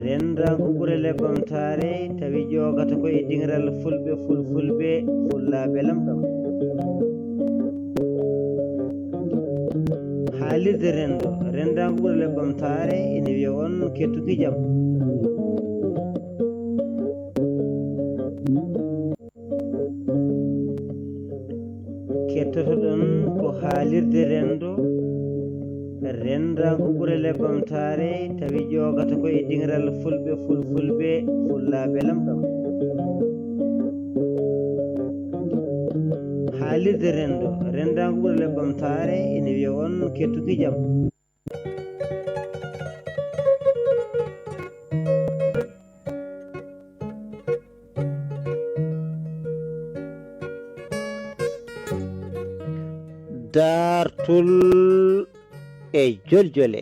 rendango ɓurele ɓamtare tawi jogata koye dingiral fulɓe fulfulɓe fullaɓe lamɗam. haalirde rendo rendango ɓurele ɓamtare ene wiya on kettuki jaam. kettotoɗon ko haalirde rendo rendango ɓurele ɓamtare tawi jogata koye dingiral fulɓe fulfulɓe fullaɓe lamɗam. haalirde rendo rendango ɓurele ɓamtare ene wiya on kettuki jaam. dartul e joljole.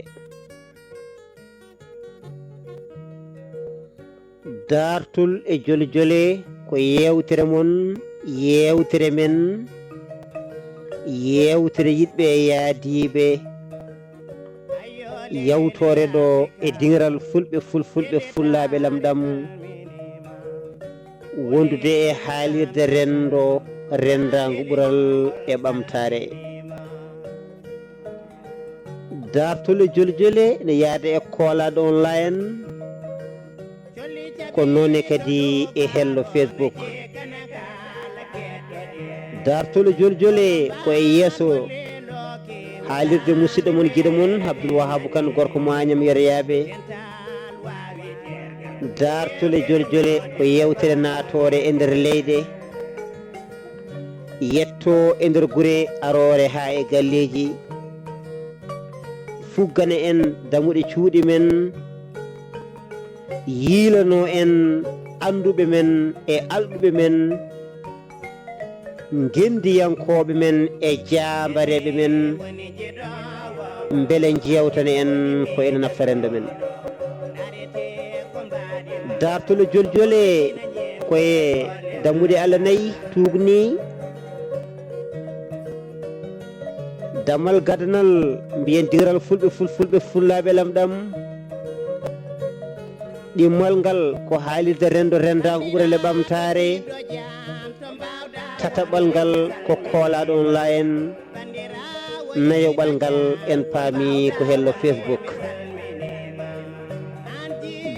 dartul e joljole ko yewtere mon, yewtere men, yewtere yiɗɓe e yaadiɓe, yawtore ɗo e dingiral fulɓe fulfulɓe fullaɓe lamɗam, wondude e haalirde rendo rendango ɓural e ɓamtare. dartule joljole ne yaada e koolaɗo online ko noone kadi e hello Facebook. dartule joljole ko e yeeso haalirde musidɗo mon guiɗo mon Abdoul Wahabou Kane gorko Magnam Yoroyaɓe. dartule joljole ko yewtere naatore e nder leyɗe, yetto e nder guure arore ha e galleji, fuggana en damuɗe cuuɗi men, yiilano en anduɓe men e alɗuɓe men, gendiyankoɓe men e jambareɓe men, beele jewtana en ko ene nafta rendo men. dartule joljole koye dammuɗe Allah nayyi tugni, damal gadanal mbiyen dingiral fulɓe fulfulɓe fullaɓe lamɗam, ɗimmal ngal ko haalirde rendo rendago ɓurele ɓamtare, tataɓal ngal ko koolaɗo online, nayoɓal ngal en paami ko hello Facebook.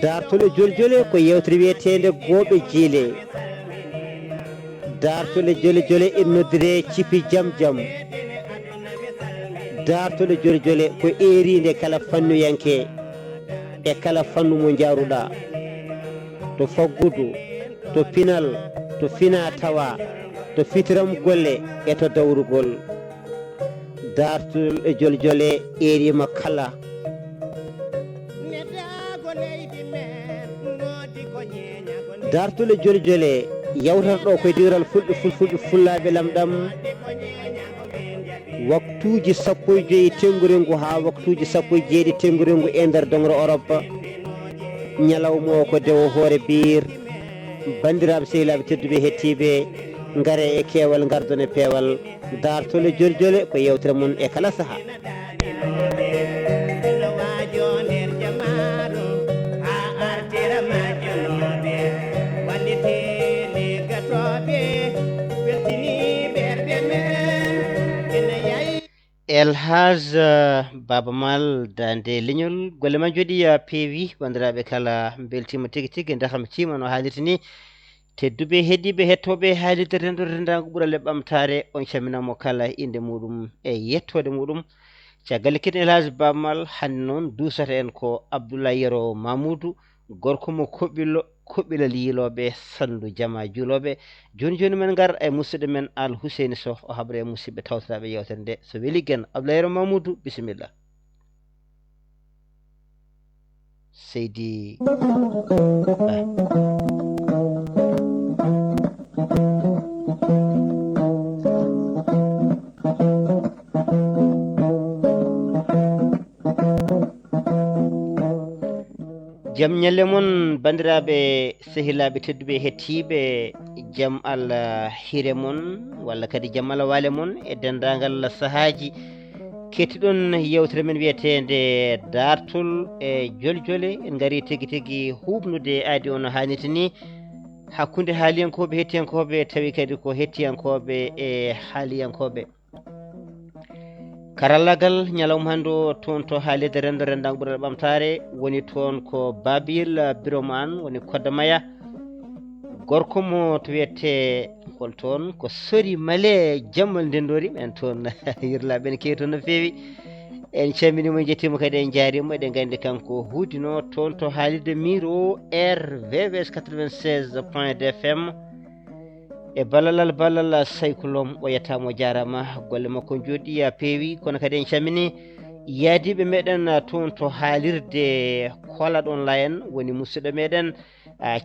dartule joljole ko yewtere wiyetede gooɓe jiile. dartule joljole en noddire cipi jam jam. dartule joljole ko erinde kala fannuyanke e kala fannu mo jaruɗa, to faggudu, to pinal, to fina tawa, to fitiram golle e to dawrugol. dartule joljole erima kala dartule joljole yawtata ɗo koye dingiral fulɓe fulfulɓe fullaɓe lamɗam, waktuji 15 tenggurengu ha waktuji 17 tenggurengu e nder dongre Europe. ñalawma o ko dewo hoore biir. bandiraɓe sehilaɓe tedduɓe hettiɓe, gaare e keewal gardone peewal. dartule joljole ko yewtere mon e kala saaha. Elhaj Baba Mal dande leñol golle ma jooɗi peewi. bandiraɓe kala beltima tigui tigui dakam cima no haalirta ni. tedduɓe heddiɓe hettoɓe haalirde rendo rendago ɓuurale ɓamtare, on calminamo kala inde muɗum e yettode muɗum. caggal kitten Elhaj Baba Mal hande noon dusata en ko Abdoulaye Yero Mamoudou, gorko mo koɓɓilal yiiloɓe sandu jama juuloɓe. joni joni men gar e musidɗo men Al Husseini Sow o haɓra e musidɓe tawtoraɓe yewtere nde so weeli gen. Abdoulaye Yero Mamoudou, bisimilla. seydi jaam ñalle moon bandiraɓe sehilaɓe tedduɓe hettiɓe, jaam Allah hire moon walla kadi jaam Allah waale moon e dendagal sahaji kettiɗon yewtere men wiyetede dartol e joljole en gari tigui tigui hubnude aadi on no hannirta ni hakkude haaliyankoɓe hettiyankoɓe tawi kadi ko hettiyankoɓe e haaliyankoɓe. karallagal ñalawma hannde o toon to haalirde rendo rendago ɓuural ɓamtare woni toon ko Babil Birama an woni Kodda Maya, gorko mo to wiyete hol toon ko Sori Male Jammal Ndendori en toon yirlaɓe ne kewi toon no fewi. En calminimo en jettimo kadi en jaarimo eɗen gandi kanko huudino toon to haalirde Miro RVVS 96.2 FM e ballal saykulom o yettamo jarama, golle makko jooɗi peewi. Kono kadi en calmini yaadiɓe meɗen toon to haalirde Kolat online woni musidɗo meɗen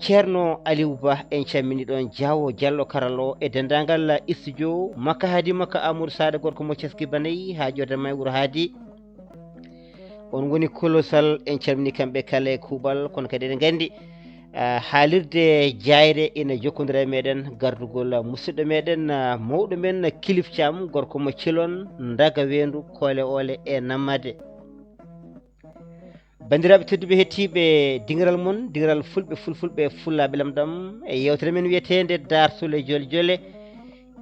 ceerno Aliou Ba, en calmini ɗon Diawo Diallo karalo e dendagal studio makka haadi makka Amadou Sada gorko mo ceski banayi ha jodda may wuro haadi on woni kolosal. En calmini kamɓe kala e kuuɓal. Kono kadi eɗen gandi haalirde jayre ina jokkodira e meɗen gardugol musidɗo meɗen mawɗo men Kilif Thiam gorko mo Cilon Daga Wendu Kole Ole e Nammade. bandiraɓe tedduɓe hettiɓe dingiral moon dingiral fulɓe fullaɓe lamɗam e yewtere men wiyetede dartole jole jole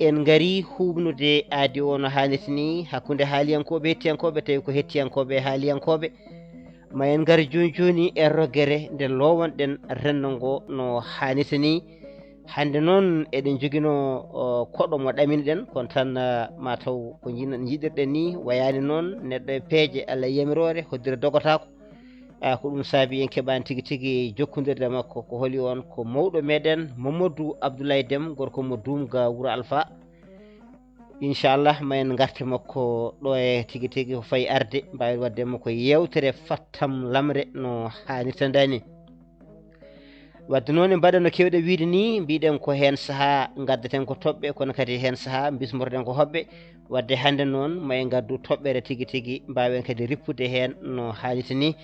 en gari hubnude aadi o no hannirta ni hakkude haaliyankoɓe hettiyankoɓe tawi ko hettiyankoɓe haaliyankoɓe. ma en gar joni e roguere nde lowonɗen rendo ngo no hannirta ni. hande noon eɗen joguino koɗo mo ɗaminiɗen kono tan mataw ko jiɗirɗen ni wayani noon neɗɗo e peeje Allah yamirore hoddire dogotako. ko ɗum saabi en keɓani tigui tigui jokkodirde makko ko holi on ko mawɗo meɗen Mamadou Abdoulaye Déme gorko mo Dumga Wuro Alpha. inchallah ma en garte makko ɗo e tigui tigui ko fayi arde mbawi wadde makko yewtere fattam lamre no hannirta ndani. wadde noon e mbaɗen no kewɗe wiide ni mbiɗen ko hen saaha gaddaten ko toɓɓe kono kadi hen saaha bismotoɗen ko hoɓɓe. wadde hande noon ma en gaddu toɓɓere tigui tigui mbawen kadi rippude hen no hannirta ni.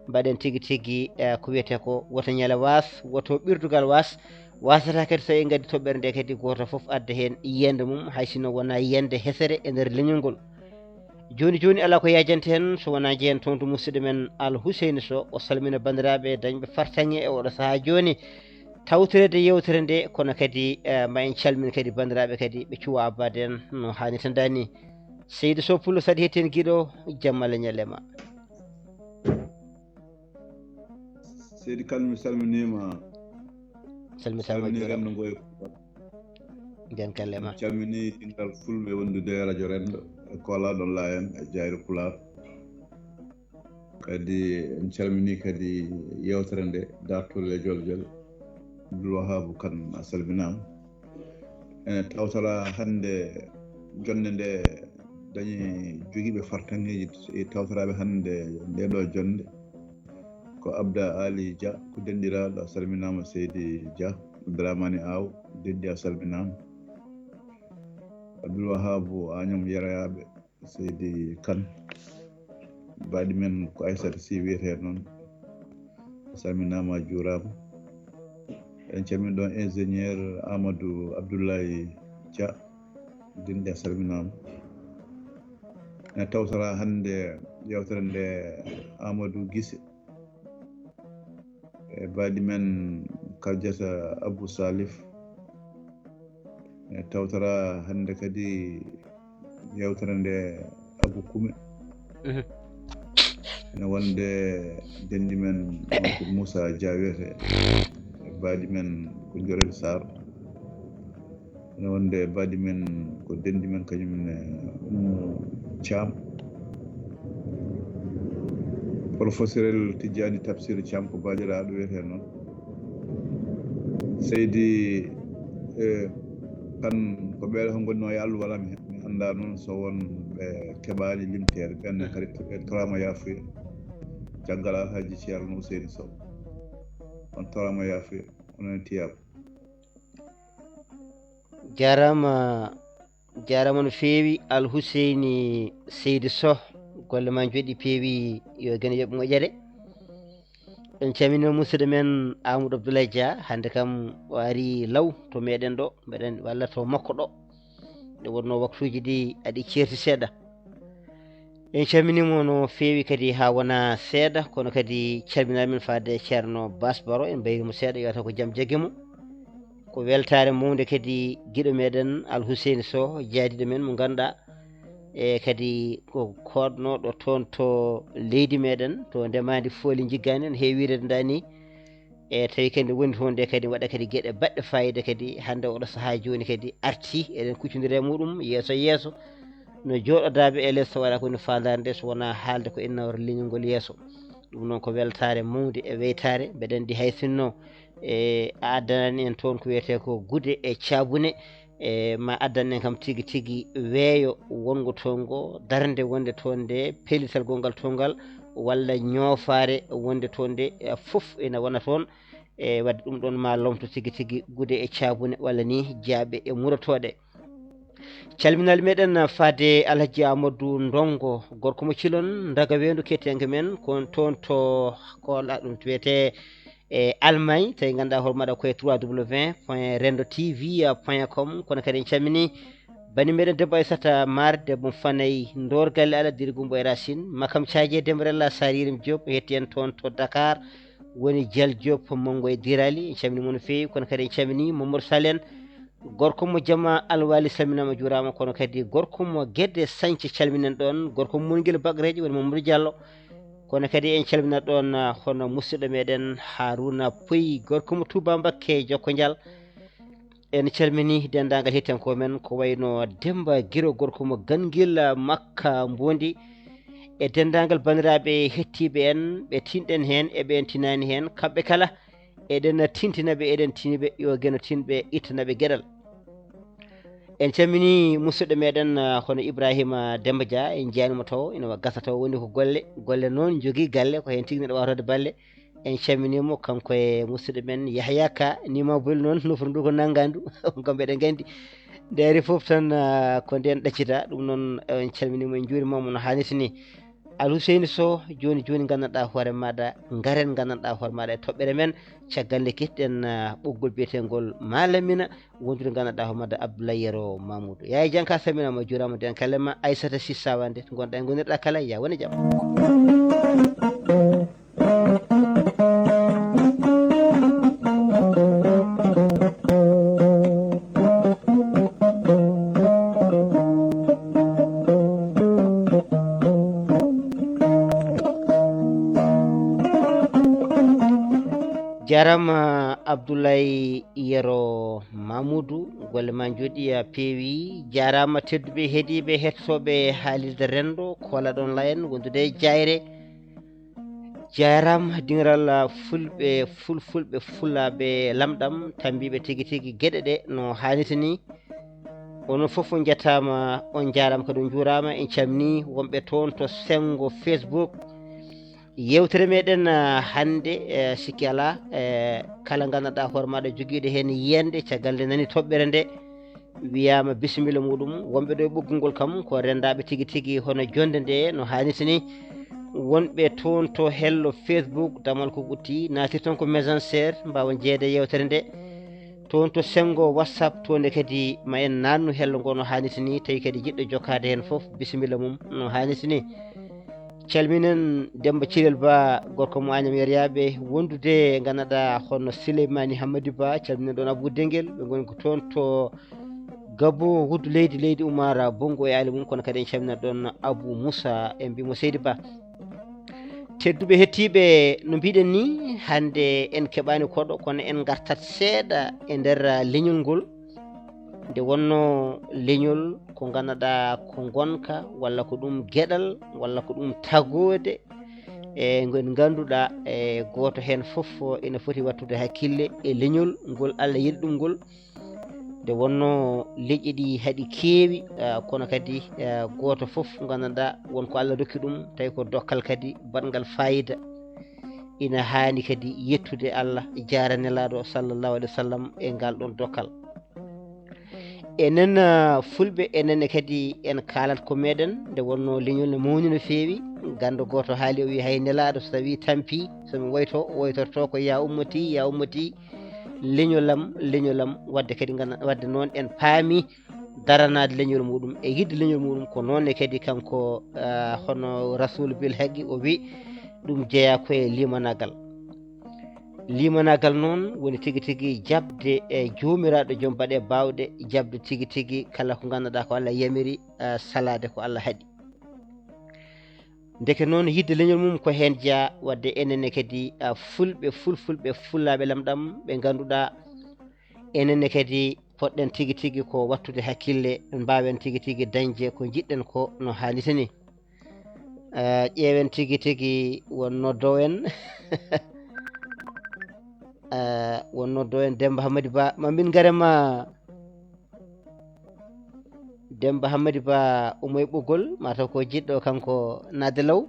mbaɗen tigui tigui ko wiyete ko woto ñala was woto ɓirdugal was wasata kadi so en gaddi toɓɓere nde kadi goto foof adda hen yiyande mum hay sinno wona yiyande hesere e nder leñol ngol. joni ala ko yajante hen so wona jeeyen toon to musidɗo men Al Huseyni Sow o salmina bandiraɓe dañɓe fartaŋe e oɗo saaha joni tawtorede yewtere nde. kono kadi ma en calmin kadi bandiraɓe kadi ɓe cuwa abbade en no hannirta ndani. Seydou Sow Pullo saɗa hetti hen guiɗo jammal e ñallema. Seydi Kane mi salminima. salmitama Rendo Ngoye nden kallema calmini dingal fulɓe wondude radio Rendo e Kolat online e Jayre Pulaar. kadi en calmini kadi yewtere nde dartole jole jole Abdoul Wahab Kane a salminama. ene tawtora hande jonde nde dañi joguiɓe fartangeji e tawtoraɓe hande ndeɗo jonde ko Abda Ali Dia ko dendiraɗo a salminama. Seydi Dia Abdouramani Aw dendi a salminama. Abdoul Wahab Agnam Yerayaɓe Seydi Kane baɗi men ko Aissata Sy wiyete noon a salminama a juurama. en calmini ɗon ingénieur Amadou Abdoulaye Dia dendi a salminama. ene tawtora hande yewtere nde Amadou Guissé e baɗi men Kardiata Abou Salif. e tawtora hande kadi yewtere nde Abou Koumé. ene wonde dendi men ko Moussa Diawete e baɗi men ko Jorel Sarr. ene wonde baɗi men ko dendi men kañumne Thiam. professeur Tidjani Tafsir Thiam ko baɗiraɗo wiyete noon. Seydi Kane ko ɓeɗo ko gonno e Allah wala mi anda noon so won ɓe keɓani limtere ɓenne kadi ɓe torama yafuya caggal Alhaji Ceerno Ousseyni Sow on torama yafuya onon tiyaba. jarama no fewi Al Huseyni Seydi Sow golle ma jooɗi peewi yo gane yoɓe moƴƴere. en calmini musidɗo men Amadou Abdoulaye Dia hande kam o ari law to meɗen ɗo mbeɗen walla to makko ɗo nde wonno waktuji ɗi aɗi certi seeɗa. en calminimo no feewi kadi ha wona seeɗa kono kadi calminamin fade ceerno basbaro en mbayrimo seeɗa yewata ko jaam jaguimo ko weltare mawde kadi guiɗo meɗen Alhuseni Sow jaadiɗo men mo ganduɗa e kadi ko kodnoɗo toon to leydi meɗen to ndemadi fooli jiggani no heewi wirede dani e tawi kadi woni toon nde kadi waɗa kadi gueɗe baɗɗe fayida kadi hande oɗo saaha joni kadi arti eɗen kuccodiri e muɗum yeeso yeeso no jooɗodaɓe e less waɗa koni fandare nde so wona haalde ko innawata leñol ngol yeeso ɗum noon ko weltare mawde e weytare mbeɗa andi hay sinno e a addanani en toon ko wiyete ko guude e cabune e ma addan en kam tigui tigui weeyo wongo toon ngo darde wonde toon nde pellital gongal toon ngal walla ñoofare wonde toon nde foof ene wona toon e wadde ɗum ɗon ma lomto tigui tigui guude e cabune walla ni jaaɓe e murotoɗe calminal meɗen fade Alhaji Amadou Ndongo gorko mo cilon daga wendu kettenke men kon toon to kola ɗum to wiyete e Allemagne tawi ganduɗa hoore maɗa koye www.rendotv.com kono kadi en calmini bani meɗen debbo Aissata Mar debbo Fanayi Ndor galle Allah diri Gumbo e Racine makam caji Demrella Saririm Diop hetti en toon to Dakar woni Dial Diop Mongo e Dirali en calmini mo no fewi kono kadi en calmini Mamadou Salen gorko mo Jama Alwali salminama juurama kono kadi gorko mo Guédé Sañthie calminen ɗon gorko mo Mungel Bagreji woni Mamadou Diallo kono kadi en calminat ɗon hono musidɗo meɗen Harouna Pouy gorko mo Touba Mbacké Jokko Dial en calmini dendagal hettiyanko men ko wayno Demba Guiro gorko mo Ganguel Makka Mbondi e dendagal bandiraɓe hettiɓe en ɓe tinɗen hen eɓe en tinani hen kamɓe kala eɗen tintinaɓe eɗen tiniɓe yo gueno tinɓe ittanaɓe gueɗal en calmini musidɗo meɗen hono Ibrahima Demba Dia en jiyanimo taw ina gasa taw woni ko golle noon jogui galle ko hen tigui neɗɗo watode balle en calminimo kanko e musidɗo men Yahya Ka nima boli noon nofru ndu ko nanggandu kamɓe eɗen gandi daari foof tan ko nden ɗaccita ɗum noon en calminimo en juurimamo no hannirta ni Alhuseni Sow joni gandanɗa hoore maɗa garen gandanɗa hoore maɗa e toɓɓere men caggal nde ketɗen ɓoggol biyetengol Malamina wondude gandanɗa hoore maɗa Abdoulaye Yero Mamoudou Yaya Dianka salminama juurama den kalema Aissata Sissa wande to gonɗa e gonirɗa kala ya woni jaam jarama Abdoulaye Yero Mamoudou golle ma jooɗi peewi jarama tedduɓe heeɗiɓe hettoɓe haalirde rendo kola ɗon layen wondude jayre jarama dingiral fulfulɓe fulaɓe lamɗam tambiɓe tigui tigui gueɗe ɗe no hannirta ni onon foof on jettama on jarama kadi on juurama en calmini wonɓe toon to sengo Facebook yewtere meɗen hande sikki ala kala gandanɗa hoore maɗa joguiɗo hen yiyande caggal nde nani toɓɓere nde wiyama bisimilla muɗum wonɓe ɗo e ɓoggol ngol kam ko rendaɓe tigui tigui hono jonde nde no hannirta ni wonɓe toon to hello Facebook damal ko ɓutti natir toon ko Messenger mbawa jeeyde yewtere nde toon to sengo WhatsApp toon kadi ma en nannu hello ngo no hannirta ni tawi kadi jiɗɗo jokkade hen foof bisimilla mum no hannirta ni calminen Demba Cirel Ba gorko mo Agnam Yeriyaɓe wondude ganduɗa hono Souleymani Hamadou Ba calminen ɗon Abou Denguel ɓe goni ko toon to Gabo Wuddu leydi Oumar Bongo e ali mum kono kadi en calminat ɗon Abou Moussa en mbimo Seydi Ba tedduɓe hettiɓe no mbiɗen ni hande en keɓani koɗo kono en gartat seeɗa e nder leñol ngol nde wonno leñol ko ganduɗa ko gonka walla ko ɗum gueɗal walla ko ɗum tagode e ngol ganduɗa e goto hen foof ene foti wattude hakkille e leñol ngol Allah yiɗi ɗum ngol nde wonno leƴƴi ɗi haaɗi keewi kono kadi goto foof ganduɗa wonko Allah dokki ɗum tawi ko dokkal kadi badgal fayida ina hani kadi yettude Allah jara nelaɗo sallllahu alayhi wa sallam e ngal ɗon dokkal enen fulɓe enen kadi en kalat ko meɗen nde wonno leñol ne mawni no feewi ganda goto haali o wi hay nelaɗo so tawi tampi somi woytorto ko ya ummati leñolam wadde kadi wadde noon en paami daranade leñol muɗum e yidde leñol muɗum ko noonne kadi kanko hono rasul bil haqqi o wi ɗum jeeya koye limanagal noon woni tigui tigui jabde e jomiraɗo joom baɗe bawɗe jabde tigui tigui kala ko ganduɗa ko Allah yamiri salade ko Allah haaɗi deke noon yidde leñol mum ko hen jeeya wadde enenne kadi fulɓe fullaɓe lamɗam ɓe ganduɗa enenne kadi poɗɗen tigui tigui ko wattude hakkille mbawen tigui tigui dañde ko jiɗɗen ko no hannirta ni ƴeewen tigui tigui wonno dow en wonno dow en Demba Hammady Ba mamin garema Demba Hammady Ba umoye ɓoggol mataw ko jiɗɗo kanko nadde law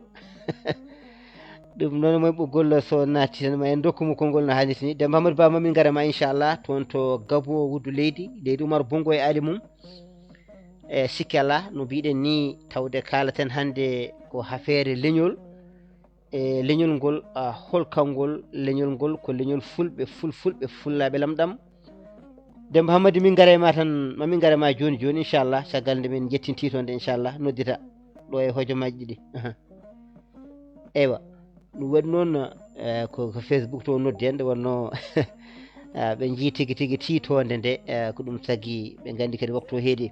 ɗum noon umoye ɓoggol so natti tan ma en dokkumo konngol no hannirta ni Demba Hammady Ba mamin garema inchallah toon to Gabo Wuddu leydi Oumar Bongo e ali mum e sikki ala no mbiɗen ni tawde kalaten hannde ko affaire leñol e leñol ngol holkangol leñol ngol ko leñol fulɓe fullaɓe lamɗam Demba Hammady min gara ma tan mamin gara ma joni inchallah caggal nde min jettinti toon de inchallah noddita ɗo e hojomaji ɗiɗi eywa ɗum waɗi noon ko Facebook to noddi en nde wonno ɓe jii tigui tiitonde nde ko ɗum tagui ɓe gandi kadi waktu heedi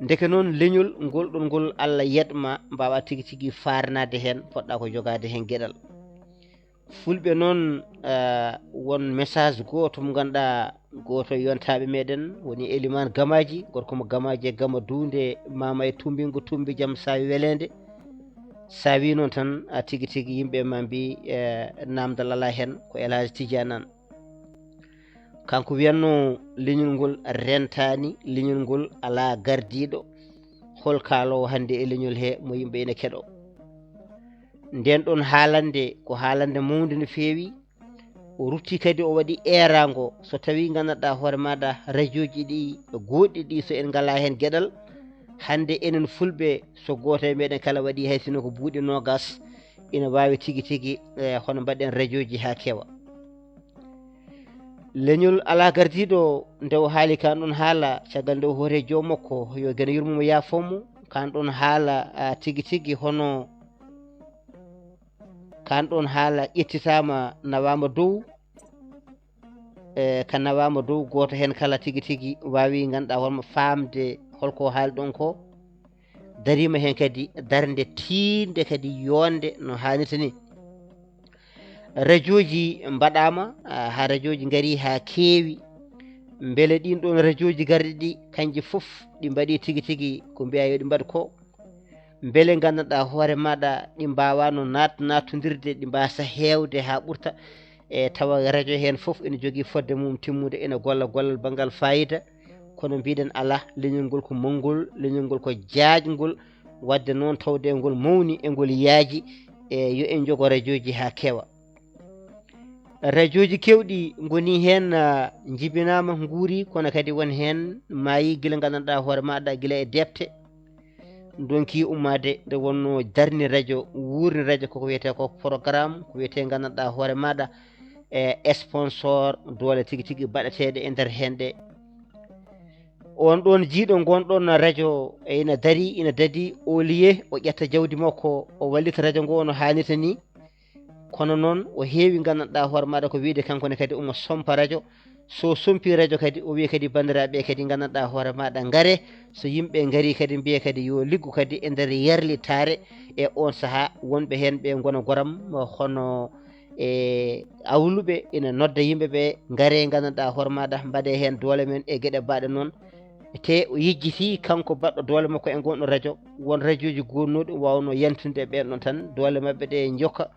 deke noon leñol ngol ɗon ngol Allah yetma mbawa tigui tigui farnade hen poɗɗa ko jogade hen gueɗal fulɓe noon won message goto mo ganduɗa goto yontaɓe meɗen woni Elimane Gamaji gorko mo Gamaji e Gama Dunde mama e tumbingo tumbi jaam sawi welede sa wi noon tan tigui tigui yimɓe ma mbi namdal ala hen ko El Hadji Tidiane Anne kanko wiyanno leñol ngol rentani leñol ngol ala gardiɗo hol kalowo hande e leñol he mo yimɓe ene keɗo nden ɗon haalande ko haalande mawde no feewi o rutti kadi o waɗi erago so tawi gandanɗa hoore maɗa radio ji ɗi goɗɗi ɗi so en ngala hen gueɗal hande enen fulɓe so goto e meɗen kala waɗi hay sino ko buuɗi nogas ina wawi tigui tigui hono mbaɗen radio ji ha kewa leñol ala gardiɗo nde o haali kan ɗon haala caggal nde o hoore joom makko yo gene yurmomo yaafomo kan ɗon haala tigui tigui hono kan ɗon haala ƴettitama nawama dow ka nawama dow goto hen kala tigui tigui wawi ganduɗa holmo famde holko haali ɗon ko darima hen kadi darde tinde kadi yonde no hannirta ni radio ji mbaɗama ha radio ji gaari ha keewi beele ɗin ɗon radio ji garɗi ɗi kanji foof ɗi mbaɗi tigui tigui ko mbiya yo ɗi mbaɗ ko beele gandanɗa hoore maɗa ɗi mbawano nattodirde ɗi mbasa hewde ha ɓurta e tawa radio hen foof ene jogui fodde mum timmude ene golla gollal banggal fayida kono mbiɗen ala leñol ngol ko mawgol leñol ngol ko jaajgol wadde noon tawde ngol mawni e ngol yaaji e yo en jogo radio ji ha kewa radio ji kewɗi goni hen jibinama guuri kono kadi won hen maayi guila gandanɗa hoore maɗa guila e debte donki ummade nde wonno darni radio wurni radio koko wiyete ko programme ko wiyete gandanɗa hoore maɗa e sponsor doole tigui tigui baɗeteɗe e nder hende on ɗon jiiɗo gonɗon radio ina dadi au lieu o ƴetta jawdi makko o wallita radio ngo no hannirta ni kono noon o heewi gandanɗa hoore maɗa ko wiide kankone kadi omo sompa radio so sompi radio kadi o wiya kadi bandiraɓe kadi gandanɗa hoore maɗa gaare so yimɓe gaari kadi mbiya kadi yo liggo kadi e nder yerlitare e on saaha wonɓe hen ɓe gona goram hono e awluɓe ina nodda yimɓeɓe gaare gandanɗa hoore maɗa mbaɗe hen doole men e gueɗe baɗe noon te o yejjiti kanko baɗɗo doole makko e gonɗo radio won radio ji gonnuɗi wawno yantude ɓen ɗon tan doole mabɓe ɗe jokka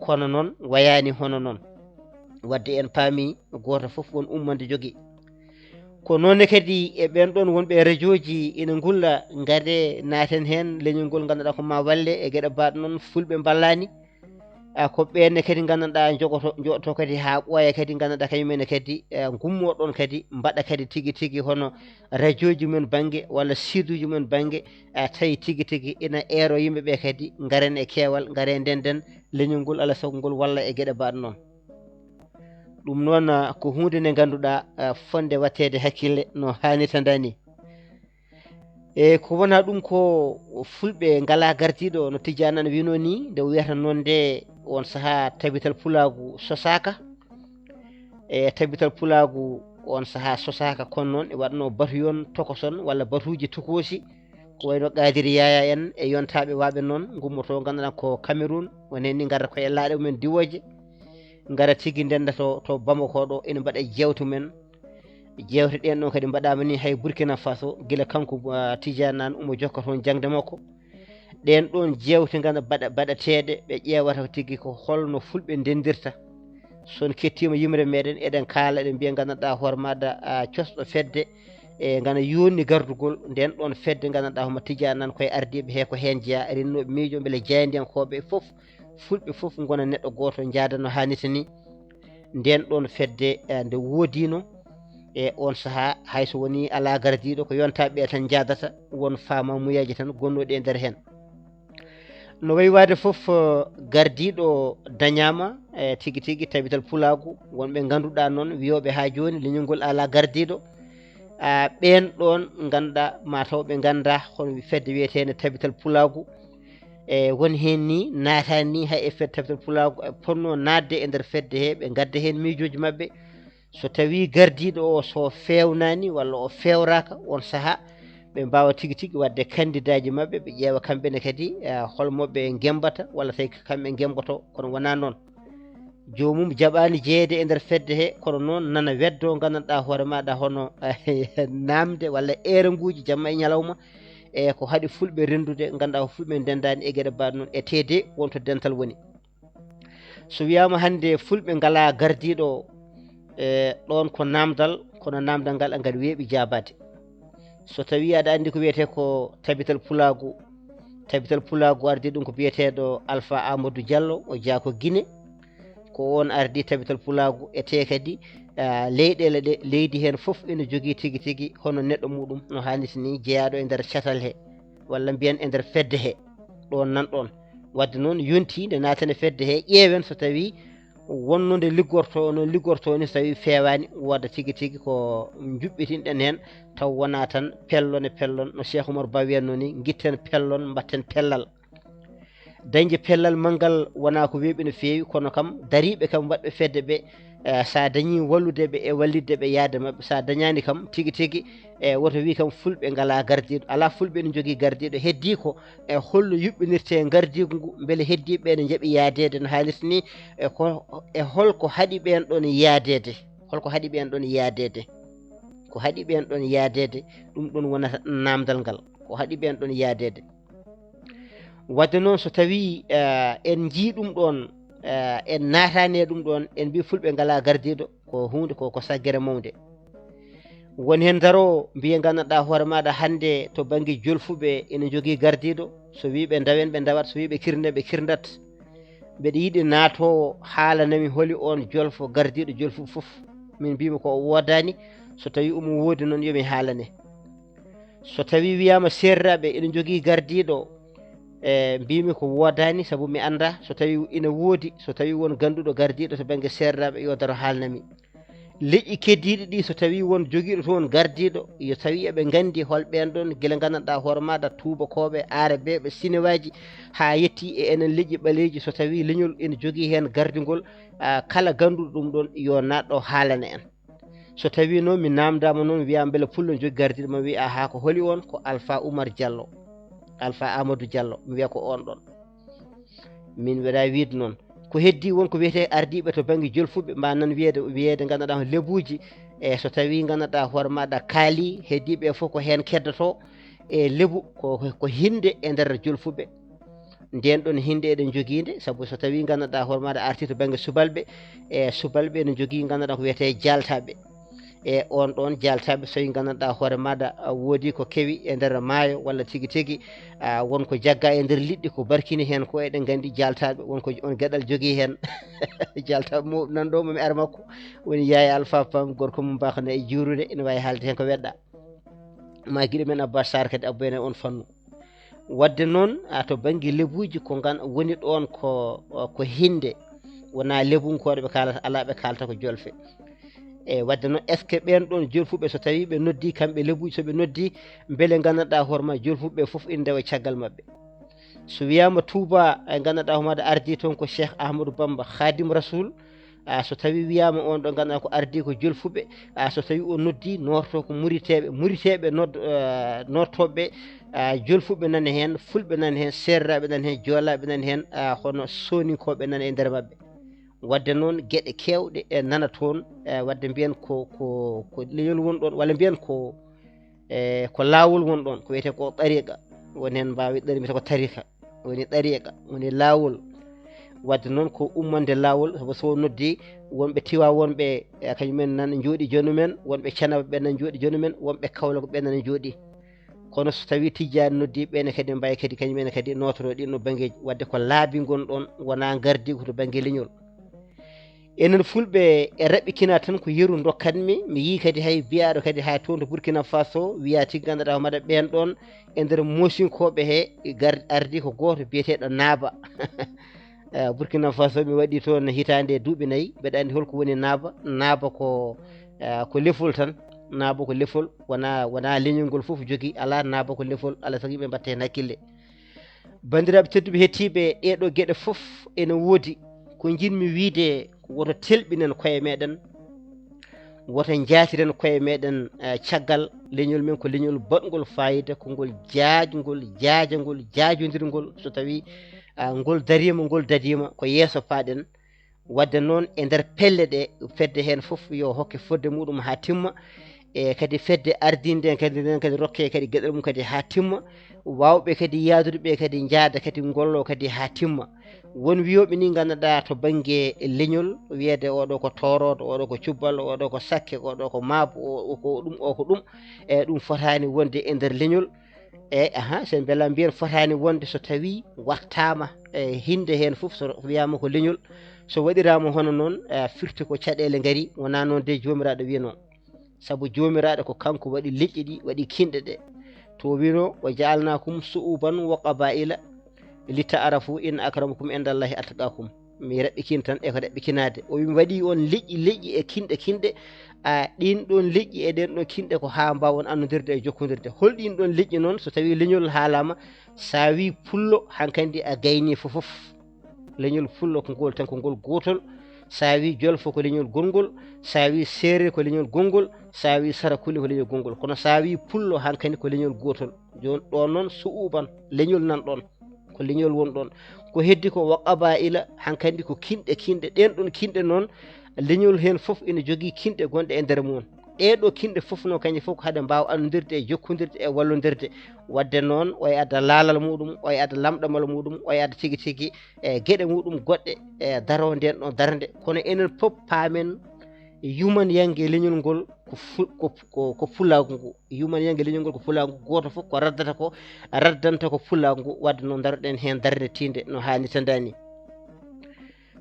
kono noon wayani hono noon wadde en paami goto foof won ummande jogui ko noonne kadi e ɓen ɗon wonɓe radio ji ina gulla gaade naaten hen leñol ngol ganduɗa ko ma walle e gueɗe baɗe noon fulɓe ballani ko ɓenne kadi gandanɗa joɗoto kadi ha ɓooya kadi gandanɗa kañumenne kadi gummoɗon kadi mbaɗa kadi tigui tigui hono radio ji men banggue walla site uji men banggue tawi tigui tigui ina eero yimɓeɓe kadi garen e keewal gaare ndenden leñol ngol alaa sago ngol walla e gueɗe baɗe noon ɗum noon ko hunde nde ganduɗa fonde wattede hakkille no hannirta dani e ko wona ɗum ko fulɓe ngala gardiɗo no Tidiane an wino ni nde wiyata noon nde on saaha tabital pulagu sosaka e tabital pulagu on saaha sosaka kono noon e waɗno batuyon tokoson walla batuji tukosi ko wayno Qadiri Yaya en e yontaɓe waɓe noon gummoto ganduɗa ko Cameroun woni ni garata koye laaɗe mumen diwoje gara tigui ndenda to Bamako ɗo ene mbaɗa jewte men jewte ɗen ɗon kadi mbaɗama ni hay Burkina Faso guila kanko Tidiane Nane umo jokka toon jangde makko ɗen ɗon jewte ganda baɗateɗe ɓe ƴewata tigui ko holno fulɓe ndendirta son kettima yimre meɗen eɗen kaala eɗen mbiya gandanɗa hoore maɗa cosɗo fedde e gana yonni gardugol nden ɗon fedde gandanɗa homo Tidiane Nane koye ardiɓe he ko hen jeeya rinnoɓe miijo beele jeyandiyankoɓe foof fulɓe foof gona neɗɗo goto jaada no hannirta ni nden ɗon fedde nde woodino e on saaha hayso woni ala gardiɗo ko yontaɓe tan jadata won fama muyaji tan gonnoɗi e nder hen no wayi wade foof gardiɗo dañama e tigui tigui tabital pulagu wonɓe ganduɗa noon wiyoɓe ha joni leñolngol ala gardiɗo ɓen ɗon ganduɗa mataw ɓe ganda hono fedde wiyetede tabital pulagu e woni hen ni natani ni hay e fedde tabital pulagu ponno nadde e nder fedde he ɓe gadda hen miijoji mabɓe so tawi gardiɗo o so fewnani walla o fewraka on saaha ɓe mbawa tigui tigui wadde candidat ji mabɓe ɓe ƴeewa kamɓene kadi holmoɓe gembata walla tawi kamɓe gemboto kono wona noon jomum jaɓani jeeyede e nder fedde he kono noon nana weddo gandanɗa hoore maɗa hono namde walla eranguji jamma e ñalawma e ko haɗi fulɓe rendude ganduɗa ko fulɓe ndendani e gueɗe mbaɗe noon e tede wonto dental woni so wiyama hande fulɓe ngala gardiɗo e ɗon ko namdal kono namdal ngal ngal weeɓi jabade so tawi aɗa andi ko wiyete ko tabital pulagu ardi ɗum ko biyeteɗo Alpha Amadou Diallo o jaako Guinée ko on ardi tabital pulagu e te kadi leyɗele ɗe leydi hen foof ene jogui tigui tigui hono neɗɗo muɗum no hannirta ni jeeyaɗo e nder catal he walla mbiyen e nder fedde he ɗon nan ɗon wadde noon yonti nde natane fedde he ƴeewen so tawi wonno nde liggorto no liggorto ni so tawi fewani woda tigui tigui ko juɓɓitinɗen hen taw wona tan pellon e pellon no Cheikh Oumar Ba wiyanno ni guitten pellon batten pellal dañde pellal manggal wona ko weeɓi no fewi kono kam dariɓe kam waɗɓe fedde ɓe sa dañi walludeɓe e wallidde ɓe yaade mabɓe sa dañani kam tigui tigui e woto wi kam fulɓe ngala gardiɗo ala fulɓe ne jogui gardiɗo heddi ko e holno yuɓɓinirte gardigu ngu beele heddiɓe ne jaaɓi yaadede no haalirta ni e holko haaɗi ɓen ɗon yaadede holko haaɗi ɓen ɗon yaadede ko haaɗi ɓen ɗon yaadede ɗum ɗon wonata namdal ngal ko haaɗi ɓen ɗon yaadede wadde noon so tawi en jii ɗum ɗon en natani ɗum ɗon en mbi fulɓe ngala gardiɗo ko hunde ko saggere mawde woni hen daro mbiye gandanɗa hoore maɗa hande to banggue jolfuɓe ene jogui gardiɗo so wiɓe dawen ɓe dawat so wiɓe kirne ɓe kirdat mbeɗa yiiɗi naato haalanami holi on jolfo gardiɗo jolfuɓe foof min mbimi ko wodani so tawi omo woodi noon yomi haalane so tawi wiyama serraɓe ene jogui gardiɗo e mbimi ko wodani saabu mi anda so tawi ina woodi so tawi won ganduɗo gardiɗo to banggue serraɓe yo daro haalnami leƴƴi keddiɗi ɗi so tawi won joguiɗo toon gardiɗo yo tawi eɓe gandi holɓen ɗon guila gandanɗa hoore maɗa tubakoɓe arabeɓe sinewaji ha yetti e enen leƴƴi ɓaleji so tawi leñol ene jogui hen gardugol kala ganduɗo ɗum ɗon yo natɗo haalana en so tawi noon mi namdama noon wiyama beele pullo jogui gardiɗo ma wiya ha ko holi on ko Alpha Oumar Diallo Alpha Amadou Diallo mi wiya ko on ɗon min weeɗa wiide noon ko heddi wonko wiyete ardiɓe to banggue jolfuɓe mbanan wiyede gandanɗa lebuji e so tawi gandanɗa hoore maɗa kaali heddiɓe foof ko hen keddoto e lebu ko hinde e nder jolfuɓe nden ɗon hinde eɗen joguide saabu so tawi gandanɗa hoore maɗa arti to banggue subalɓe e subalɓe ene jogui gandanɗa ko wiyete jaltaɓe e on ɗon jaltaɓe so tawi gandanɗa hoore maɗa woodi ko kewi e nder maayo walla tigui tigui wonko jagga e nder liɗɗi ko barkini hen ko eɗen gandi jaltaɓe wonko on gueɗal jogui hen jaltaɓe mo nanɗo momi ara makko woni Yaya Alpha Pam gorko mum bakano e juurude ene wawi haalde hen ko weɗɗa ma guiɗo men Abbas Sarr kadi abboyene on fannu wadde noon to banggue lebuji ko woni ɗon ko hinde wona lebunkoɗe ɓe kalata ala ɓe kalata ko jolfe wadde noon est ce que ɓen ɗon jolfuɓe so tawi ɓe noddi kamɓe lebuji soɓe noddi beele gandanɗa hoorema jolfuɓe foof ina ndewa caggal mabɓe so wiyama Touba gandanɗa hooremaɗa ardi toon ko Cheikh Ahmadou Bamba Khadim Rasoul so tawi wiyama on ɗo ganduɗa ko ardi ko jolfuɓe so tawi o noddi norto ko muriteɓe nortoɓe jolfuɓe nani hen fulɓe nani hen serraɓe nani hen joolaɓe nani hen hono soninkoɓe nani e nder mabɓe wadde noon gueɗe kewɗe e nana toon wadde mbiyen ko leñol woni ɗon walla mbiyen ko lawol woni ɗon ko wiyete ko ɗariqa woni hen mbawi ɗarimita ko tarika woni ɗariqa woni lawol wadde noon ko ummande lawol so noddi wonɓe Tiwa wonɓe kañumen nan jooɗi jonumen wonɓe Canaba ɓe nan jooɗi jonumen wonɓe Kaolack ɓe nan jooɗi kono so tawi Tijjani noddi ɓene kadi mbawi kadi kañumen kadi notoro ɗin no banggueji wadde ko laabi gon ɗon wona gardigo to banggue leñol enen fulɓe e raɓɓikina tan ko yeru dokkatmi mi yi kadi hay biyaɗo kadi ha toon to Burkina Faso wiya tigui ganduɗa ko maɗa ɓen ɗon e nder mosinkoɓe he ardi ko goto biyeteɗo Naaba Burkina Faso mi waɗi toon hitande duuɓi 4 mbeɗa andi holko woni Naaba ko lefol tan Naaba ko lefol wona leñol ngol foof jogui ala Naaba ko lefol ala sago yimɓe mbatta hen hakkille bandiraɓe tedduɓe hettiɓe ɗeɗo gueɗe foof ene woodi ko jinmi wiide woto telɓinen koye meɗen woto jaatiren koye meɗen caggal leñol men ko leñol baɗgol fayida ko ngol jaajangol jaajodirgol so tawi ngol darima ngol dadima ko yeeso paaɗen wadde noon e nder pelle ɗe fedde hen foof yo hokke fodde muɗum ha timma e kadi fedde ardinde kadi rokke kadi gueɗel mum kadi ha timma wawɓe kadi yaadude ɓe kadi jaada kadi gollo kadi ha timma won wiyoɓe ni ganduɗa to banggue leñol wiyede oɗo ko toroɗo oɗo ko cubbal oɗo ko sakke oɗo ko maabo ko ɗum e ɗum fotani wonde e nder leñol sen beela mbiyen fotani wonde so tawi wattama hinde hen foof so wiyama ko leñol so waɗirama hono noon firti ko caɗele gaari wona noon de jomiraɗo wino saabu jomiraɗo ko kanko waɗi leƴƴi ɗi waɗi kinɗe ɗe to wino wa jaalnakum su'uban wa qaba'ila li ta'arafu in akramakum indallahi atqakum mi raɓɓikin tan e ko raɓɓikinade o wimi waɗi on leƴƴi e kinɗe ɗin ɗon leƴƴi e ɗen ɗon kinɗe ko ha mbawon annodirde e jokkodirde holɗin ɗon leƴƴi noon so tawi leñol haalama sa wi pullo hankkandi a gayni fof leñol pullo ko ngol tan ko ngol gotol sa wi jolfo ko leñol gongol sa wi seere ko leñol gongol sa wi sarakuli ko leñol gongol kono sa wi pullo hankkandi ko leñol gotol joni ɗon noon su'uban leñol nan ɗon ko leñol won ɗon ko heddi ko wa qaba'ila hankkandi ko kinɗe ɗen ɗon kinɗe noon leñol hen foof ina jogui kinɗe gonɗe e nder mum ɗeɗo kinɗe foof no kañƴe foof ko haɗe mbawa annodirde e jokkodirde e wallodirde wadde noon o adda laalal muɗum o adda lamɗamal muɗum o adda tigui e gueɗe muɗum goɗɗe e daro nden ɗon darde kono enen foof paamen yuman yangue leñol ngol ko fulagu ngu yuman yangue leñol ngol ko fulagu ngu goto foof ko raddanta ko fulagu ngu wadde noon daroɗen hen darde tinde no hannirta ni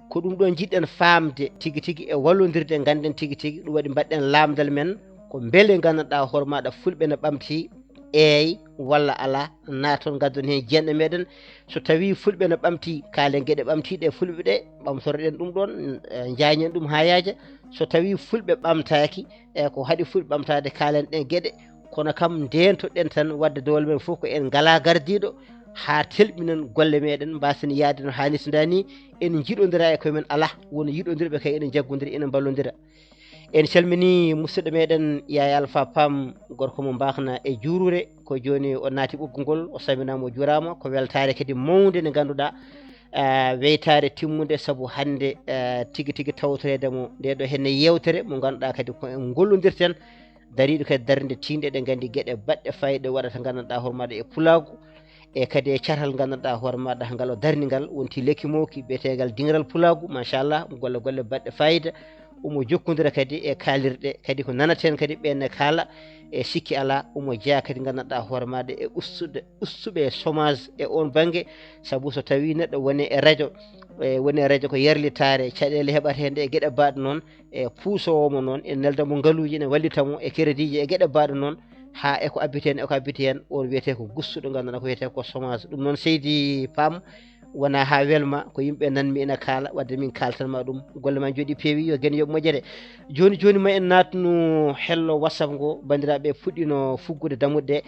ko ɗum ɗon jiɗɗen famde tigui e wallodirde ganden tigui ɗum waɗi mbaɗɗen lamdal men ko beele gandanɗa hoore maɗa fulɓe ne ɓamti eey walla ala naton gaddon hen jenɗe meɗen so tawi fulɓe ne ɓamti kaalen gueɗe ɓamtiɗe fulɓe ɗe ɓamtoroɗen ɗum ɗon jayñen ɗum ha yaaja so tawi fulɓe ɓamtaki ko haaɗi fulɓe ɓamtade kaalen ɗen gueɗe kono kam ndentoɗen tan wadde dowle men foof ko en ngala gardiɗo ha telɓinen golle meɗen mbasen yaade no hannirta ni en jiɗodira e koyemen ala woni yiɗodirɓe kay enen jaggodira enen ballodira en calmini musidɗo meɗen Yaya Alpha Pam gorko mo mbakna e juurure ko joni o naati ɓoggol ngol o saminama o juurama ko weltare kadi mawde nde ganduɗa weytare timmude saabu hande tigui tawtoredemo ndeɗo henne yewtere mo ganduɗa kadi ko en gollodirten dariɗo kadi darde tinde eɗen gandi gueɗe baɗɗe fayida waɗata gandanɗa hoore maɗa e pulagu e kadi e cartal gandanɗa hoore maɗa ngal o darnigal wonti lekki moki biyetegal dingiral pulagu machallah golle baɗɗe fayida omo jokkodira kadi e kaalirɗe kadi ko nanaten kadi ɓenne kaala e sikki ala omo jeeya kadi gandanɗa hoore maɗa e ustuɓe e chômage e on banggue saabu so tawi neɗɗo woni e radio ko yerlitare caɗele heɓata hende e gueɗe baɗe noon e puusowomo noon e neldamo ngaaluji ne wallitamo e crédit ji e gueɗe baɗe noon ha eko abbiti hen on wiyete ko gussuɗo ganduɗa ko wiyete ko chômage ɗum noon Seydi Pam wona ha welma ko yimɓe nanmi ina kaala wadde min kaltanma ɗum golle ma jooɗi peewi yo gen yoɓe moƴƴere joni joni ma en natnu hello whatsapp ngo bandiraɓe fuɗɗino fuggude dammuɗe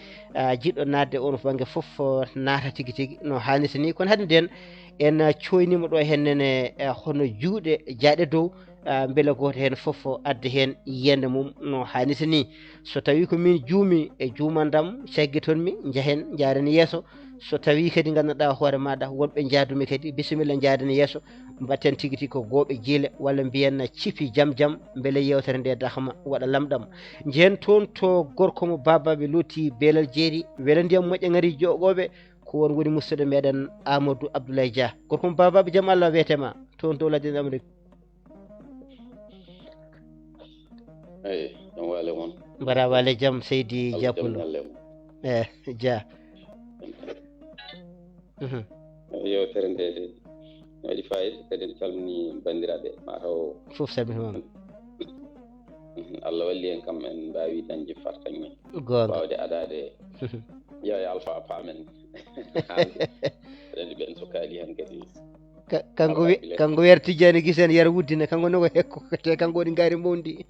jiɗɗo nadde on banggue foof naata tigui tigui no hannirta ni kono hande nden en coynima ɗo hennene hono juuɗe jaaɗe dow beele goto hen foof adda hen yiyande mum no hannirta ni so tawi ko min juumi e juumandam cagguitonmi jeehen jaren yeeso so tawi kadi ganduɗa hoore maɗa wonɓe jaadumi kadi bisimilla jaaden yeeso mbatten tigui tigui ko gooɓe jiile walla mbiyen ciipi jaam jaam beele yewtere nde dahma waɗa lamɗam jehen toon to gorko mo babaɓe lotti beelal jeeri weela ndiyam moƴƴa gaari jogoɓe ko won woni musidɗo meɗen Amadou Abdoulaye Dia gorko mo babaɓe jaam Allah wiyetema toon dow ladde Amérique eyi ɗum waale moon mbaɗa waale jaam Seydi Diapulo Dia yewtere nde waɗi fayida kadi en calmini bandiraɓe mataw fof salminimama Allah walli en kam en mbawi dañde fartaŋ men gonga wawde adade Yaya Alpha paamen haalde aɗa ɓen so kaali hen kadi kanko wiyata Tidiani Guissé yara wuddine kanko noko hekko te kanko waɗi gaari mawdi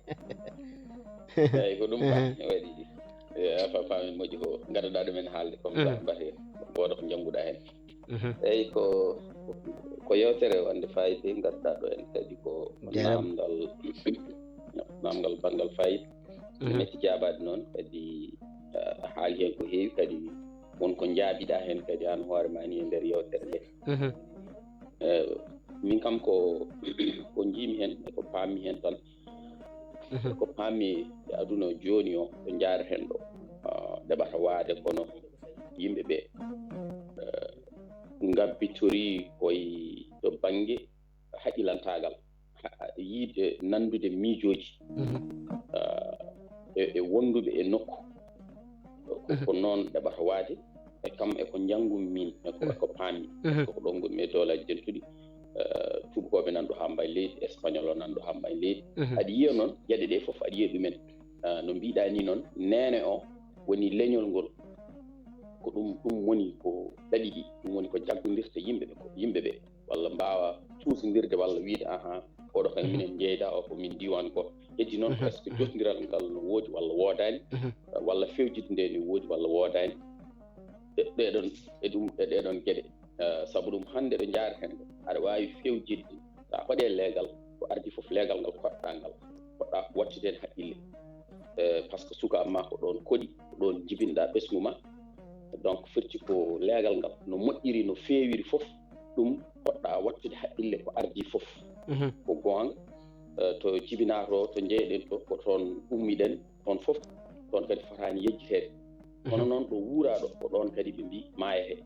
eyyi ko ɗum waɗi Alpha paamen moƴƴi ko gaddaɗa ɗumen haalde comme ça mbate woda ko jangguɗa hen eyyi ko yewtere wonde fayide gadduɗa ɗo en kadi ko namdal banggal fayida metti jabade noon kadi haali hen ko heewi kadi wonko jaabiɗa hen kadi an hoore ma ni e nder yewtere nde min kam ko jiimi hen eko paami hen tan ko paami e aduna joni o to jaareten ɗo ɗeɓata waade kono yimɓe ɓe ngabbitori koye to banggue haqilantagal yiide nandude miijoji e wonduɓe e nokku ko noon ɗeɓata waade e kam eko janggumi min eko paami ko ɗon gonmi e doolaji dentuɗi tubakoɓe nanɗo ha mbay leydi espagnol o nanɗo ha mbay leydi aɗa yiya noon gueɗe ɗe foof aɗa yiya ɗumen no mbiɗa ni noon nene o woni leñol ngol ko ɗum woni ko ɗaɗi ɗi ɗum woni ko jaggodirta yimɓeɓe walla mbawa suusodirde walla wiide oɗo kay minen jeyda o ko min diwan ko heddi noon ko est ce que jotodiral ngal no woodi walla woodani walla fewjide nde no woodi walla woodani ɗeɗon gueɗe saabu ɗum hande ɗo jaareten ɗo aɗa wawi fewjidde sa waɗe leegal ko ardi foof leegal ngal koɗɗa ngal poɗɗa ko wattiden haqqille par ce que suka ma ko ɗon koɗi ko ɗon jibinɗa ɓesgu ma donc firti ko leegal ngal no moƴƴiri no feewiri foof ɗum poɗɗa wattude haqqille ko ardi foof ko gonga to jibinato to jeyɗen to ko toon ummiɗen toon foof toon kadi fotani yejjitede kono noon ɗo wuuraɗo ko ɗon kadi ɓe mbi mayete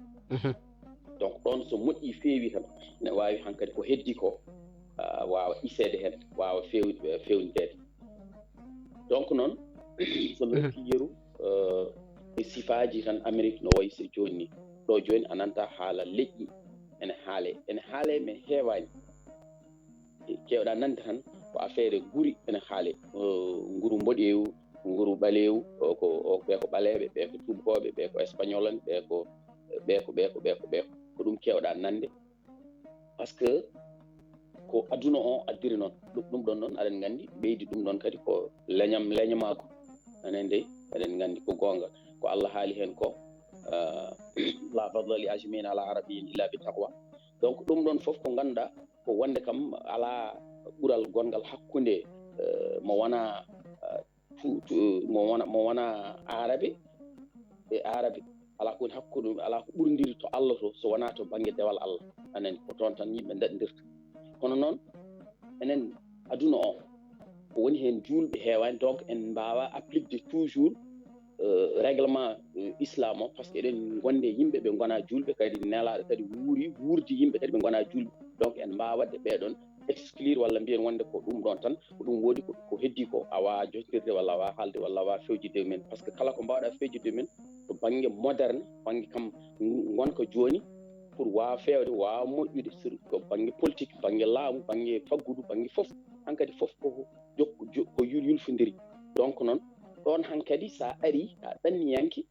donc ɗon so moƴƴi feewi tan ne wawi hankkadi ko heddi ko wawa isede hen wawa fewnidede donc noon somi retti yeru e sifaji tan Amérique no wayi so joni ni ɗo joni a nanta haala leƴƴi ene haale me heewani kewɗa nande tan ko affaire guri ene haale nguru mboɗewu nguru ɓalewu ko ɓe ko ɓaleɓe ɓe ko tubakoɓe ɓe ko espagnol en ɓe ko ɗum kewɗa nande par ce que ko aduna o addiri noon ɗum ɗon noon aɗen gandi ɓeydi ɗum ɗon kadi ko leñamako anen dey eɗen gandi ko gonga ko Allah haali hen ko la fadla li ajmin ala arabiyyin illa bi taqwa donc ɗum ɗon foof ko ganduɗa ko wonde kam ala ɓuural gongal hakkude mo wona mo wona arabe e arabe ala ko hakkude ala ko ɓurdiri to Allah to so wona to banggue dewal Allah anen ko toon tan yimɓe daɗidirta kono noon enen aduna o ko woni hen julɓe heewani donc en mbawa appliquede toujours règlement islam o par ce que eɗen gonde yimɓe ɓe gona julɓe kadi nelaɗo kadi wuurdi yimɓe kadi ɓe gona julɓe donc en mbawa wadde ɓeɗon exclure walla mbiyen wonde ko ɗum ɗon tan ko ɗum woodi ko heddi ko awa jotirde walla awa haalde walla awa fewjide men par ce que kala ko mbawɗa fewjide men to banggue moderne banggue kam gonka joni pour wawa fewde wawa moƴƴude sur ko banggue politique banggue laamu banggue faggudu banggue foof hankkadi foof ko yulfodiri donc noon ɗon hankkadi sa ari a ɗanniyanke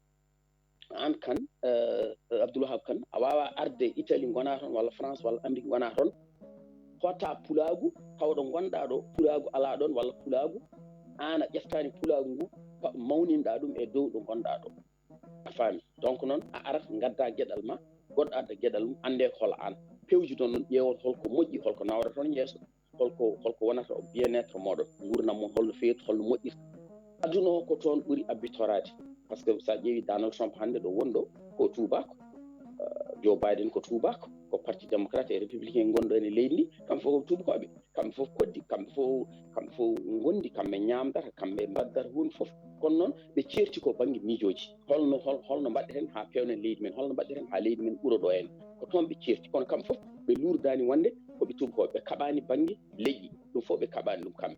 an kan Abdoul Wahab Kane a wawa arde Italie gona toon walla France walla Amérique gona toon hotta pulaagu tawɗo gonɗa ɗo pulaagu ala ɗon walla pulaagu an a ƴeftani pulaagu ngu mawninɗa ɗum e dow ɗo gonɗa ɗo a faami donc noon a arat gadda gueɗal ma goɗɗo adda gueɗal mum ande hola an pewji toon noon ƴeewon holko moƴƴi holko nawra toon yeeso holko wonata o bien être moɗon gurdam mum holno feeti holno moƴƴirta aduna o ko toon ɓuuri abbitorade par ce que sa ƴeewi Donald Trump hannde ɗo woni ɗo ko tubako Joe Biden ko tubako ko parti démocrate et républicain gonɗo ene leydi ndi kamɓe fof ko tubakoɓe kamɓe fof koddi kamɓe fof gondi kamɓe ñamdata kamɓe mbaddata hunde fof kono noon ɓe certi ko banggue miijoji holno mbaɗɗeten ha pewnen leydi men holno mbaɗɗeten ha leydi men ɓuura ɗo en ko toon ɓe certi kono kamɓe fof ɓe lurdani wonde koɓe tubakoɓe ɓe kaɓani banggue leƴƴi ɗum fof ɓe kaɓani ɗum kamɓe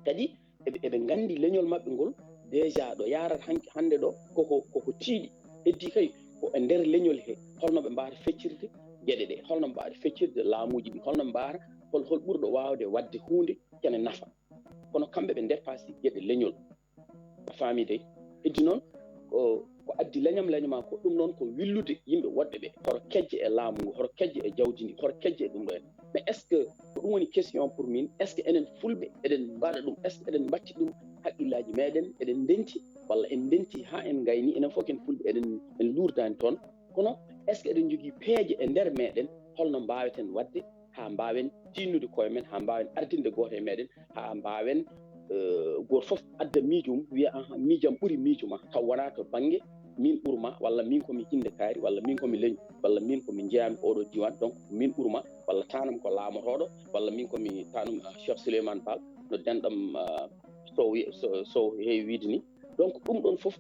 kadi eɓe gandi leñol mabɓe ngol déjà ɗo yarata hande ɗo koko tiiɗi heddi kay ko e nder leñol he holno ɓe mbawata feccirde gueɗe ɗe holno ɓe mbawata feccirde laamuji ɗi holno ɓe mbawata hol ɓurɗo wawde wadde hunde kene nafa kono kamɓe ɓe dépasse gueɗe leñol a faami de heddi noon ko addi leñama ko ɗum noon ko willude yimɓe woɗɓe ɓe hoto kejje e laamu ngu hoto kejje e jawdi ndi hoto kejje e ɗum ɗo en mais est ce que ko ɗum woni question pour min est ce que enen fulɓe eɗen mbaɗa ɗum est ce que eɗen batti ɗum haqqillaji meɗen eɗen ndenti walla en ndenti ha en gayni enen fof ken fulɓe en lurdani toon kono est ce que eɗen jogui peeje e nder meɗen holno mbaweten wadde ha mbawen tinnude koye men ha mbawen ardinde goto e meɗen ha mbawen goto foof adda miijo mum wiya miijam ɓuuri miijo ma taw wona to banggue min ɓuurma walla min komi inde kaari walla min komi leñu walla min komi jeeyami oɗo diwan donc min ɓuurma walla tanam ko laamotoɗo walla min komi tanum Cheikh Souleymane Baal no denɗam sow heewi wiide ni donc ɗum ɗon foof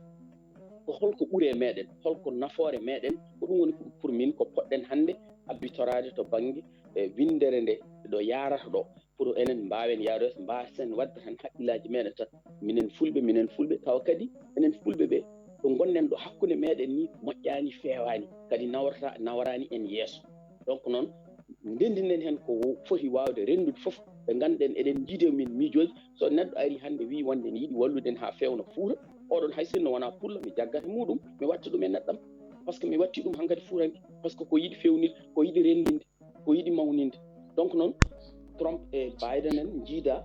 ko holko ɓuuri e meɗen holko nafoore meɗen ko ɗum woni pour min ko poɗɗen hannde abbitorade to banggue windere nde ɗo yarata ɗo pour enen mbawen yaaroyde mbasen wadde tan haqqillaji meɗen tan minen fulɓe taw kadi enen fulɓe ɓe ɗo gonnen ɗo hakkude meɗen ni moƴƴani fewani kadi nawrani en yeeso donc noon ndendinen hen ko foti wawde rendude foof ɓe ganduɗen eɗen jiide min miijoji so neɗɗo ari hannde wi wonde ne yiiɗi walluden ha fewna fuura oɗon hay sinno wona pulla mi jaggata muɗum mi watta ɗum e neɗɗam par ce que mi watti ɗum hankkadi fuuranke par ce que ko yiiɗi fewnide ko yiiɗi rendinde ko yiiɗi mawninde donc noon Trump e Biden en jiida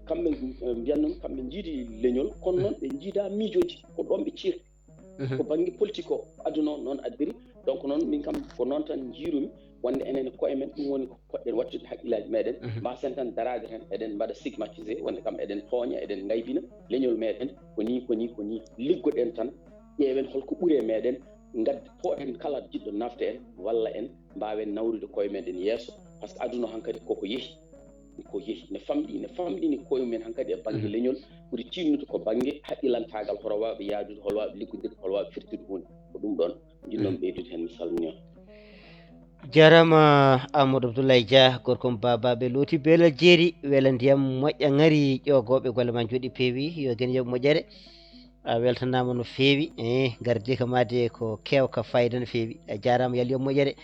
kamɓe mbiyan noon kamɓe jiidi leñol kono noon ɓe jiida miijoji ko ɗon ɓe cirti ko banggue politique o aduna noon addiri donc noon min kam ko noon tan jiirumi wonde enen koye men ɗum woni ko poɗɗen wattude haqqillaji meɗen mbasen tan darade hen eɗen mbaɗa stigmatisé wonde kam eɗen tooña eɗen gaybina leñol meɗen koni liggoɗen tan ƴeewen holko ɓuuri e meɗen gaddi poɗen kala jiɗɗo nafde en walla en mbawen nawrude koye meɗen yeeso par ce que aduna hankkadi koko yeehi ne famɗini koye men hankkadi e banggue leñol ɓuuri tinnude ko banggue haqqilantagal hoto wawɓe yaadude hol wawɓe liggodirde hol wawɓe firtude hunde ko ɗum ɗon jinnomi ɓeydude hen mi salmini on jarama Amadou Abdoulaye Dia gorko babaɓe looti beelal jeeri weela ndiyam moƴƴa ngari ƴogoɓe golle ma jooɗi peewi yo guen yooɓe moƴƴere a weltanama no feewi gardi kamade ko kewka fayida no feewi a jarama yalla yo moƴƴere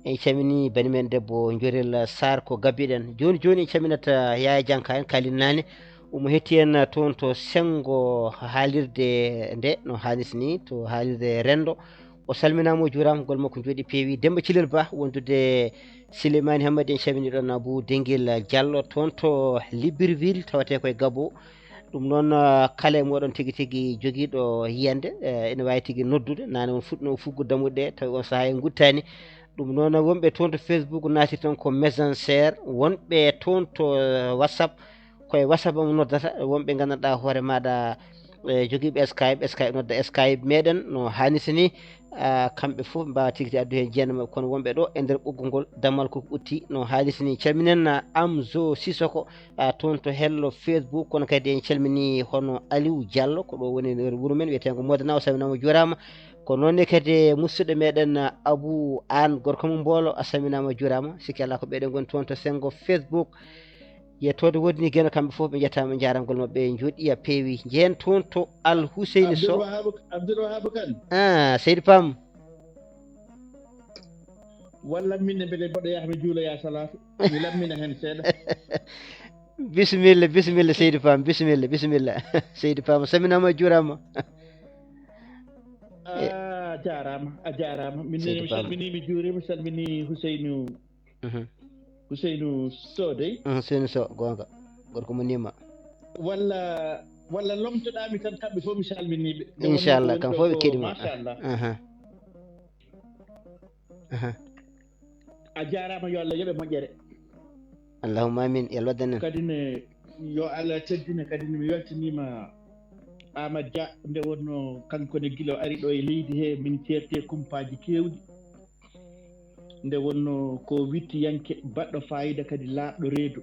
en camini banimen debbo Jorel Sarr ko gabbiɗen joni en caminata Yaya Dianka en kalinnane omo hetti en toon to sengo haalirde nde no haalis ni to haalirde rendo o salminama o juurama gol makko jooɗi peewi Demba Cilel Ba wondude Souleymane Hamady en camini ɗon Abou Denguel Diallo toon to Libreville tawate koye Gabo ɗum noon kala e moɗon tigui joguiɗo yiyande ene wawi tigui noddude nane on fuɗɗino fuggo dammuɗe tawi on saaha en guttani ɗum noon wonɓe toon to Facebook naati toon ko Messenger wonɓe toon to WhatsApp koye WhatsApp mo noddata wonɓe gandanɗa hoore maɗa joguiɓe Skype nodda Skype meɗen no hannirta ni kamɓe fof mbawa tigui addu hen jeenama mabɓe kono wonɓe ɗo e nder ɓoggol ngol dammal koko utti no haalirta ni calminen Amzo Sissoko toon to hello Facebook kono kadi en calmini hono Aliou Diallo ko ɗo woni nder wuuro men wiyeteko Modena o salminama juurama ko noonne kadi musidɗo meɗen Abou An gorko mo Mbolo a salminama juurama sikki Allah ko ɓeɗe goni toon to sengo Facebook yettode woddini gueno kamɓe fof ɓe jettama jarangol mabɓe jooɗiya peewi jeen toon to Al Huseyni Sow Abdoul Kane Seydou Pam walla minne mbeɗe mbaɗo yahmi juuloya salatu mi lammina hen seeɗa bisimilla Seydou Pam bisimilla Seydou Pam salminama juurama a jarama min Seydi mi Bamba. salmini mi juurima salmini Huseynou Sodey Seyni So gonga gorko mo nima walla lomtoɗami tan kamɓe fof mi salminiɓe nde inchallah wonno kam ko fof ɓe woni ɗo ko keɗima machallah a jarama yo Allah yoɓe moƴƴere allahumma amin yo Allah waddanen kadi ne yo Allah teddina kadi ne mi weltanima Amadou Dia nde wonno kanko ne gila o ari ɗo e leydi he min certe kumpaji kewɗi nde wonno ko wittiyanke baɗɗo fayida kadi laaɓɗo reedu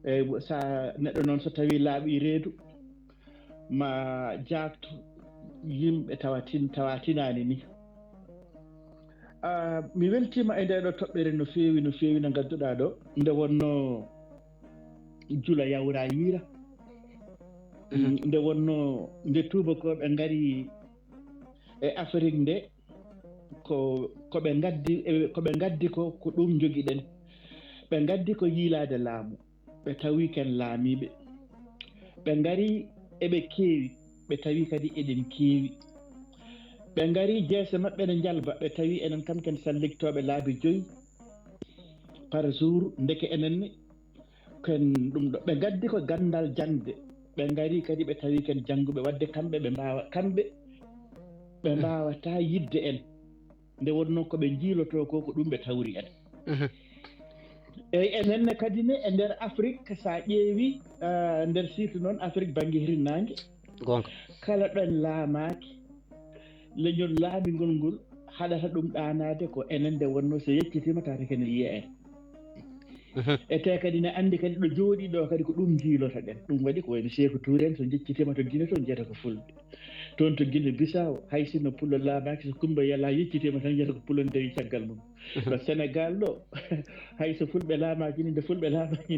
eyyi sa neɗɗo noon so tawi laaɓi reedu ma jabto yimɓe tawatinani ni mi weltima e ndeɗo toɓɓere no fewi no gadduɗa ɗo nde wonno Jula Yawra Yira nde wonno nde tubakoɓe ngari e Afrique nde koɓe gaddi ko ɗum joguiɗen ɓe gaddi ko yiilade laamu ɓe tawi ken laamiɓe ɓe ngari eɓe keewi ɓe tawi kadi eɗen keewi ɓe ngari jeese maɓɓe ne jalba ɓe tawi enen kam ken salliktoɓe laabi 5 par jour ndeke enenne ken ɗum ɗo ɓe gaddi ko gandal jangde ɓe ngari kadi ɓe tawi ken jannguɓe wadde kamɓe ɓe mbawata yidde en nde wonno koɓe jiiloto ko ɗum ɓe tawri en eyyi enenne kadi ne e nder Afrique sa ƴeewi nder surtout noon Afrique banggue hirnangue gonga kala ɗon laamaki leñol laamigol ngol haɗata ɗum ɗanade ko enen nde wonno so yeccitima tata kene yiya en e te kadi ne andi kadi ɗo jooɗi ɗo kadi ko ɗum jiilota ɗen ɗum waɗi ko wayno Sékou Touré en so jeccitima to Guinée toon jeyata ko fulɓe toon to Guinée Bissau hay sinno pullo laamaki so Coumba Yalla yeccitima tan jeyata ko pullo ndewi caggal mum ɗo Sénégal ɗo hay so fulɓe laamaki ni nde fulɓe laamaki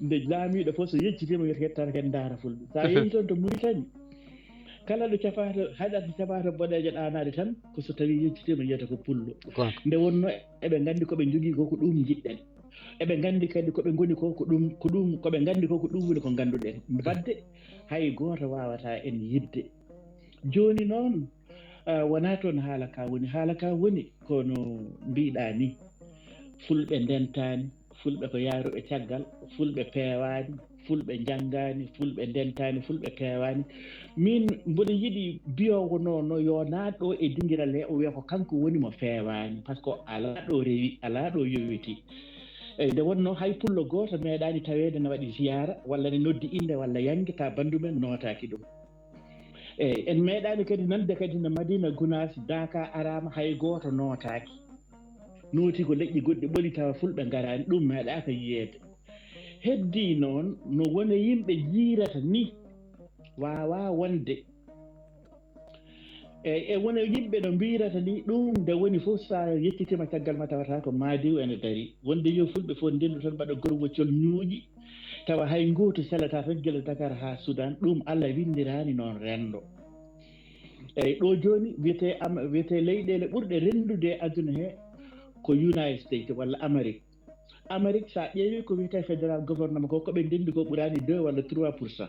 nde laamiɗo fof so yeccitima wiyata hettata ken daara fulɓe sa yeehi toon to Mauritanie kala ɗo capato haɗata capato boɗejo ɗanade tan ko so tawi yeccitima yiyata ko pullo nde wonno eɓe gandi koɓe jogui ko ɗum jiɗɗen eɓe gandi kadi koɓe goni ko ɗum koɓe gandi ko ɗum woni ko ganduɗen badde hay goto wawata en yidde joni noon wona toon haala ka woni kono mbiɗa ni fulɓe ndentani fulɓe ko yaaruɓe caggal fulɓe peewani fulɓe janggani fulɓe ndentani fulɓe peewani min mboɗo yiɗi biyowo no yo naatɗo e dinguiral he o wiya ko kanko woni mo feewani par ce que ala ɗo rewi ala ɗo yowiti eyyi nde wonno hay pullo goto meeɗani tawede ne waɗi ziyara walla ne noddi inde walla yangue ta bandumen notaki ɗum eyyi en meeɗani kadi nande kadi no Madina Gounass Daka arama hay goto notaki nooti ko leƴƴi goɗɗi ɓoli tawa fulɓe garani ɗum meeɗaka yiyede heddi noon no wona yimɓe jiirata ni wawa wonde eyyi e wona yimɓe no mbirata ni ɗum nde woni fof sa yeccitima caggal ma tawata ko Madiw ene daari wonde yo fulɓe fof ndendu tan mbaɗa gorgocol ñuuƴi tawa hay goto selata tan guila Dakar ha Soudan ɗum Allah windirani noon rendo eyyi ɗo joni wiyete leyɗele ɓurɗe rendude e aduna he ko United States walla Amérique sa ƴeewi ko wiyete fédéral gouvernement ko koɓe ndendi ko ɓurani 2 walla 3%.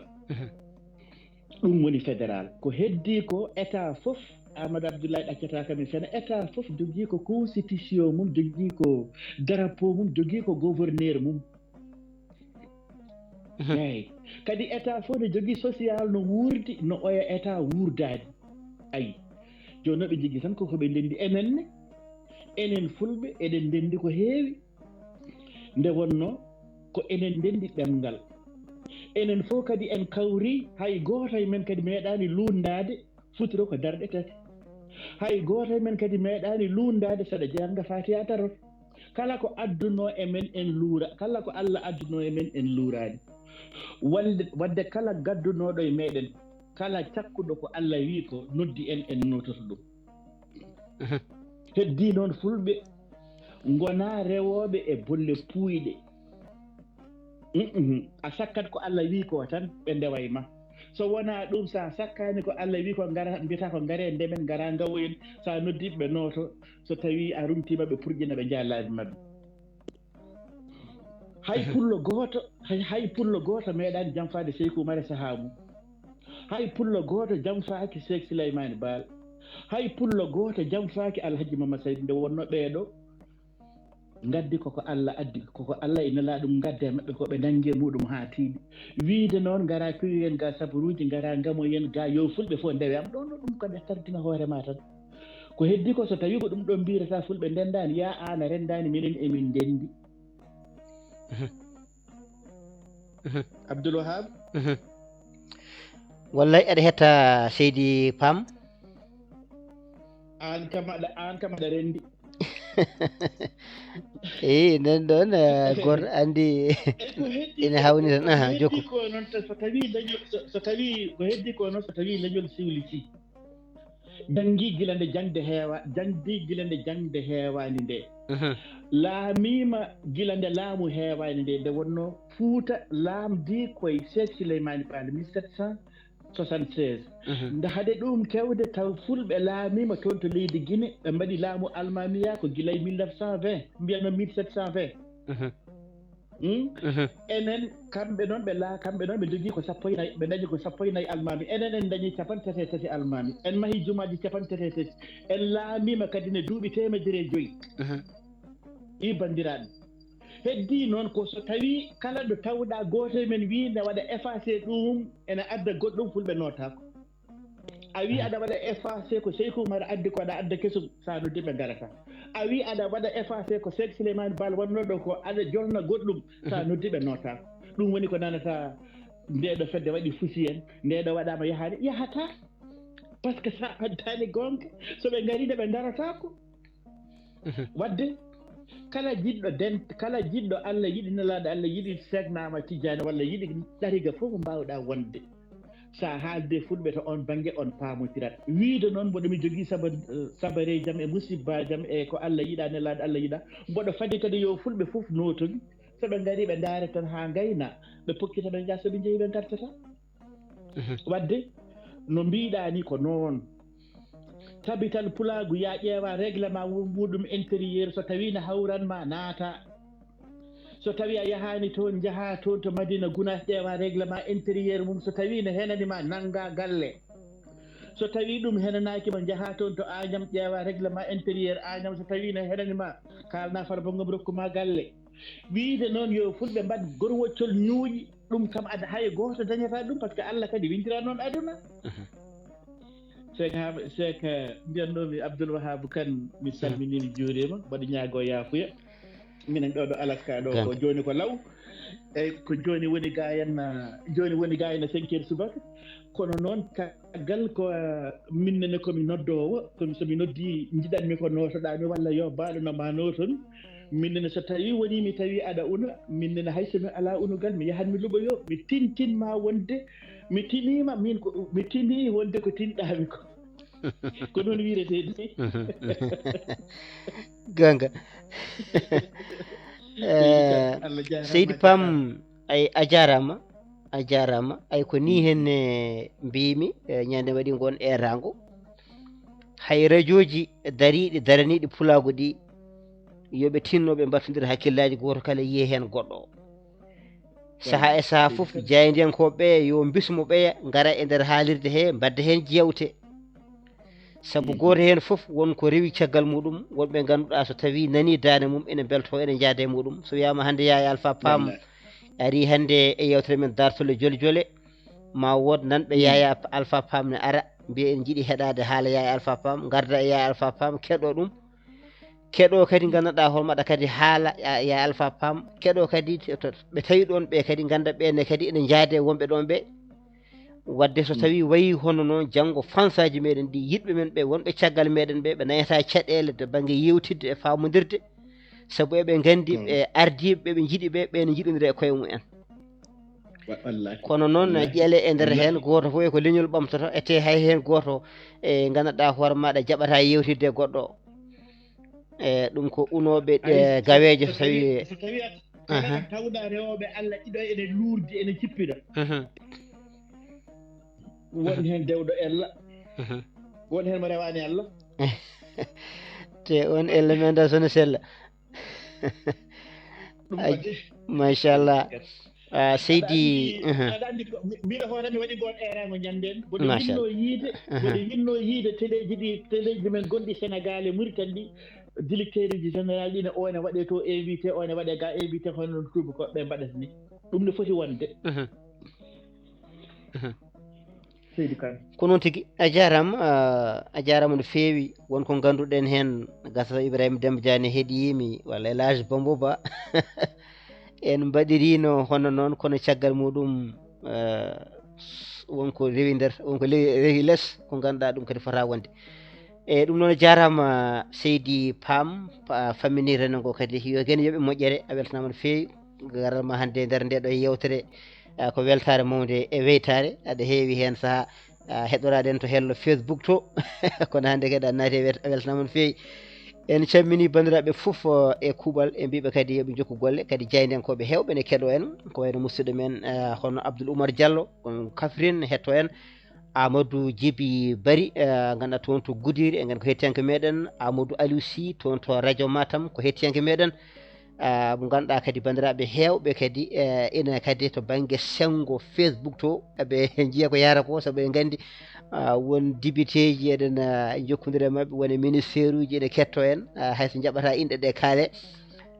ɗum woni fédéral ko heddi ko état fof Amadou Abdoulaye ɗaccata kam e fene état fof jogui ko constitution mum jogui ko drapeau mum jogui ko gouverneur mum eyyi kadi état fof ne jogui social no wuurdi no oya état wuurdadi ayi joni noon ɓe jogui tan koko ɓe ndendi enen fulɓe eɗen ndendi ko heewi nde wonno ko enen ndendi ɗemngal enen fof kadi en kawri hay goto e men kadi meeɗani lundade futuro ko darɗe 3 hay goto e men kadi meeɗani lundade saɗa janga Fatiha tarot kala ko adduno e men en luura kala ko Allah adduno e men en luurani wadde kala gaddunoɗo e meɗen kala cakkuɗo ko Allah wi ko noddi en nototo ɗum heddi noon fulɓe gona rewoɓe e bolle puyɗe a sakkat ko Allah wi ko tan ɓe ndewa ma so wona ɗum sa sakkani ko Allah wi ko gara mbiyata ko gaare ndemen gara gawoyen sa noddiɓe ɓe noto so tawi a rumtima ɓe purƴina ɓe jallabi mabɓe hay pullo goto meeɗani jamfade Sékou Oumar sahaa mum hay pullo goto jamfaki Cheikh Souleymane Baal hay pullo gooto jam faaki alhaji Mamad Saydou nde wonno ɓeeɗo ngaddi koko Allah addi koko Allah ina laa ɗum ngadde maɓɓe ko ɓe nangi muɗum haa tiiɗi wiide noon ngara kuyen ga saburuuji ngara ngamoyen ga yo fulɓe fof ndewe am ɗon ɗum ko ɓe tardina hoore ma tan ko heddi ko so tawi ko ɗum ɗon mbirata fulɓe ndendani ya an a rendani minen emin ndendi Abdoul Wahab wallay aɗa hetta Seydi Pam an kam aɗa rendi eyi nden ɗon goto andi ene hawni tan jokku ko noon so tawi leñol so tawi ko heddi ko noon so tawi leñol siwliti jangi gila nde jangde heewani nde laamima gila nde laamu heewani nde nde wonno Fuuta laamdi koye Cheikh Souleymane Baal 1776 nde haade ɗum kewde taw fulɓe laamima toon to leydi Guinée ɓe mbaɗi laamu almamiya ko gila 1920 mbiyatno 1720 enen kamɓe noon ɓe jogii ko 14 ɓe dañi ko 14 almami enen en dañi 33 almami en mahi jumaji 33 en laamima kadi ne duuɓi 105 ɗi bandiraɓe heddi noon ko so tawi kala ɗo tawɗa goto men wi ne waɗa effacé ɗum ene adda goɗɗum fulɓe notako a wi aɗa waɗa effacé ko Sékou Oumar addi ko aɗa adda kesum sa noddiɓe garata a wi aɗa waɗa effacé ko Cheikh Souleymane Baal wonnoɗo ko aɗa jolna goɗɗum sa noddiɓe notako ɗum woni ko nanata ndeɗo fedde waɗi fusi en ndeɗo waɗama yahata par ce que sa addani gonga soɓe garide ɓe daratako wadde kala jiɗɗo Allah yiɗi nelaɗo Allah yiɗi Cheikh Nama Tidiane walla yiɗi ɗariga fof mbawɗa wonde sa haalde fulɓe to on banggue on paamotirat wiide noon mboɗo mi jogui sabare jam e musibba jam e ko Allah yiɗa nelaɗo Allah yiɗa mboɗo fadi kadi yo fulɓe fof notomi soɓe gari ɓe daare tan ha gayna ɓe pokkita ɓe jaa soɓe jeeyi ɓe gartata wadde no mbiɗa ni ko noon tabital pulagu ya ƴeewa règlement muɗum intérieur so tawi no hawranma naata so tawi a yahani toon jaha toon to Madina Gounass ƴeewa règlement intérieur mum so tawi no henanima nanga galle so tawi ɗum henanakima jaha toon to Agnam ƴeewa règlement intérieur Agnam so tawi no henanima kalna Farba Ngom rokkuma galle wiide noon yo fulɓe mbad gorwoccol ñuuƴi ɗum kam ada hay goto dañata ɗum par ce que Allah kadi wintira noon aduna Cheikh mbiyatnomi Abdoul Wahab Kane mi salmini mi juurima mbaɗa ñaago yaafuya minen ɗo Alaska ɗo ko joni ko law eyyi ko joni woni ga henna 5 heures subaka kono noon kaggal ko minnene komi noddowo komi somi noddi jiɗanmi ko notoɗami walla yo mbaɗono ma noton minnene so tawi woni mi tawi aɗa una minnene hay somi ala unugal mi yahan mi luɓoyo mi tintinma wonde mi tinima min ko mi tini wonde ko tinɗami ko noon wiretedi gonga Seydi Pam ay a jarama ay ko ni henne mbimi ñande waɗi gon erago hay radio ji daraniɗi pulago ɗi yoɓe tinnoɓe mbattodira hakkillaji goto kala yiye hen goɗɗo saaha e saaha foof jaydiyankoɓe yo bismo ɓeya gara e nder haalirde he mbadda hen jewte saabu goto hen foof wonko rewi caggal muɗum wonɓe ganduɗa so tawi nani dande mum ene belto ene jaade e muɗum so wiyama hande Yaya Alpha Pam ari hande e yewtere men dartole jole jole ma wod nanɓe Yaya Alpha Pam ne ara mbiya en jiiɗi heɗade haala Yaya Alpha Pam garda e Yaya Alpha Pam keɗo ɗum keɗo kadi ganduɗa hormaɗa kadi haala Yaya Alpha Pam keɗo kadi ɓe tawi ɗon ɓe kadi ganda ɓenne kadi ene jaade wonɓe ɗon ɓe wadde so tawi wayi hono noon janggo fansaji meɗen ɗi yiɗɓe men ɓe wonɓe caggal meɗen ɓe nayata caɗele to banggue yewtidde e famodirde saabu eɓe gandi ɓe ardiɓe ɓe jiiɗi ɓe ne jiɗodira e koye mumen kono noon ƴeele e nder hen goto fof ko leñol ɓamtoto ete hay hen goto e ganduɗa hoore maɗa jaɓata yewtidde e goɗɗo e ɗum ko unoɓe ɗe gaweje so tawi tawɗa rewoɓe Allah ɗiɗo ene lurdi ene cippira woni hen dewɗo ella woni hen mo rewani Allah te on ella menda sono sella machallah seydi aɗa anndi mbiɗa hoore mi waɗi goon erango ñanden boɗe Machallah. winno yiide téléji men gonɗi Sénégal e Mauritanie ɗi directeur uji général ɗi ne o ne waɗe to invité o ne waɗe ga invité hono noon tubakoɓe mbaɗata ni ɗum ne foti wonde seydi Kane ko noon tigi a jarama no feewi wonko ganduɗen hen gasa Ibrahima Demba Diagne heeɗiyimi walla Elage Bambo Ba en mbaɗirino hono noon kono caggal muɗum wonko rewi nder wonko rewi less ko ganduɗa ɗum kadi fota wonde e ɗum noon jarama seydi Pam fammini reno ngo kadi yo gen yooɓe moƴƴere a weltanama no feewi garal ma hannde nder nde ɗo yewtere ko weltare mawde e weytare aɗa heewi hen saaha heɗoraɗen to hello Facebook to kono hannde kadi a naati a weltanama no feewi en cammini bandiraɓe foof e kuuɓal e mbiɓe kadi yooɓe jokku golle kadi jaydenkoɓe hewɓe ne keeɗo en ko wayno musidɗo men hono Abdoul Oumar Diallo on Kafrine hetto en Amadou Djiby Bari ganduɗa toon to Goudiri e gandi ko hettiyanke meɗen Amadou Aliou Sy toon to radio Matam ko hettiyanke meɗen mo ganduɗa kadi bandiraɓe hewɓe kadi ina kadi to banggue senggo Facebook to eɓe jiiya ko yara ko saabu en gandi won député ji eɗen jokkodiri e mabɓe woni ministére uji ene ketto en hayso jaɓata inɗe ɗe kaale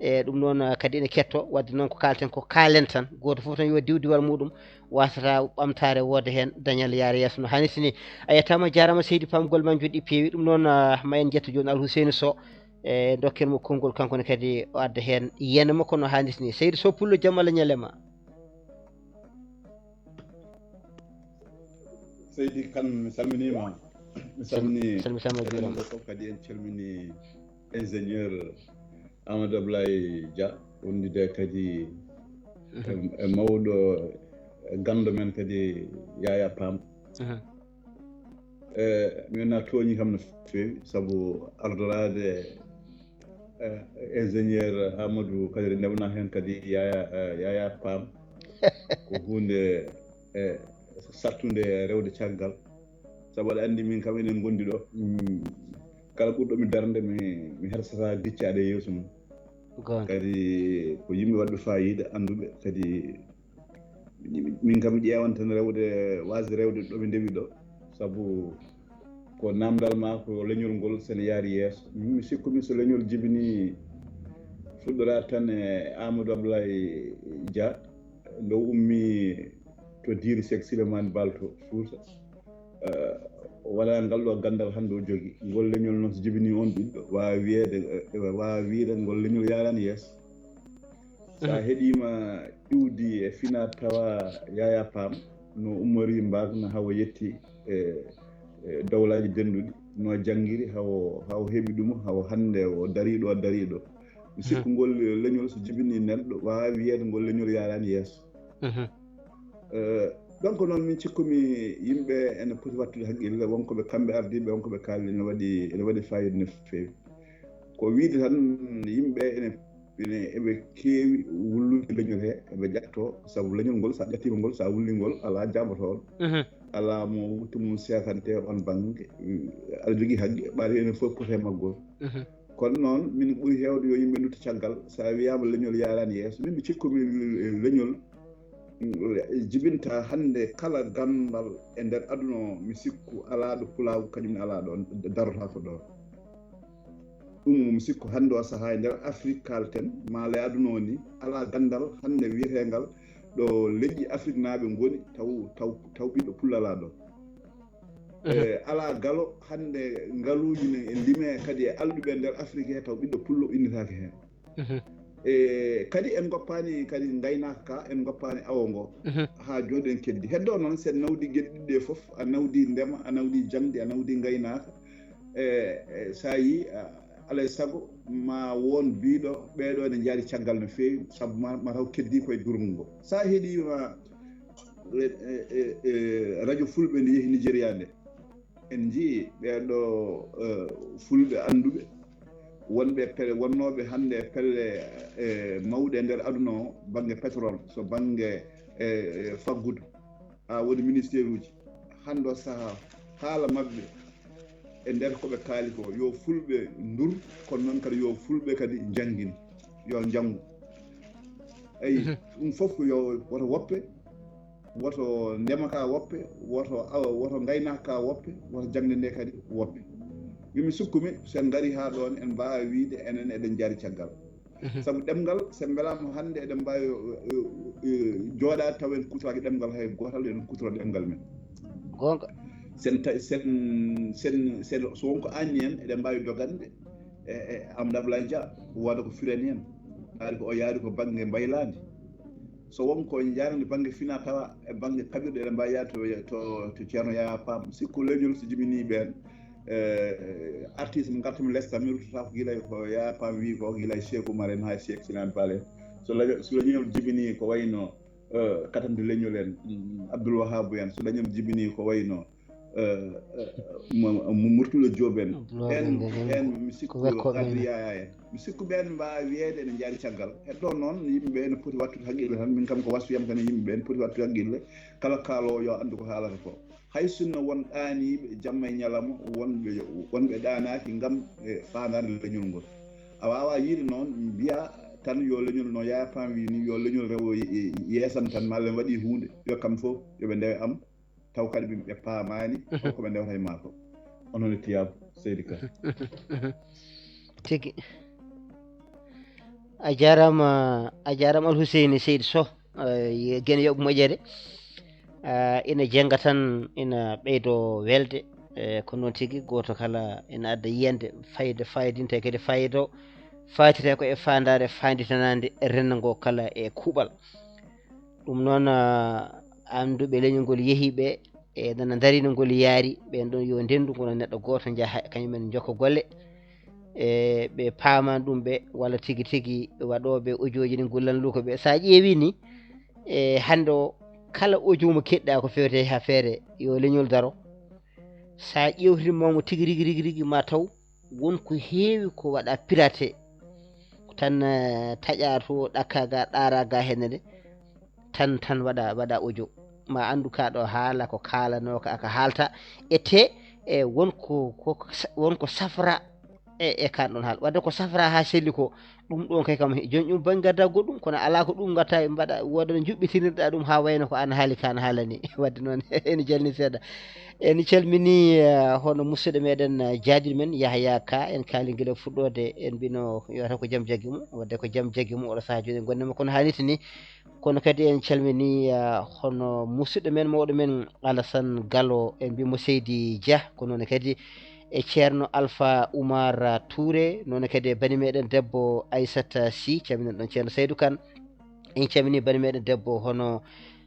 e ɗum noon kadi ene ketto wadde noon ko kalten ko kaalen tan goto foof tan yo diw diwal muɗum wasata ɓamtare wooda hen dañal yaara yeeso no hannirta ni a yettama jarama seydi Pam golle ma joɗɗi peewi ɗum noon ma en jetto joni Alhousseyni Sow e dokken mo konngol kankone kadi o adda hen yiyana makko no hannirta ni Seydi Sow Pullo jaam Allah ñalema Seydi Kane mi salminima mi salmini salmitima fof kadi en calmini ingénieur Amadou Ablaye Dia wondude kadi e mawɗo gando men kadi Yaya Pam min a tooñi kam no feewi sabu ardorade ingénieur Amadou kadi ndewna hen kadi Yaya Pam ko hunde sattude rewde caggal sabu aɗa andi min kam enen gondi ɗo kala ɓurɗo mi darde mi hersata diccade e yeeso mum kadi ko yimɓe waɗɓe fayida anduɓe kadi min kam ƴeewan tan rewde wasde rewde ɗo ɓe ndewi ɗo sabu ko namdal ma ko leñol ngol sene yaari yeeso mi sikkumi so leñol jibini fuɗɗora tan e Amadou Ablaye Dia nde ummi to Diri Seck Souleymane Bal to Fouta wala ngal ɗo gandal hannde o jogui ngol leñol noon so jibini on ɓiɗɗo wawa wiide ngol leñol yarani yeeso sa heeɗima iwdi e fina tawa Yaya Pam no ummori mbagno hawo yetti e dowlaji denduɗi no janggiri hawo heeɓi ɗum hawo hannde o dariɗo mi sikku ngol leñol so jibini neɗɗo wawa wiyeede ngol leñol yarani yeeso donc noon min cikkumi yimɓe ene poti wattude haqqille wonkoɓe kamɓe ardiɓe wonkoɓe kalli ene waɗi fayida no feewi ko wiide tan yimɓe eɓe keewi wullude leñol he eɓe ƴatto sabu leñol ngol sa ƴattima ngol sa wulli ngol ala jaɓotoɗo ala mo wuttu mum sekante on banggue aɗa jogui haqqe ɓaade enen fof poti e maggol kono noon min ɓuuri hewde yo yimɓe dutto caggal sa wiyama leñol yarani yeeso min mi cikkumi leñol jibinta hannde kala gandal e nder aduna mi sikku alaɗo pulaw kañum ala ɗon darota ko ɗon ɗum mi sikku hannde o saaha e nder Afrique kalten maala e aduna o ni ala gandal hannde wiyetengal ɗo leƴƴi Afrique naaɓe ngoni taw ɓiɗɗo pulla ala ɗon ala galo hannde ngaluji ne lime kadi e alɗuɓe nder Afrique he taw ɓiɗɗo pullo innitake hen kadi en goppani kadi gaynaka ka en goppani awo ngo ha joni en keddi heddo noon sen nawdi gueɗe ɗiɗɗe foof a nawdi ndema a nawdi jangde a nawdi gaynaka sa yi alay saago ma won biiɗo ɓeeɗo ene jaari caggal no feewi sabu ma taw keddi koye durgo ngo sa heeɗima radio fulɓe nde yeehi Nigéria nde en jii ɓeeɗo fulɓe anduɓe wonɓe pelle wonnoɓe hannde pelle mawɗe e nder aduna o banggue pétrole so banggue faggudu ha woni ministére uji hannde o saaha haala mabɓe e nder koɓe kaali ko yo fulɓe ndur kono noon kadi yo fulɓe kadi janggin yo janggu eyi ɗum fof yo woto woppe woto ndema ka woppe woto gaynaka ka woppe woto jangde nde kadi woppe yimi sukkumi sen ngari ha ɗon en mbawa wiide enen eɗen jaari caggal sabu ɗemgal sen mbelama hannde eɗen mbawi jooɗade taw en kutoraki ɗemgal hay gotal en kutoro ɗemgal men gonga sen so wonko anni en eɗen mbawi dogande e Amadou Abdoulaye Dia wooda ko firani en haali ko o yaari ko banggue mbaylade so wonko jarani banggue fina tawa e banggue kaɓirɗe eɗen mbawi yaade to ceerno Yaya Pam sikku leñol so jibini ɓen artiste mo gartami lesta mi ruttata ko guilay ko Yaya Pam wi ko guilay Cheikh Oumar en ha Cheikh Sinan Bal so leñol jibini ko wayno katamde leñol en Abdoul Wahab en so leñol jibini ko wayno Murtulo Diop en mi sikku ardi Yaya en mi sikku ɓen mbawi wiyeede ene jaari caggal e ɗon noon yimɓeɓe ene poti wattude haqqille tan min kam ko wasiyam tan yimɓeɓe ene poti wattude haqqille kala kaalowo yo andu ko haalata ko hay sinno won ɗaaniɓe jamma e ñalawma wonɓe ɗaanaki ngam e fandade leñol ngol a wawa yiide noon mbiya tan yo leñol no Yaya Pam wi ni yo leñol rewo yeesam tan malle waɗi hunde yo kam fof yoɓe ndewe am taw kadi ɓe paamani koɓe ndewata e maako onon e Tiyabo Seydi Ka tigi a jarama Alhuseyni Seydi Sow gene yoɓe moƴƴere ina jenga tan ina ɓeydo welde ko noon tigi goto kala ina adda yiyande fayidinte kadi fayido fatite ko e fandare fanditanade rennago kala e kuuɓal ɗum noon anduɓe leñol ngol yeehiɓe e nana darino ngol yaari ɓen ɗon yo ndendu gono neɗɗo goto jaaha kañumen jokka golle e ɓe paman ɗum ɓe walla tigui tigui waɗoɓe audio ji ɗi gullanluko ɓe sa ƴeewi ni e hande o kala audio mo keɗɗa ko fewte ha feere yo leñol daro sa ƴewtimomo tigui rigui ma taw wonko heewi ko waɗa piraté tan taƴa to ɗakka ga ɗara ga hennede tan waɗa audio ma andu kaɗo haala ko kalano ko aka haalta ete e wonko safra e kan ɗon haal wadde ko safra ha selli ko ɗum ɗon kay kam joni ɗum bangi gadda goɗɗum kono ala ko ɗum gatta e mbaɗa woda no juɓɓitirɗa ɗum ha wayno ko an haali kan haalani wadde noon ene jalni seeɗa en calmini hono musidɗo meɗen jaadir men Yahya Ka en kaali guila fuɗɗode en mbino yowata ko jaam jaggi mum wadde ko jaam jaggi mum oɗo saaha joni gonnema kono haaliti ni kono kadi en calmini hono musidɗo men mawɗo men Alassane Gallo en mbimo Seydi Dia ko noon kadi e ceerno Alpha Oumar Touré noon kadi e bani meɗen debbo Aissata Sy calminen ɗon ceerno Seydou Kane en calmini bani meɗen debbo hono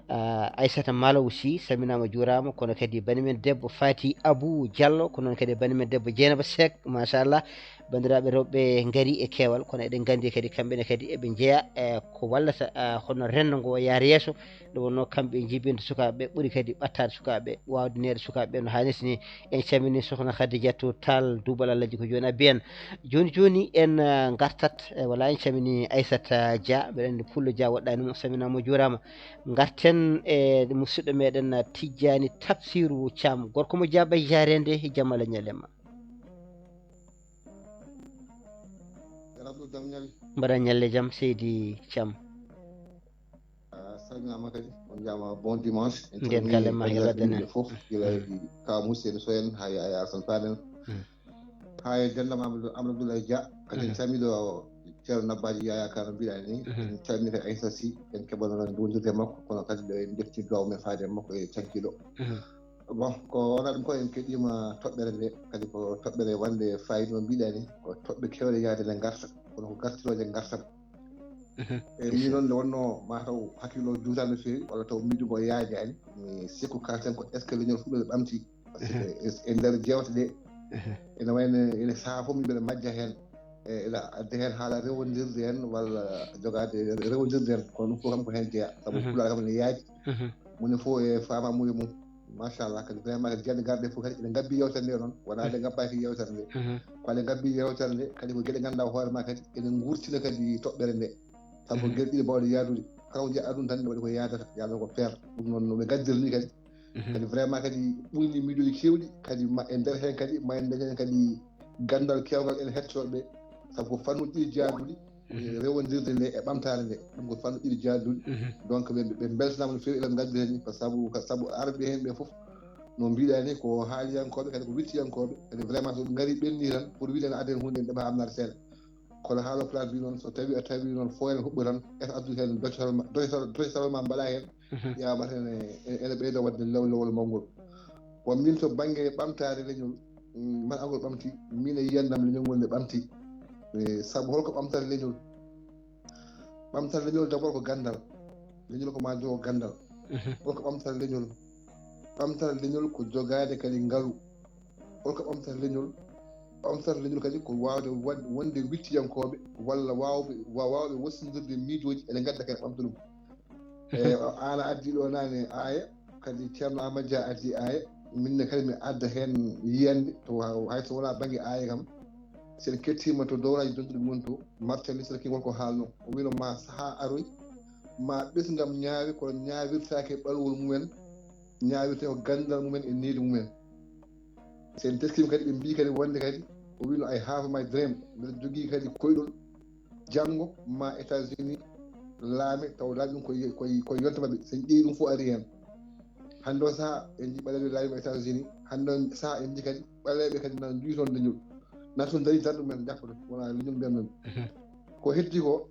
Aissata Malaw Sy salminama juurama kono kadi bani men debbo Fati Abou Diallo ko noon kadi bani men debbo Dieynaba Seck machallah bandiraɓe rewɓe gaari e keewal kono eɗen gandi kadi kamɓene kadi eɓe jeeya ko wallata hono rendo ngo yaara yeeso nde wonno kamɓe jibinde sukaɓe ɓuuri kadi ɓattade sukaɓe wawde nede sukaɓe no hannirta ni en calmini sokhna Khadidiatou Tall Doubal Allahji ko joni abbi en joni en gartat walla en calmini Aissata Dia mbeɗa andi Pullo Dia woɗɗani mum salminama juurama garten e musidɗo meɗen Tidjani Tafsirou Thiam gorko mo Diaba jarende jamma Allah ñalema mbaɗa ñalle jaam Seydi Thiam salminama kadi on jaama bon dimanche nden galle ma heɓadene fof guila ka Mousseni Sow en ha Yaya Alassane Fall en ha e dendam Amadou Abdoulaye Dia kadi en calmiɗo ceerno Nabbaji Yaya Ka no mbiɗa ni en calmini kadi Aissata Sy en keɓano dondirde makko kono kadi en jetti duwaw men faade makko e cankiɗo bon ko wona ɗum ko en keɗima toɓɓere nde kadi ko toɓɓere wande fayida no mbiɗa ni ko toɓɓe kewɗe yaade nde garta kono ko gartiroje gartam e min noon nde wonno mataw hakkilo juutano feewi walla taw miijugo yaajani mi sikku kalten ko est ce que leñol fuɗɗode ɓamti par ce que e nder jewte ɗe ene wayno ene saaha fof mimɓeɗe majja hen ene adda hen haala rewodirde en walla jogade rewodirde en kono ɗum fof kam ko hen jeeya saabu pulaar kam ne yaaji moni fof e famamuye mum machallah kadi vraiment kadi jeɗɗe garɗe fof kadi ene gabbi yewtere nde noon wona nde gabbaki yewtere nde ko ane gabbi yewtere nde kadi ko gueɗe ganduɗa hoorema kadi ene gurtina kadi toɓɓere nde saabu gueɗe ɗiɗi mbawɗe yaadude kala ko jiɗɗa ɗum tan ne waɗi ko yaadata ko feer ɗum noon noɓe gaddirni kadi kadi vraiment kadi ɓuyni miijoji kewɗi kadi ma e nder hen kadi ma en dañi hen kadi gandal kewgal ene hettoɓe saabu ko fannuji ɗi jaaduɗi rewondirde nde e ɓamtare nde ɗum ko fanno ɗiɗi jaaduɗi donc ɓe beltanama no fewi eɗen gaddi hen ni par sabu arɓe hen ɓe foof no mbiɗa ni ko haaliyankoɓe kadi ko wittiyankoɓe kadi vraiment so ngari ɓenni tan pour wiide ne adden hunde ɗeɓa amnade seeɗa kono haalo place mbi noon so tawi a tawi noon fo ene huɓɓa tan eto addude hen doytal ma mbaɗa hen yawmat ene ɓeyda wadde lewlewol mawngol bon min to banggue ɓamtare leñol man angol ɓamti min e yiyannam leñol ngol nde ɓamti sabu holko ɓamtare leñol d'abord ko gandal leñol ko ma jogo gandal holko ɓamtare leñol ko jogade kadi ngaalu holko ɓamtare leñol kadi ko wawde wonde wittiyankoɓe walla wawɓe wossodirde miijoji ene gadda kadi ɓamta ɗum an a addi ɗo nane aaya kadi ceerno Amadou Dia addi aaya minne kadi mi adda hen yiyande to hayso wona banggue aaya kam sen kettima to dowraji dontuɗi mon to Martin Luther King wonko haalno o wino ma saaha aroy ma ɓesdam ñaawi kono ñaawirtake ɓalwol mumen ñaawirte ko gandal mumen e needi mumen sen teskima kadi ɓe mbi kadi wonde kadi o wino I have my dream mbiɗa jogui kadi koyɗol janggo ma États-Unis laame taw laaɓi ɗum koye yonta mabɓe sen ƴeewi ɗum fof ari hen hande o saaha en jii ɓaleɓe laamima États-Unis hande o saaha en jii kadi ɓaleɓe kadi nan juuyi toon leñol nato daari tan ɗumen jappato wona leñol mbiyan men ko heddi ko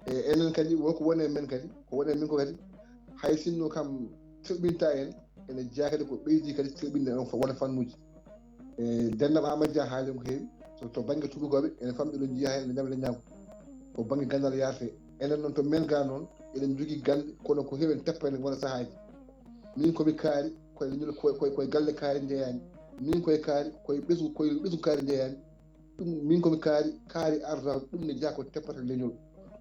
enen kadi wonko woni e men kadi ko woni e min ko kadi hay sinno kam firɓinta en ene jeeya kadi ko ɓeydi kadi firɓinde on wona fannuji dennam Amadou Dia haali ko heewi to banggue tubakoɓe ene famɗi ɗo jiiya hen ene ñamle ñaamo ko banggue gandal yaate enen noon to men ga noon eɗen jogui gande kono ko heewi en teppane wona saahaji min komi kaari koye leñol koye galle kaari jeeyami min koye kaari koye ɓesgu kaari jeeyami ɗum min komi kaari arda ɗum ne jeeya ko teppata leñol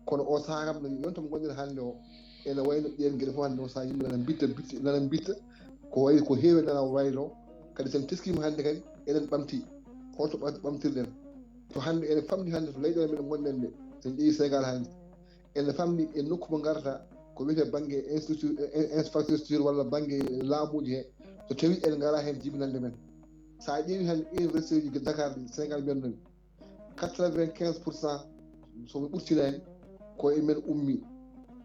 kono o saaha kam no yonta mo gonɗen hannde o ene wayno ɗiyen gueɗe fof hannde o saaha yimɓe nana bitta ko wayi ko heewi nana wayno kadi sen teskima hannde kadi eɗen ɓamti holto ɓamtirɗen to hannde ene famɗi hannde to leyɗele meɗen gonɗen nde sen ƴeewi Sénégal hannde ene famɗi e nokku mo garata ko wiyete banggue infrastructure walla banggue laamuji he so tawi en ngala hen jibinande men sa ƴeewi hannde université ji Dakar Sénégal mbiyannomi 95% somi ɓurtinani ko e men ummi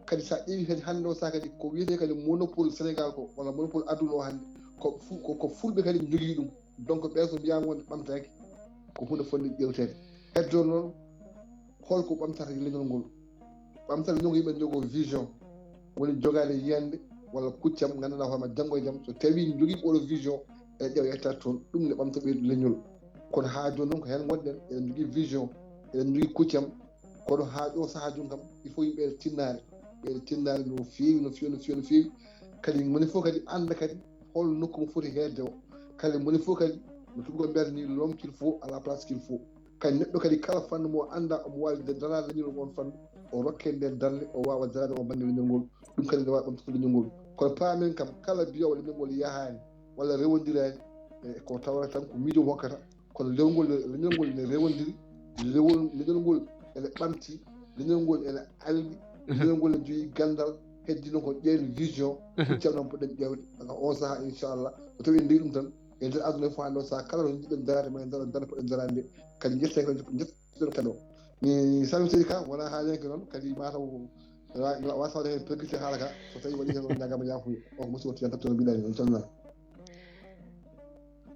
kadi sa ƴeewi kadi hannde o saaha kadi ko wiyete kadi monopole Sénégal ko walla monopole aduna o hannde ko fulɓe kadi jogui ɗum donc ɓen so mbiyama wonde ɓamtaki ko hunde fonde ƴewtede heddo noon holko ɓamtata leñol ngol ɓamtata leñol ngol yimɓe jogo vision woni jogade yiyande walla kuccam ganduɗa hoorema janggo e jaam so tawi jogui oɗo vision ene ƴeewa yettat toon ɗum ne ɓamta ɓeydu leñol kono ha joni noon ko hen gonɗen eɗen jogui vision eɗen jogui kuccam kono ha ɗo saaha joni kam il faut yimɓe ɓeyde tinnare no feewi kadi moni fof kadi anda kadi hol nokku mo foti hedde o kadi moni fof kadi no tubakoɓe mbiyata ni l'homme qu'il faut à la place qu'il faut kadi neɗɗo kadi kala fannu mo anda omo wawi darade leñol on fannu o rokke nden darde o wawa darade o banggue leñol ngol ɗum kadi ne wawi ɓamtude leñol ngol kono paamen kam kala mbiyowo leñol ngol yahani walla rewodirani ko tawata tan ko miijo hokkata kono leñol ngol ne rewodiri leñol ngol ene ɓamti leñol ngol ene alɗi leñol ngol ne joogui gandal heddi noon ko ƴeewen vision kuccam noon poɗɗen ƴewde on saaha inchallah so tawi en ndewi ɗum tan e nder aduna fof hande o saaha kala to jiɗɗen darade ma dara poɗɗen darade nde kadi jetten kadi o mi salmi seydi ka wona haalenke noon kadi mataw wasa wade hen perguité haala ka so tawi waɗi hen on ñagama yafuya o ko musidɗo tijan tabto no mbiɗani on calminama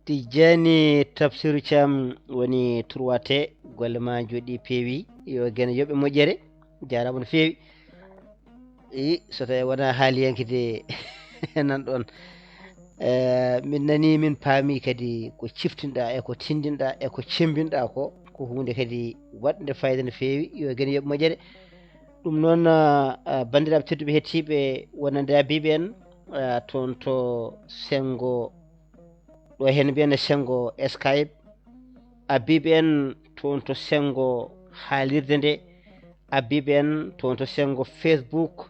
Tijjani Tafsirou Thiam woni Turwate golle ma jooɗi peewi yo gene yoɓe moƴƴere jarama no feewi so tawi wona haaliyankide nan ɗon min nani min paami kadi ko ciftinɗa e ko tindinɗa e ko cembinɗa ko hunde kadi waɗde fayida no feewi yo gene yoɓe moƴƴere ɗum noon bandiraɓe tedduɓe hettiɓe wonande abiɓe en toon to Sengo ɗo hen mbiyane Sengo Skype abiɓe en toon to Sengo haalirde nde abiɓe en toon to Sengo Facebook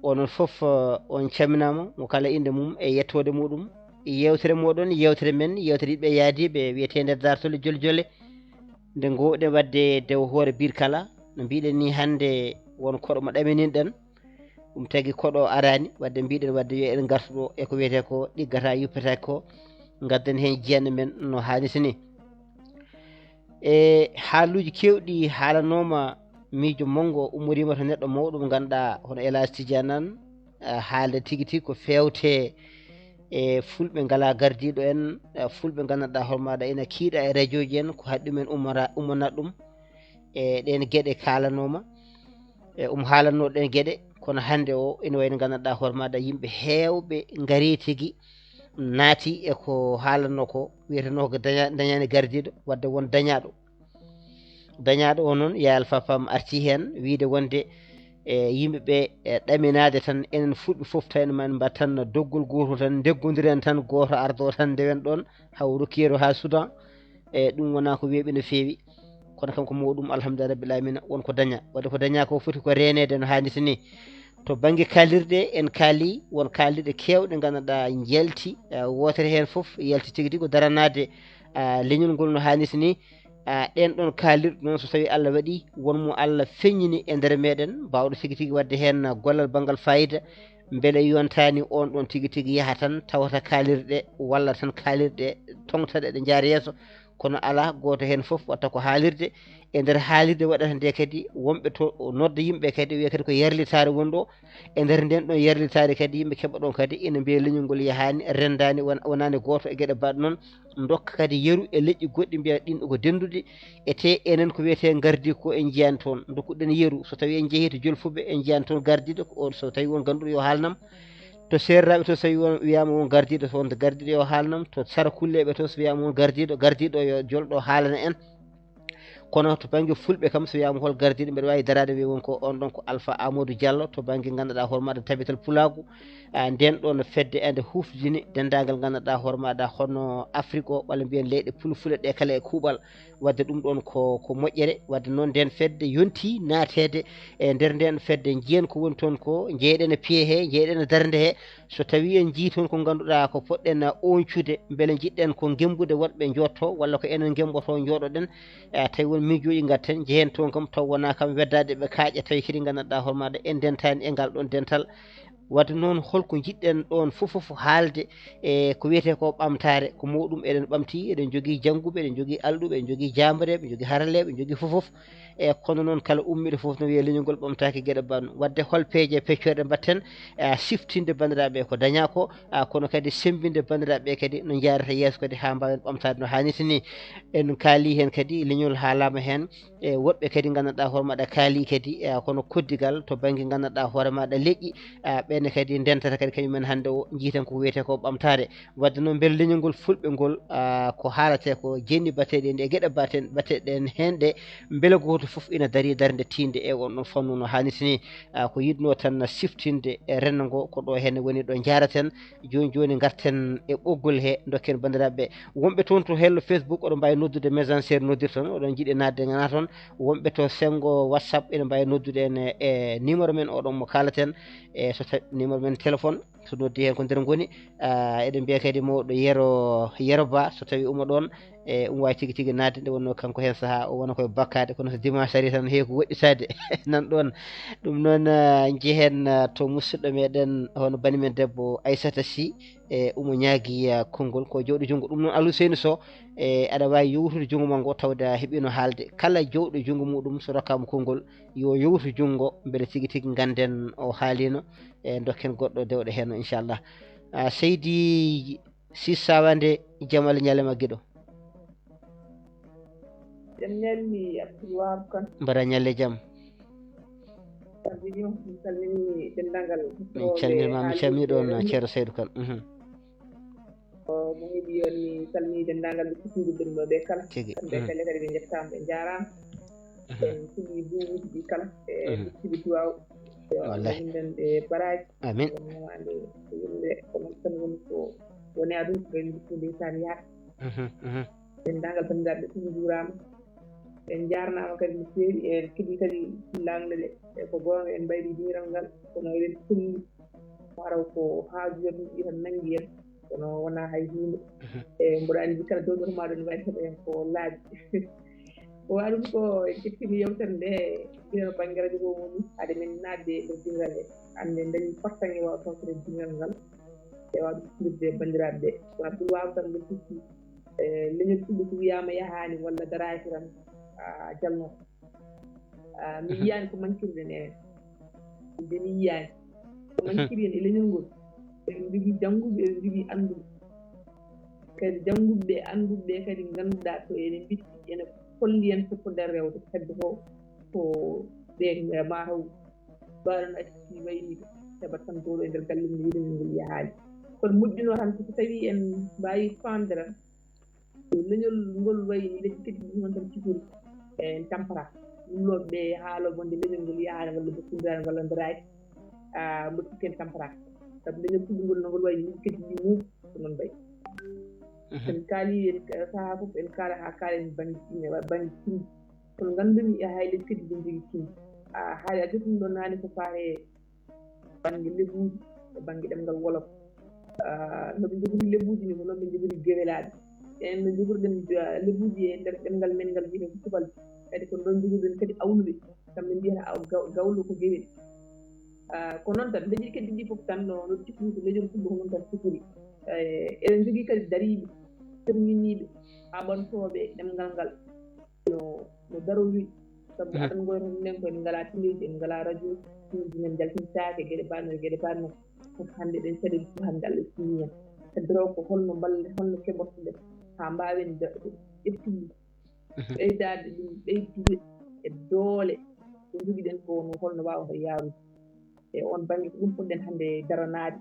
onon foof on calminama mo kala inde mum e yettode muɗum yewtere moɗon yewtere men yewtere yiɓɓe yaadiɓe wiyete nder dartole jolle jolle nde gowɗen wadde dew hoore bir kala no mbiɗen ni hande won koɗo mo ɗamininɗen ɗum tagui koɗo arani wadde mbiɗen wadde yo en gartu ɗo eko wiyete ko ɗiggata yuppetake ko gadden hen jiyanɗe men no hannirta ni e haaluji kewɗi haalanoma miijo mongo ummorima to neɗɗo mawɗum ganduɗa hono Elhadji Tidiane nan haalde tigui tigui ko fewte e fulɓe ngala gardiɗo en fulɓe gandanɗa hormaɗa ina kiiɗa e radio ji en ko haɗi ɗumen ummanat ɗum e ɗen gueɗe kalanoma e haalanno ɗen gueɗe kono hande o ina wayno gandanɗa hormaɗa yimɓe hewɓe gaari tigui naati e ko haalanno ko wiyeteno ko dañani gardiɗo wadde won dañaɗo o noon ya Alpha Pam arti hen wiide wonde e yimɓeɓe ɗaminade tan enen fulɓe foof tawno men mbattan doggol goto tan deggodiren tan goto ardo tan ndewen ɗon haw rokkiyero ha Soudan e ɗum wona ko weeɓi no feewi kono kam ko mawɗum alhamdulillah rabbil alamina wonko daña wadde ko daña ko foti ko renede no hannirta ni to banggue kalirɗe en kaali won kalirɗe kewɗe ganduɗa jelti wotere hen foof yalti tigui tigui ko daranade leñol ngol no hannirta ni ɗen ɗon kalirɗe noon so tawi Allah waɗi wonmo Allah feññini e nder meɗen mbawɗo tigui tigui wadde hen gollal banggal fayida beele yontani on ɗon tigui tigui yaaha tan tawata kalirɗe walla tan kalirɗe tongtaɗe ɗe jaara yeeso kono ala goto hen foof watta ko haalirde e nder haalirde waɗata nde kadi wonɓe to nodda yimɓe kadi wiya kadi ko yerlitare wonɗo e nder nden ɗon yerlitare kadi yimɓe keeɓa ɗon kadi ina mbiya leñol ngol yahani rendani wonani goto e gueɗe mbaɗe noon dokka kadi yeeru e leƴƴi goɗɗi mbiya ɗin ko dendude ete enen ko wiyete gardi ko en jiyani toon dokkuɗen yeeru so tawi en jeehi to Julfuɓe en jiyani toon gardiɗo on so tawi won ganduɗo yo haalnam to serraɓe to so tawi wiyama won gardiɗo to wonde gardiɗo yo haalnam to Sara Kulleɓe to so wiyama won gardiɗo yo jolɗo haalana en kono to banggue fulɓe kam so wiyama hol gardiɗo mbeɗa wawi darade wi wonko on ɗon ko Alpha Amadou Diallo to banggue ganduɗa hooremaɗa tabital pulagu nden ɗon fedde ende hufdini dendagal ganduɗa hooremaɗa hono Afrique o walla mbiyen leyɗe fulfulde ɗe kala e kuuɓal wadde ɗum ɗon ko moƴƴere wadde noon nden fedde yonti naatede e nder nden fedde jiiyen ko woni toon ko jeyɗen e pied he jeyɗen e darde he so tawi en jii toon ko ganduɗa ko poɗɗen oncude beele jiɗɗen ko gembude woɗɓe jotto walla ko enen gemboto jooɗoɗen tawi won miijoji gatten jehen toon kam taw wona kam weddade ɓe kaaƴa tawi kadi gandanɗa hooremaɗa en dentani e ngal ɗon dental wadde noon holko jiɗɗen ɗon foof haalde e ko wiyete ko ɓamtare ko mawɗum eɗen ɓamti eɗen jogui jangguɓe eɗen jogui alɗuɓe eɗen jogui jamareɓe eɗen jogui haraleɓe eɗen jogui foof e kono noon kala ummiɗo foof no wiiya leñol ngol ɓamtaki gueɗe banno wadde hol peeje peccoɗe mbatten siftinde bandiraɓe ko daña ko kono kadi sembinde bandiraɓe kadi no jarata yeeso kadi ha mbawen ɓamtade no hannirta ni en kaali hen kadi leñol haalama hen e woɗɓe kadi gandanɗa hooremaɗa kaali kadi kono koddigal to banggue gandanɗa hooremaɗa leƴƴi ɓenne kadi ndentata kadi kañumen hande o jiiten ko wiyete ko ɓamtare wadde noon beele leñol ngol fulɓe ngol ko haalate ko jenni bateɗe e gueɗe bateɗen hen ɗe beele goto foof ina daari darde tinde e on ɗon fannu no hannirta ni ko yidno tan siftinde e rendo ngo ko ɗo hen woni ɗo jaraten joni garten e ɓoggol he dokken bandiraɓe wonɓe toon to hello Facebook oɗon mbawi noddude messager noddir toon oɗon jiiɗi nadde gana toon wonɓe to sengo WhatsApp ene mbawi noddude en e numéro men oɗon mo kalaten e so tawi numéro men téléphone so noddi hen ko nder goni eɗen mbiya kadi mawɗo yero ba so tawi uma ɗon e wawi tigui tigui nadde nde wonno kanko hen saaha o wona koye bakkade kono so dimanche ari tan heewi ko woɗɗitade nan ɗon ɗum noon jeehen to musidɗo meɗen hono banimen debbo Aissata Sy e omo ñaagui konngol ko jawɗo junggo ɗum noon Aliou Seyni Sow e aɗa wawi yewtude junggo ma ngo tawde a heeɓino haalde kala jawɗo junggo muɗum so rokkama konngol yo yewtu junggo beele tigui tigui ganden o haalino e dokken goɗɗo dewɗo hen inchallah Seydi Sy Sawande jaam Allah ñalema guiɗo jam ñalli Abdoulwahab Kane mbaɗa ñalle jaam mi salmini dendagal min calminima mi calmini ɗon ceerno Saydou Kane mo heeɓi yon mi salmini dendagal ɓe kutindirɗen ɗo ɓe kala tigi kamɓe kala kadi ɓe jettama ɓe jarama en sugi buuɓuji ɗi kala e ɓiɓɓiɓe duwaw wallahinden ɓe baraji amin wonwande yimɓe kono tan woni ko woni aduna ko en jikkude tan yaat dendagal bandiraɓe ɓe sugi jurama en jarnama kadi no feewi en keeɓi kadi langle ɗe e ko gonga en mbayri diral ngal kono eɗen celli haraw ko haaju yon ɗi tan nanggui en kono wona hay hunde e mboɗo andi kala dowɗoto maɗo ne wawi heeɓa hen ko laaɓi o waɗum ko kettimi yewtere nde guila banggue radio ko woni haade men nadde e nder dingal he hande dañi pottange wawa tawtore dingal ngal e wawa ɗuɓɓitirde bandiraɓe ɓe so Abdoulwahab tan mbo sikki leñol fulɓe so wiyama yahani walla daraki tan jalno mi yiyani ko mankirde nene nde mi yiyani ko mankiri en e leñol ngol eɓe jogii jannguɓe eɓe jogii annduɓe kadi jannguɓe annduɓe kadi ngannduɗaa to ene mbitti ene kolli en fof ko nder rewde hedde ko ko ɓe mataw mbawɗon acci wayniɓe heɓat tan dowɗo e ndeer galle mum leñol ngol yahaali kono moƴƴinoo tan so tawii en mbaawi faamde tan leñol ngol wayni lekki kadi ɗum noon tan cikori en tampata ɗumlooɓe ɓe haaloo bonde leñol ngol yahaali walla dokkonndirani walla ndaraaki mboɗo sikki en tampata sabu leñol puɗɗungol no ngol wayi yimɓe kadi ɗi mum ko noon mbayi en kaali en sahaa fof en kaala haa kaalen baŋnge tindi kono nganndumi e hayleji kadi ɗen jogii tindi haali a jotum ɗon naane ko faare baŋnge lebuuji e baŋnge ɗemngal wolof no ɓe jogori lebuuji ni ko noon ɓe jogori gewelaaɓe en no jogorɗen lebuuji e ndeer ɗemngal men ngal wiyeten ko subalɓe kadi ko ɗon jogorɗen kadi awluɓe kamɓe mbiyata gawlo ko gewel ko noon tan leñol kadi ɗi fof tan no cikri ko leñol fulɓe ko noon tan cikori eɗen jogii kadi dariiɓe terminiiɓe haɓantooɓe ɗemngal ngal no darowi sabu aɗan goyto nden ko en ngalaa téléji en ngalaa radio ji men jaltintaake geɗe baɗno e geɗe baɗno fof hannde ɗen caɗeele fof hannde Allah sini en heddoroo ko holno mballe holno keɓortoɗen haa mbaawen ƴettude ɓeydaade ɗum ɓeydude e doole ko jogiɗen ko no holno waawata yaarude e on baŋnge ko ɗum potɗen hannde daranaade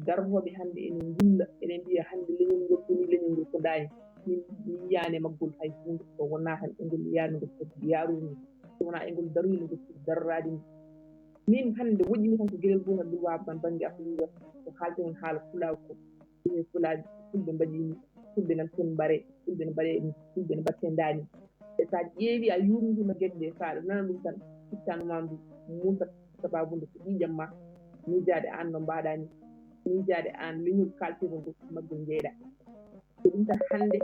darotooɓe hannde ene ngulla enen mbiya hannde leñol ngol woni leñol ngol ko daani min yiyaani e maggol hay huunde ko wonnaa tan e ngol yiyaani ngol foti yaarude ni so wonaa e ngol daroyi no ngol foti daroraade ni min hannde woƴƴini tan ko geɗel gootal ɗum waawa tan baŋnge affaire ko haalten on haala fulaago ko ɗum fulaaji fulɓe mbaɗiini fulɓe nan toon mbare fulɓe ne mbaɗee ni fulɓe ne mbattee ndaani e so a ƴeewii a yuurndiima geɗe ɗee so aɗa nana ɗum tan ittaanoma ndu muutat sababunde ko ƴiiƴam ma miijaade aan no mbaaɗaa ni miijaade aan leñol kaalteego ngol maggol njeyɗaa ko ɗum tan hannde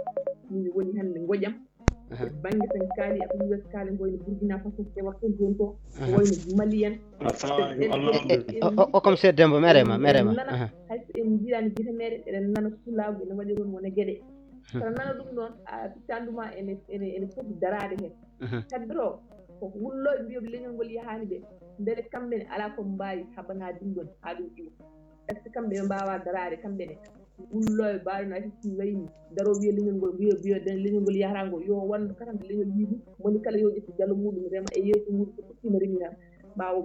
min woni hannde ngoƴam e baŋnge tan kaali a ɗum wiyata kaali ngoyno Burkina Faso e watton toon ko woyno Mali en o comme c'est Demba merema hay so en jiilaani gite meeɗen eɗen nana fulaago ene waɗi toon wona geɗe saɗa nana ɗum noon a pittaanduma ene foti daraade heen heddoroo ko wullooɓe mbiyoɓe leñol ngol yahaani ɓe mbele kamɓe ne alaa ko mbaawi haɓanaa ɗum haa ɗum iwa est ce que kamɓe ɓe mbaawaa daraade kamɓe ne wullooɓe mbaawi no acci wayni daroo wiya leñol ngol wiya leñol ngol yaharaa ngol yo wonno katante leñol wii ɗum moni kala yo ƴettu jalo muɗum rema e yeeso muɗum so fuɗɗiima remi tan ɓaawo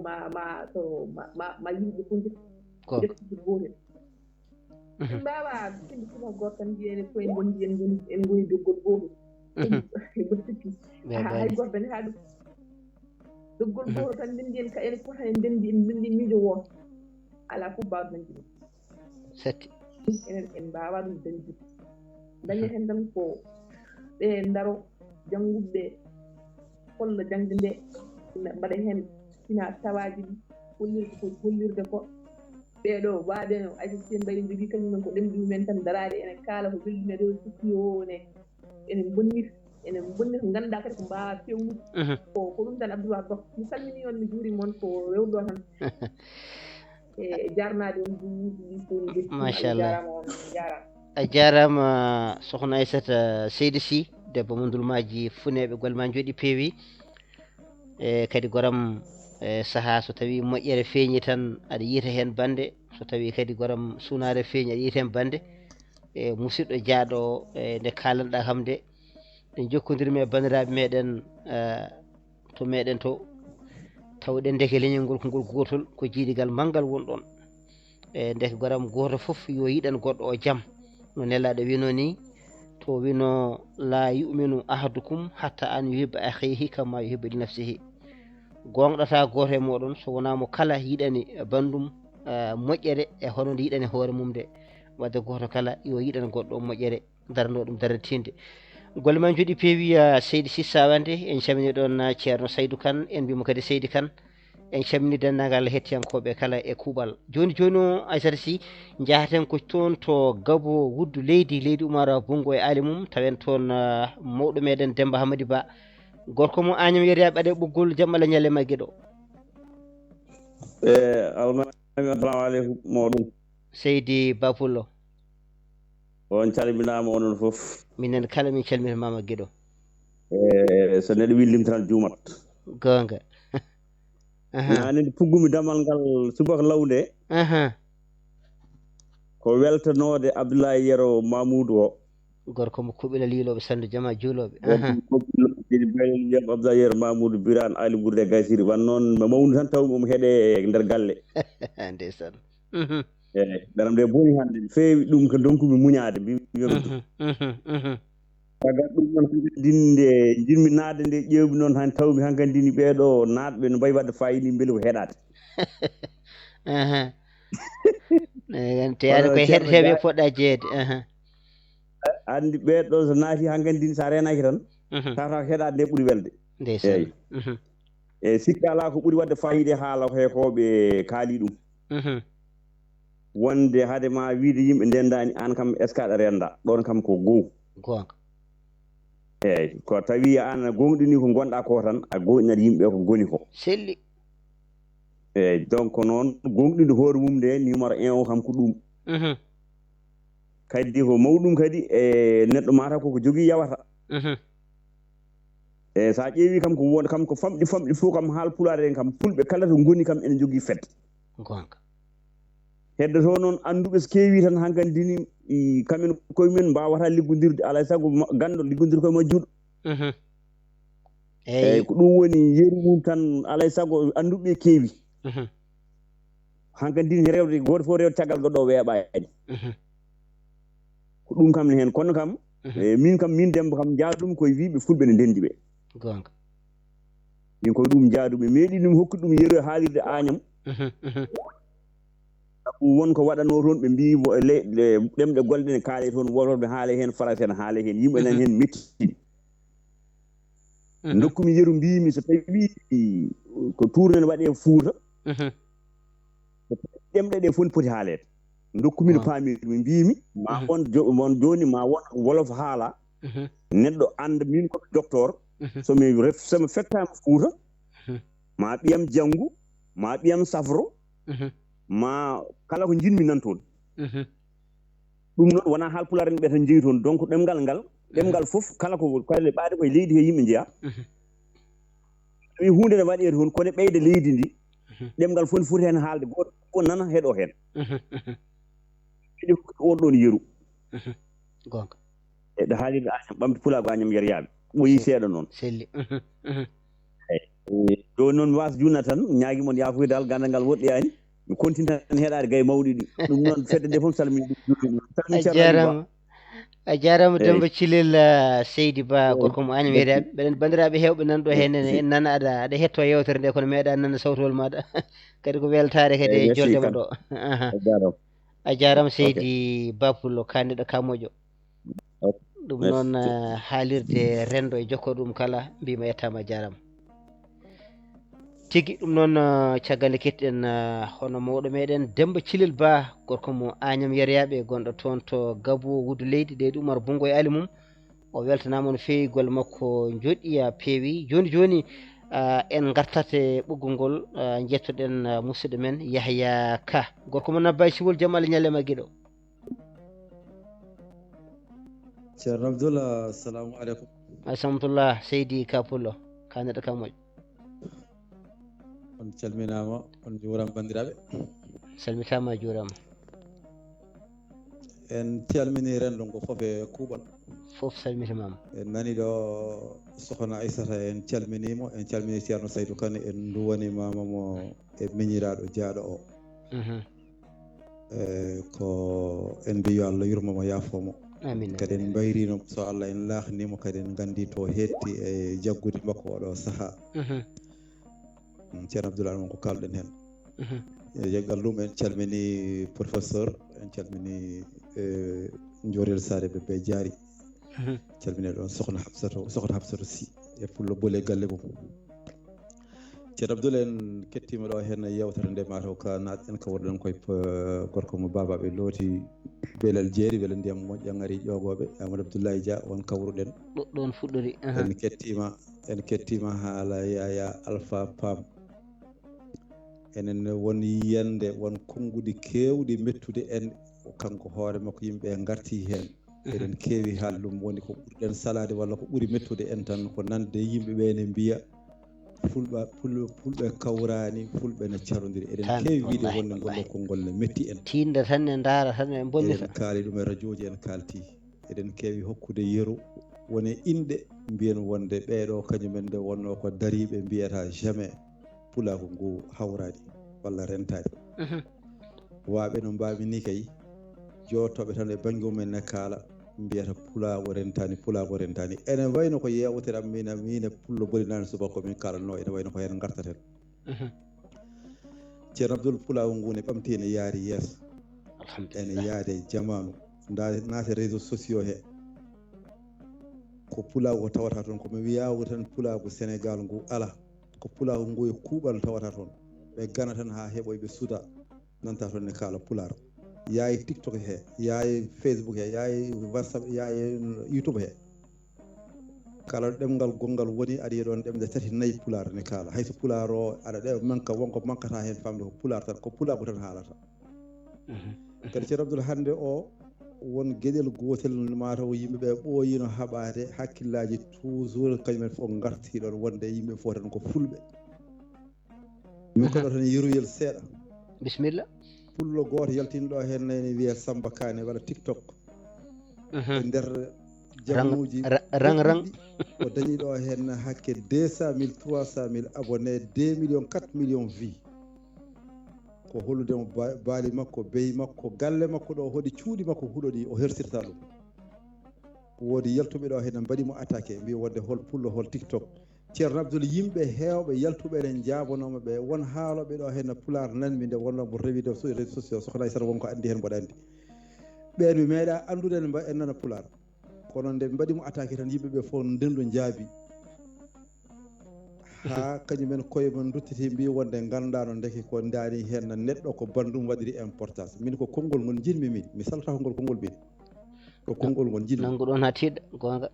ma yimɓe fof ƴettude gootel en mbaawaa timɓe suka gooto tan mbiyeene fof en gondi en ngoni doggol gooto mboɗo sikki hay gooto tan haa ɗum doggol gooto tan ndenndi en ene fof tan en ndenndi miijo wooto alaa fof mbaawa dañde ɗum satti enen en mbaawaa ɗum dañde dañeten tan ko ɓe ndaro jannguɓe holla jangde nde mbaɗa heen sina tawaaji ɗi hollirde ko hollirde ko ɓeeɗo waaɓe AGC mbayi jogii kañumen ko ɗemɗi mumen tan daraade ene kaala ko welɗine rew sikki o ene bonnita ko ngannduɗaa kadi ko mbaawa fewnude ko ɗum tan Abdoulaye Ba mi salminii on mi juuriima on ko rewɗo tan e jarnaade on duuɗi ɗi fof ndetti machallah jarama on jarama a jarama sokhna Aissata Seydi Sy debbo mundulmaji funeɓe golma jooɗi peewi e kadi goram e saaha so tawi moƴƴere feeñi tan aɗa yiita hen bande so tawi kadi goram sunare feeñi aɗa yiita hen bande e musidɗo jaaɗo e nde kalanɗa kam de ɗen jokkodirmi e bandiraɓe meɗen to meɗen to tawɗen deke leñol ngol ko ngol gotol ko jiidigal manggal wonɗon e deke goram goto foof yo yiɗan goɗɗo o jaam no nelaɗo wino ni to wino la yuminu ahadukum hatta an yuhibba akhihi kama yuhibba li nafsihi gonɗata goto e moɗon so wonamo kala yiɗani bandum moƴƴere e hono nde yiɗani hoore mum de wadde goto kala yo yiɗan goɗɗo moƴƴere darano ɗum darantinde golle men jooɗi peewi Seydi Sy Sawande en calmini ɗon ceerno Saydou Kane en mbimo kadi Seydi Kane en calmini dendagal hettiyankoɓe kala e kuuɓal joni joni o Aissata Sy jahaten ko toon to Gabo Wuddu leydi Oumar Bongo e ali mum tawen toon mawɗo meɗen Demba Hamady Ba gorko mo Agname yeeri ɓaɗe ɓoggol jaam Allah ñalle maggue ɗo assalamu aleykum moɗum Seydi Ba Pullo on calminama onon foof minen kala min calminamama gueɗo so neɗɗo wi limtan juumat gonga nane puggumi damal ngal subaka lawde ko weltanode Abdoulaye Yero Mamoudou o gorko mo kuɓila liiloɓe sandu jama juuloɓe jam Abdoulaye Yero Mamoudou Birane Ali Bourde Gaysiri wan noon mawnu tan taw omo heeɗe nder galle ndeysan eyi daram de boni hande feewi ɗum ko donkumi muñade yoɓe taga ɗum noon dinde jinmi naade nde ƴewmi noon han tawmi hankkadi dini ɓeeɗo naatɓe no mbayi wadde fayida beele ko heɗade teyani koye heɗoteɓe poɗɗa jeeyde andi ɓeeɗo so naati hankkadi dini sa renaki tan tawata heɗade nde ɓuuri welde ndeysan eyyi sikki ala ko ɓuuri wadde fayida haala heekoɓe kaali ɗum wonde hade ma wiide yimɓe ndendani an kam est ce que aɗa renda ɗon kam ko gow gonga eyyi ko tawi an gonɗini ko gonɗa ko tan a goƴnat yimɓe ko goni ko selli eyyi donc noon gonɗinde hoore mum nde numéro 1 o kam ko ɗum kadi ko mawɗum kadi e neɗɗo mata koko jogui yawata e sa ƴeewi kam ko won kam ko famɗi fof kam haal pulaar en kam fulɓe kala to goni kam ene jogui fedde gonga hedde to noon anduɓe so keewi tan hankkadi dini kamen koyemumen mbawata liggodirde alay saago ganndo liggodir koye majjuɗo eyyi ko ɗum woni yeru mum tan alay saago anduɓe keewi hankkadi dini rewde goto fof rewde caggal goɗɗo o weeɓani ko ɗum kam ne hen kono kam min kam min Demba kam jaaɗum koye wiɓe fulɓe ne ndendi ɓe gonga min koye ɗum jaaɗumi meeɗi ɗum hokkude ɗum yeru haalirde Agnam sabu wonko waɗano toon ɓe mbi ɗemɗe golle ɗe ne kaale toon wotoɓe haale hen français ne haale hen yimɓe nan hen mettiɗi dokkumi yeru mbimi so tawi ko tourné ne waɗe Fouta ɗemɗe ɗe fof poti haalede dokkumi no paamirmi mbimi ma won joni ma won wolof haala neɗɗo anda min komi docteur somi fettama Fouta ma ɓiyam janggu ma ɓiyam safro ma kala ko jinmi nan toon ɗum noon wona haal pulaar en ɓe tan jeeyi toon donc ɗemgal fof kala ko kale ɓaade koye leydi he yimɓe jeeya tawi hunde ne waɗe toon kone ɓeyde leydi ndi ɗemgal fof ne foti hen haalde goto fof nana heeɗo hen on ɗon yeru gonga eɗe haalirde Agnam ɓamde pulaago Agnam yeryaɓe ɓoyi seeɗa noon selli joni noon mi wasa junna tan ñaaguimon yafude dal gandal ngal woɗɗoyani mi continue tan heeɗade gaye mawɗi ɗi ɗum noon fedde nde fof salmini ɗum a jarama Demba Thilel Seydi Ba gorko mo Agnam yereyaɓe ɓeɗen bandiraɓe hewɓe nanɗo hen en nana aɗa hetto yewtere nde kono meeɗa nana sawtol maɗa kadi ko weltare kadi e joldema ɗo a jarama Seydi Ba Pullo kandiɗo Kamoƴo ɗum noon haalirde rendo e jokko ɗum kala mbima yettama a jarama tigui ɗum noon caggal nde kettiɗen hono mawɗo meɗen Demba Thilel Ba gorko mo Agnam yereyaɓe gonɗo toon to Gabo Wuddu Leydi leydi Oumar Bungo e ali mum o weltanama no fewi golle makko joɗɗi peewi joni en gartate ɓoggol ngol jettoɗen musidɗo men Yahya Ka gorko mo Nabba Siwol jaam Allah ñallema guiɗo ceerno Abdoul assalamu aleykum asamtullah Seydi Ka Pullo kaneɗo Kamoƴo on calminama on juurama bandiraɓe salmitama juurama en calmini rendo ngo foof e kuuɓal fof salmitimama en nani ɗo sokhna Aissata en calminimo en calmini ceerno Saydou Kane en duwanimamamo e miñiraɗo jaaɗo o ko en mbi yo Allah yurmomo yaafomo amin kadi en mbayrino so Allah en laahnimo kadi en gandi to hetti e jaggude makko oɗo saaha ceerno Abdoulaye on ko kalɗen hen yeggal ɗum en calmini professeur en calmini Ndiorel Sare ɓe jaari calmini ɗon sokhna Habsatou Sy e pullo boole galle mum ceerno Abdoulaye en kettima ɗo hen yewtere nde mataw ka natɗen ko wonɗon koye gorko mo babaɓe looti beelal jeeri beele ndiyam moƴƴa ngari ƴogoɓe Amadou Abdoulaye Dia won kawruɗen ɗon fuɗɗori en kettima haala Yaya Alpha Pam enen won yiyande won konnguɗi kewɗi mettude en kanko hoore makko yimɓe garti hen eɗen keewi haal ɗum woni ko ɓurɗen salade walla ko ɓuuri mettude en tan ko nande yimɓeɓe ne mbiya fulɓe kawrani fulɓe ne carodiri eɗen keewi wiide wonde ngolɗo konngol ne metti en tinde tan ne ndaara tan en bollita eɗen kaali ɗum e radio ji en kalti eɗen keewi hokkude yeru woni inɗe mbiyen wonde ɓeeɗo kañumen nde wonno ko dariɓe mbiyata jamais pulaku ngu hawrani walla rentani waaɓe no mbaami ni kay jootoɓe tan e banggue mumen ne kaala mbiyata pulago rentani ene wayno ko yewteram mine pullo bolinani subaka min kalanno ene wayno ko hen gartaten ceerno Abdoul pulago ngu ne ɓamti ene yaari yeeso ene yaade jamanu naate réseaux sociaux he ko pulago tawata toon komi wiyawo tan pulago Sénégal ngu ala ko pulago ngu e kuuɓal tawata toon ɓe gana tan ha heɓoy ɓe suuda nanta toon ne kaala pular yaye TikTok he yaye Facebook he yaye WhatsApp yaye YouTube he kala ɗemgal gongal woni aɗa yiɗon ɗemde 3 4 pular ne kaala hayso pular o aɗa ɗe manka wonko mankata hen famde ko pular tan ko pulago tan haalata kadi ceerno Abdoul hande o won gueɗel gotel mataw yimɓeɓe ɓooyino haɓade hakkillaji toujours kañumen fof gartiɗon wonde yimɓe fof tan ko fulɓe min koɗo tan yeroyel seeɗa bisimilla pullo goto yaltinɗo hen ne wiye Samba Kane waɗa TikTok e nder jamuji rang o dañi ɗo hen hakke 200 000 300 000 abonné 2 millions 4 millions vie ko holludemo baali makko beyi makko galle makko ɗo hoɗi cuuɗi makko huɗoɗi o hersirta ɗum woodi yaltuɓe ɗo hen mbaɗimo attaqué mbi wonde hol pullo hol TikTok ceerno Abdoul yimɓe hewɓe yaltuɓe ɗen jabanomo ɓe won haaloɓe ɗo hen pular nanmi nde wonno mo rewi de réseaux sociaux sohna sara wonko andi hen mboɗa andi ɓen mi meeɗa andude en nana pular kono nde mbaɗimo attaqué tan yimɓeɓe fof ndendo jaabi ha kañumen koye men duttiti mbi wonde gandano deke ko daani hen neɗɗo ko bandum waɗiri importance min ko konngol ngol jinmi min mi salata ngol konngol min ko konngol ngol jinmi nangu ɗon ha tiɗɗa gonga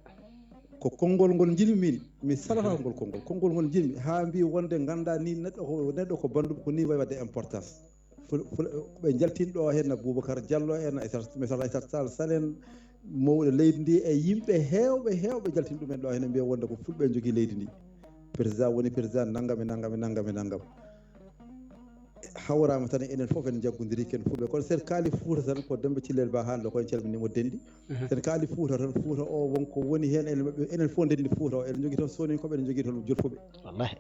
ko konngol ngol jinmi min mi salata ngol konngol ngol jinmi ha mbi wonde ganda ni neɗɗo ko bandum ko ni wayi wadde importance ɓe jaltinɗo hen Boubacar Diallo en misal Sall Salen mawɗo leydi ndi e yimɓe hewɓe jaltin ɗumen ɗo hen mbiya wonde ko fulɓe jogui leydi ndi président woni président naggam hawrama tan enen foof en jaggodiri ken fulɓe kono sen kaali Fouta tan ko Demba Cillel Ba hande ko en calminimo dendi sen kaali Fouta tan Fouta o wonko woni hen enen fof dendi Fouta o eɗen jogui toon soninkoɓe eɗen jogui toon jolfuɓe wallahi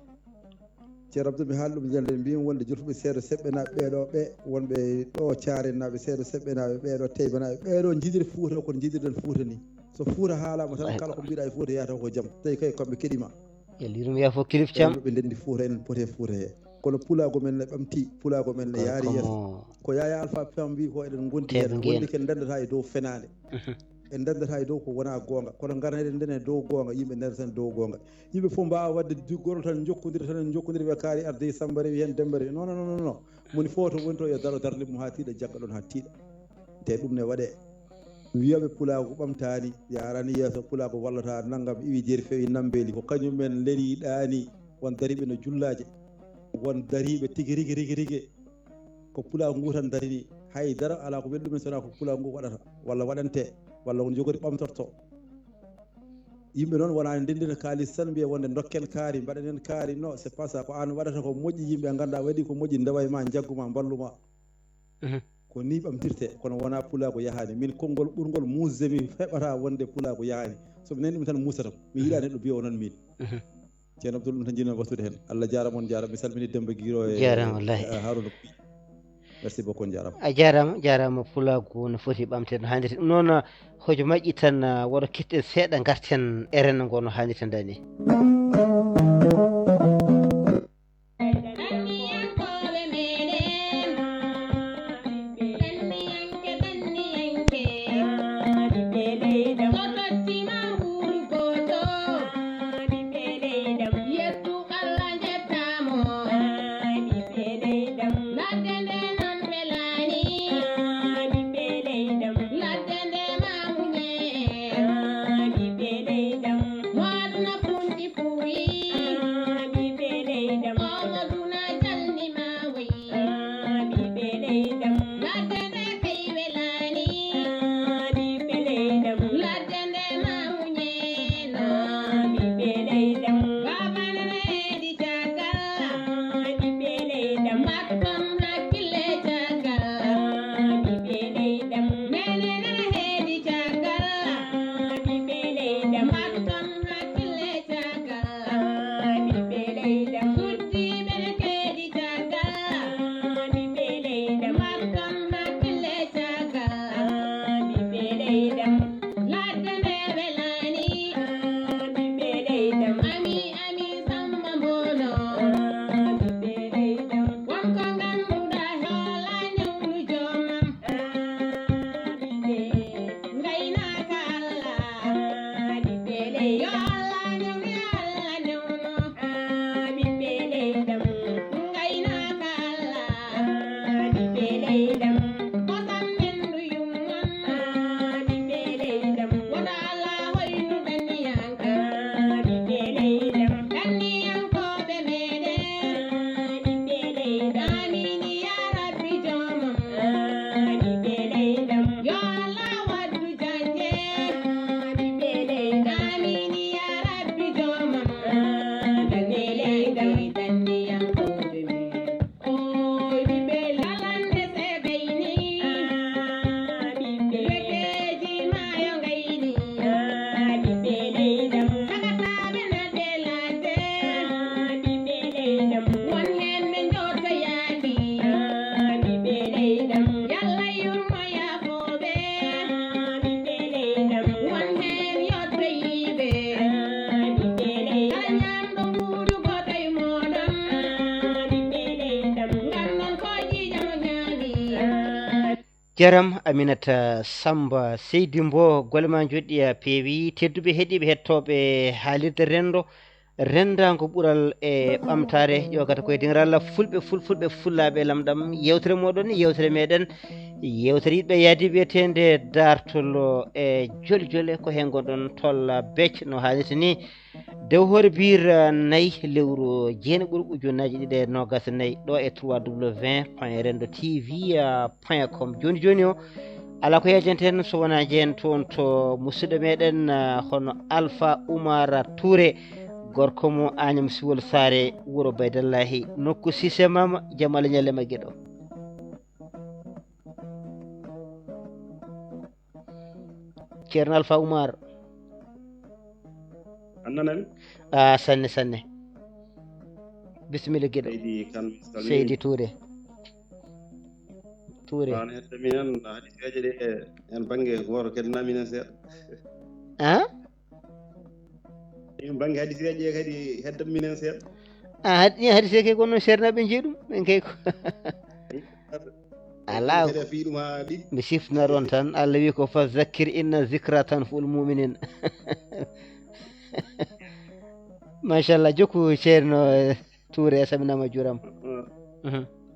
ceerno Abdoul mi haali ɗum jande mbimi wonde jolfuɓe seeɗa seɓɓenaɓe ɓeɗo ɓe wonɓe ɗo Thiarenaɓe seeɗa seɓɓenaɓe ɓeɗo Taybanaɓe ɓeɗo jiiɗiri Fouta kono jiiɗirɗen Fouta ni so Fouta haalama tan kala ko mbiɗa e Fouta yiyata ko jaam tawi kay kamɓe keɗima yallirum wiya fof kilif cam ɓe ndendi Fouta enen pote Fouta he kono pulago men ne ɓamti pulago men ne yaari yeeso ko Yaya Alpha Pam mbi ko eɗen gondi hen gondi ken dendata e dow fenade en dendata e dow ko wona gonga kono garneɗen nden e dow gonga yimɓe ndendatan dow gonga yimɓe fof mbawa wadde goto tan jokkodiri ɓe kaari arde Samba rewi hen Demba rewi non moni fof to woni to yo daro darde mum ha tiiɗa jagga ɗon ha tiiɗa te ɗum ne waɗe wiyaɓe pulago ɓamtani yarani yeeso pulago wallata naggam iwi jeeri fewi nambeli ko kañumen leliɗani won dariɓe no jullaje won dariɓe tigui rigui ko pulago ngu tan darini haydara ala ko welɗumen sona ko pulago ngu waɗata walla waɗante walla won jogori ɓamtorto yimɓe noon wona ndendina kalis tan mbiya wonde dokken kaari mbaɗanen kaari non c'est pas ça ko an waɗata ko moƴƴi yimɓe ganda waɗi ko moƴƴi ndawa e ma jagguma balluma ko ni ɓamtirte kono wona pulago yahani min konngol ɓurgol musemi heɓata wonde pulago yahani somi nani ɗum tan musata mi yiiɗa neɗɗo biya o noon min ceerno Abdoul ɗum tan jinno wattude hen Allah jarama on jarama mi salmini Demba Guiro e jarama wallahi Harouna merci beaucoup on jarama a jarama pulago no foti ɓamte no hannirta ɗum noon hojo majƴi tan woɗo ketten seeɗa garten RN ngo no hannirta dani jaram Aminata Samba Seydi Mbo golle ma joɗɗi peewi tedduɓe heeɗiɓe hettoɓe haalirde rendago ɓuural e ɓamtare ƴogata koye dinral fulɓe fullaɓe lamɗam yewtere moɗon yewtere meɗen yewtere yiɗɓe yaadi wiyetede dartol e jole ko hen gonɗon tolla becce no haalirta ni dow hoore bir nayyi lewru jeeni ɓuuri ujunnaji ɗiɗi e nogas nayyi ɗo e 3w.rendo.tv.com joni o ala ko yejenten so wona jeen toon to musidɗo meɗen hono Alpha Oumar Touré gorko mo Agname Siwol Saare wuuro Baydallahi nokku Cissé Mama jaam Allah ñalle magge ɗo ceerno Alpha Oumar annanami sanne bisimilla gueɗo Seydi Touré an hedde minen hadiseje ɗe en banggue goto keddanaminen seeɗa banggue hadiseje ɗe kadi heddan minen seeɗa hadise ke gonnoon sernaɓe jeeɗum ɓen kay ko ala fi ɗum ha ɗiɗi mi sifna ɗon tan Allah wi ko fa zakkir inna zicra tanful muminin machallah jokku ceerno Touré saminama juuram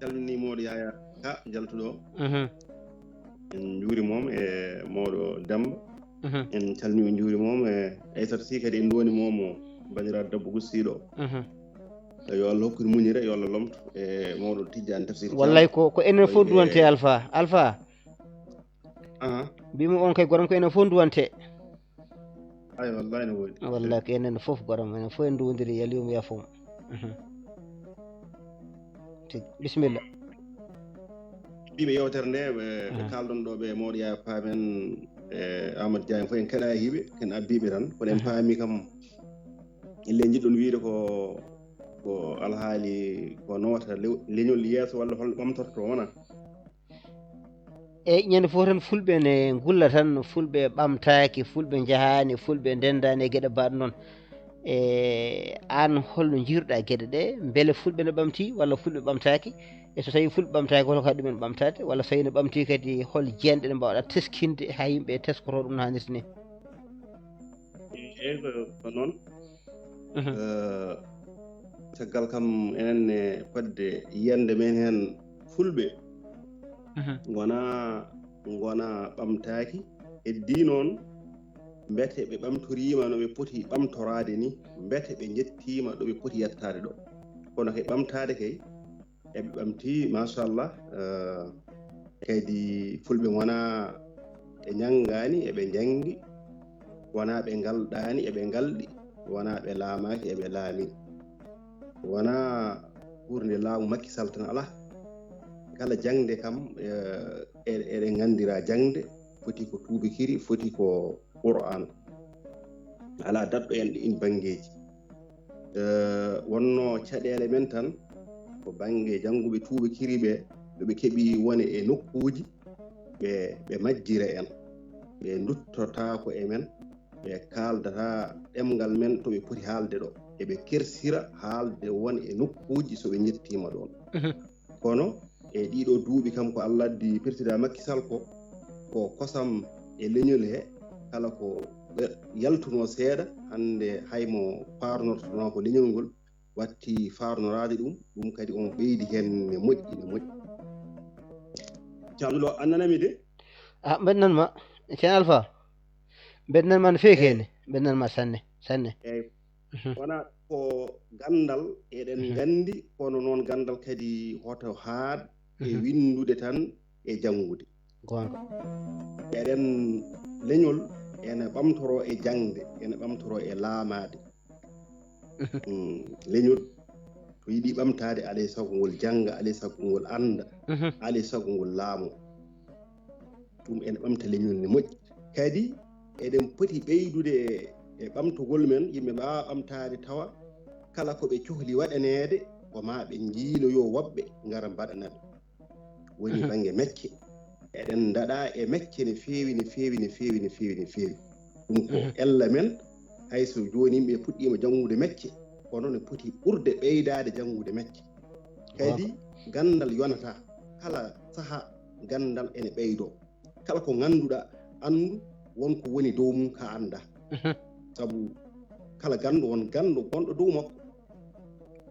calmini moɗo Yaya Ka jaltuɗo en juuri moom e mawɗo Demba en calmini en juuri moom e Aissata Sy kadi en duwoni moom bandiraɗo debbo gussiɗo yo Allah hokkude muñire yo Allah lomto e mawɗo Tidiane Tafsir wallay ko enen fof duwante Alpha mbimi on kay goram ko enen fof duwante ay wallahi no woni wallahi ko enen fof goram enen fof en duwodiri yaliyum yafum bisimilla ɓiɓe yewtere nde ɓe kalɗon ɗo ɓe mawɗo Yaya Paamen e Amadou Diagne fof en keɗa hiiɓe ken abbiɓe tan kono en paami kam ille jiɗɗon wiide ko alhaali ko nowata leñol yeeso walla holno ɓamtorto wona eyyi ñande fof tan fulɓe ne gulla tan fulɓe ɓamtaki fulɓe jahani fulɓe ndendani e gueɗe mbaɗe noon e an holno jiiruɗa gueɗe ɗe beele fulɓe ne ɓamti walla fulɓe ɓamtaki e so tawi fulɓe ɓamtaki hol kadi ɗumen ɓamtade walla so tawi ne ɓamti kadi hol jeyanɗe ɗe mbawɗa teskinde ha yimɓe teskoto ɗum no hannirta ni eyyi ko noon caggal kam enenne fodde yiyande men hen fulɓe gona ɓamtaki heddi noon mbete ɓe ɓamtorima no ɓe poti ɓamtorade ni mbete ɓe jettima ɗo ɓe poti yettade ɗo kono kay ɓamtade kay eɓe ɓamti machallah kadi fulɓe wona ɓe ñangani eɓe jangi wona ɓe galɗani eɓe galɗi wona ɓe laamaki eɓe laami wona ɓurde laamu Macky Sall tan ala kala jangde kam eɗen gandira jangde foti ko tuubikiri foti ko Qur'an ala daɗɗo en in bangeji wonno caɗele men tan ko bange janguɓe tuubikiri ɓe ɓe keeɓi wone e nokkuji ɓe majjira en ɓe duttotako e men ɓe kaldata ɗemgal men to ɓe poti haalde ɗo eɓe kersira haalde won e nokkuji so ɓe jettima ɗon kono e ɗiɗo duuɓi kam ko Allah addi président Macky Sall ko kosam e leñol he kala ko yaltuno seeɗa hande haymo farnortono ko leñol ngol watti farnorade ɗum kadi on ɓeydi hen ne moƴƴi calluɗo annanami de mbeɗnanma ceerno Alpha mbeɗnanma no fewi kene mbeɗnanma sanne eyyi wona ko gandal eɗen gandi kono noon gandal kadi hoto haad e windude tan e jangude gonga eɗen leñol ene ɓamtoro e jangde ene ɓamtoro e laamade leñol to yiɗi ɓamtade alay sago ngol janga alay sago ngol anda alay sago ngol laamo ɗum ene ɓamta leñol ne moƴƴi kadi eɗen poti ɓeydude e ɓamtogol men yimɓe mbawa ɓamtade tawa kala ko ɓe cohli waɗanede ko ma ɓe jiiloyo woɓɓe ngara mbaɗanaɓe woni banggue mecce eɗen daɗa e mecce ne feewi ɗum ko ella men hayso joni yimɓe puɗɗima jangude mecce kono ne poti ɓurde ɓeydade jangude mecce kadi gandal yonata kala saaha gandal ene ɓeydo kala ko ganduɗa andu wonko woni dow mum ka anda sabu kala gandu won gandu gonɗo dow makko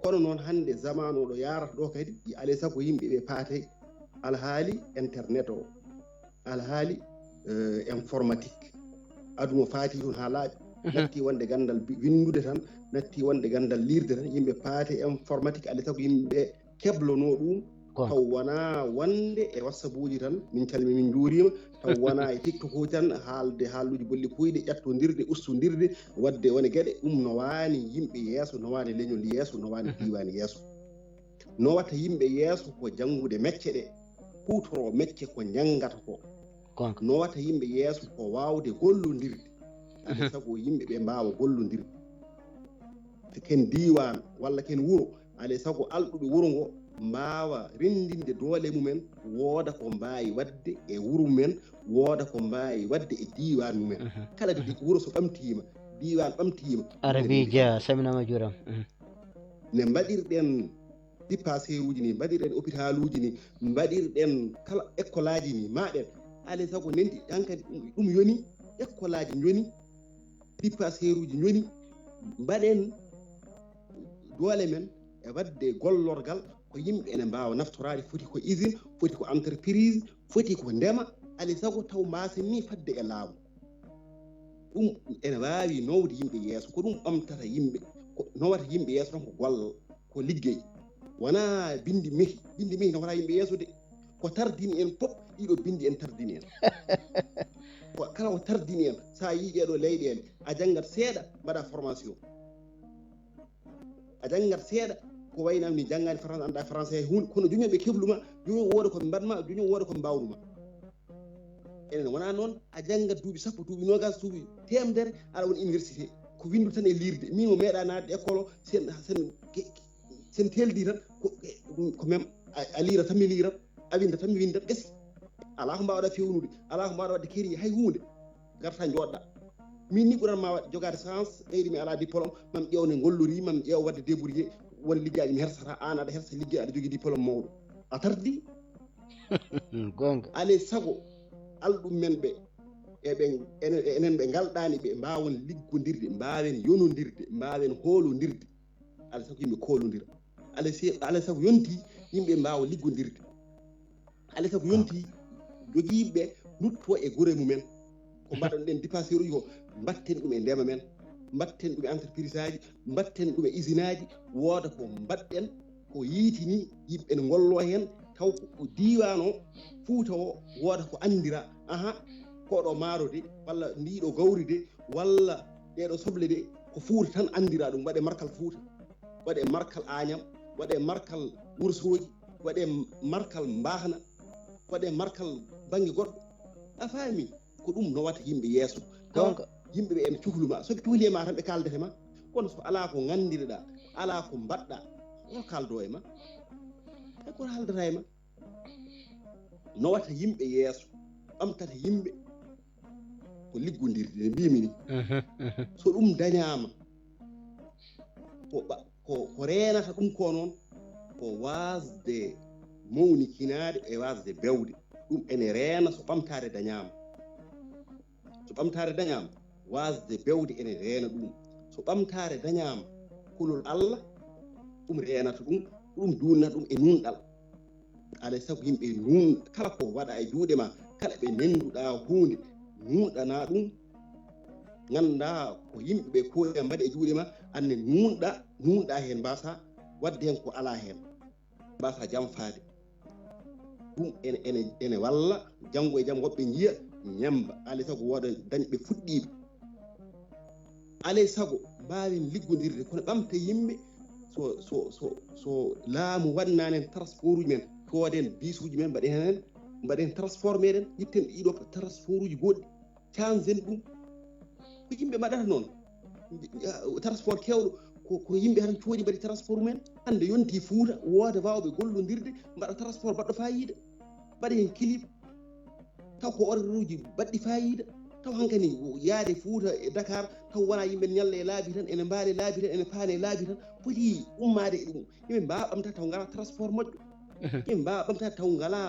kono noon hande zamanu ɗo yarata ɗo kadi alay sago yimɓeɓe paate alhaali internet o alhaali informatique aduna faati toon ha laaɓi natti wonde gandal windude tan natti wonde gandal lirde tan yimɓe paate informatique alay sago yimɓeɓe keblono ɗum taw wona wonde e whatsapp uji tan min calmi min juurima taw wona e tiktok uji tan haalde haaluji bolli puyɗe ƴettodirde ustodirde wadde wone gueɗe ɗum no wani yimɓe yeeso no wani leñol yeeso no wani diwani yeeso no watta yimɓe yeeso ko janngude mecce ɗe hutoro mecce ko janggata ko no watta yimɓe yeeso ko wawde gollodirde alay sago yimɓe ɓe mbawa gollodirde ken diwan walla ken wuuro alay sago alɗuɓe wuuro ngo mbawa rendinde doole mumen wooda ko mbawi wadde e wuuro mumen wooda ko mbawi wadde e diwan mumen kala wuuro so ɓamtima diwan ɓamtima arabija saminama juuram ne mbaɗirɗen dipasser uji ni mbaɗirɗen hôpital uji ni mbaɗirɗen kala école aji ni maɗen alay sago nenti hankadi ɗum yoni école aji joni dipasser uji joni mbaɗen doole men e wadde gollorgal ko yimɓe ene mbawa naftorade foti ko usine foti ko entreprise foti ko ndema alay sago taw mbasen ni fadde e laamu ɗum ene wawi nowde yimɓe yeeso ko ɗum ɓamtata yimɓe ko nowata yimɓe yeeso tan ko gollal ko liggey wona bindi mehi nowata yimɓe yeeso de ko tardini en fof ɗiɗo bindi en tardini en ko kala ko tardini en sa yi ɗeɗo leyɗele a janggat seeɗa mbaɗa formation a janggat seeɗa ko waynam ni janggani français anda français hunde kono joni ɓe kebluma joni wooda ko mbatma joni wooda ko mbawruma enen wona noon a janggat duuɓi sappo duuɓi nogas duuɓi temedere aɗa won université ko windu tan e lirde min mo meeɗa nadde école o sen teldi tan ko même a liira tan mi liirat a winda tan mi windat gasi ala ko mbawɗa fewnude ala ko mbawɗa wadde keri hay hunde garta jooɗɗa min ni ɓuranma wadde jogade chance ɓeydi mi ala diplôme mam ƴewne gollori mam ƴeew wadde débrouillé won liggaji mi hersata an aɗa hersa ligguey aɗa jogui diplôme mawɗo a tardi gonga alay sago alɗum men ɓe enen ɓe galɗani ɓe mbawon liggodirde mbawen yonodirde mbawen hoolodirde alay sago yimɓe koolodira alay sago yonti yimɓe mbawa liggodirde alay sago yonti joguiɓe nutto e guure mumen ko mbaɗon ɗen dépasser uji ko mbatten ɗum e ndema men mbatten ɗum e entreprise aji mbatten ɗum e usine aji wooda ko mbaɗɗen ko yiitini yimɓe ne gollo hen taw ko diwan o Fuuta o wooda ko andira aha koɗo maaro de walla ndiɗo gawri de walla ɗeɗo soble de ko Fuuta tan andira ɗum waɗe markal Fuuta waɗe markal Agnam waɗe markal Wourossogui waɗe markal Mbahna waɗe markal banggue goɗɗo a faami ko ɗum nowata yimɓe yeeso donc yimɓe ɓe ene cuhluma soɓe cuhli e ma tan ɓe kaldete ma kono so ala ko gandireɗa ala ko mbaɗɗa yo kaldo e ma e koto haaldata e ma nowata yimɓe yeeso ɓamtata yimɓe ko liggodirde ne mbimi ni so ɗum dañama ko renata ɗum ko noon ko wasde mawnikinade e wasde bewde ɗum ene reena so ɓamtare dañama so ɓamtare dañama wasde bewde ene reena ɗum so ɓamtare dañama kulol Allah ɗum reenata ɗum dunnata ɗum e nunɗal alay sago yimɓe nun kala ko waɗa e juuɗe ma kala ɓe nenduɗa hunde nunɗana ɗum ganda ko yimɓeɓe koye mbaɗi e juuɗe ma anne nunɗa hen mbasa wadde hen ko ala hen mbasa jamfade ɗum ene walla janggo e jaam woɓɓe jiiya ñemba alay sago wooda dañɓe fuɗɗiɓe alay sago mbawen liggodirde kono ɓamta yimɓe so laamu waɗnani en transport uji men cooden bis uji men mbaɗen transformé ɗen yitten ɗiɗo ko transport uji goɗɗi cangen ɗum ko yimɓe mbaɗata noon transport kewɗo ko yimɓe tan cooɗi mbaɗi transport men hande yonti Fuuta wooda wawɓe gollodirde mbaɗa transport baɗɗo fayida mbaɗa hen clip taw ko horaire uji baɗɗi fayida taw hankani yaade Fuuta e Dakar taw wona yimɓe ñalla e laabi tan ene mbaali laabi tan ene paane laabi tan foti ummade e ɗum yimɓe mbawa ɓamtata taw ngala transport moƴƴo yimɓe mbawa ɓamtata taw ngala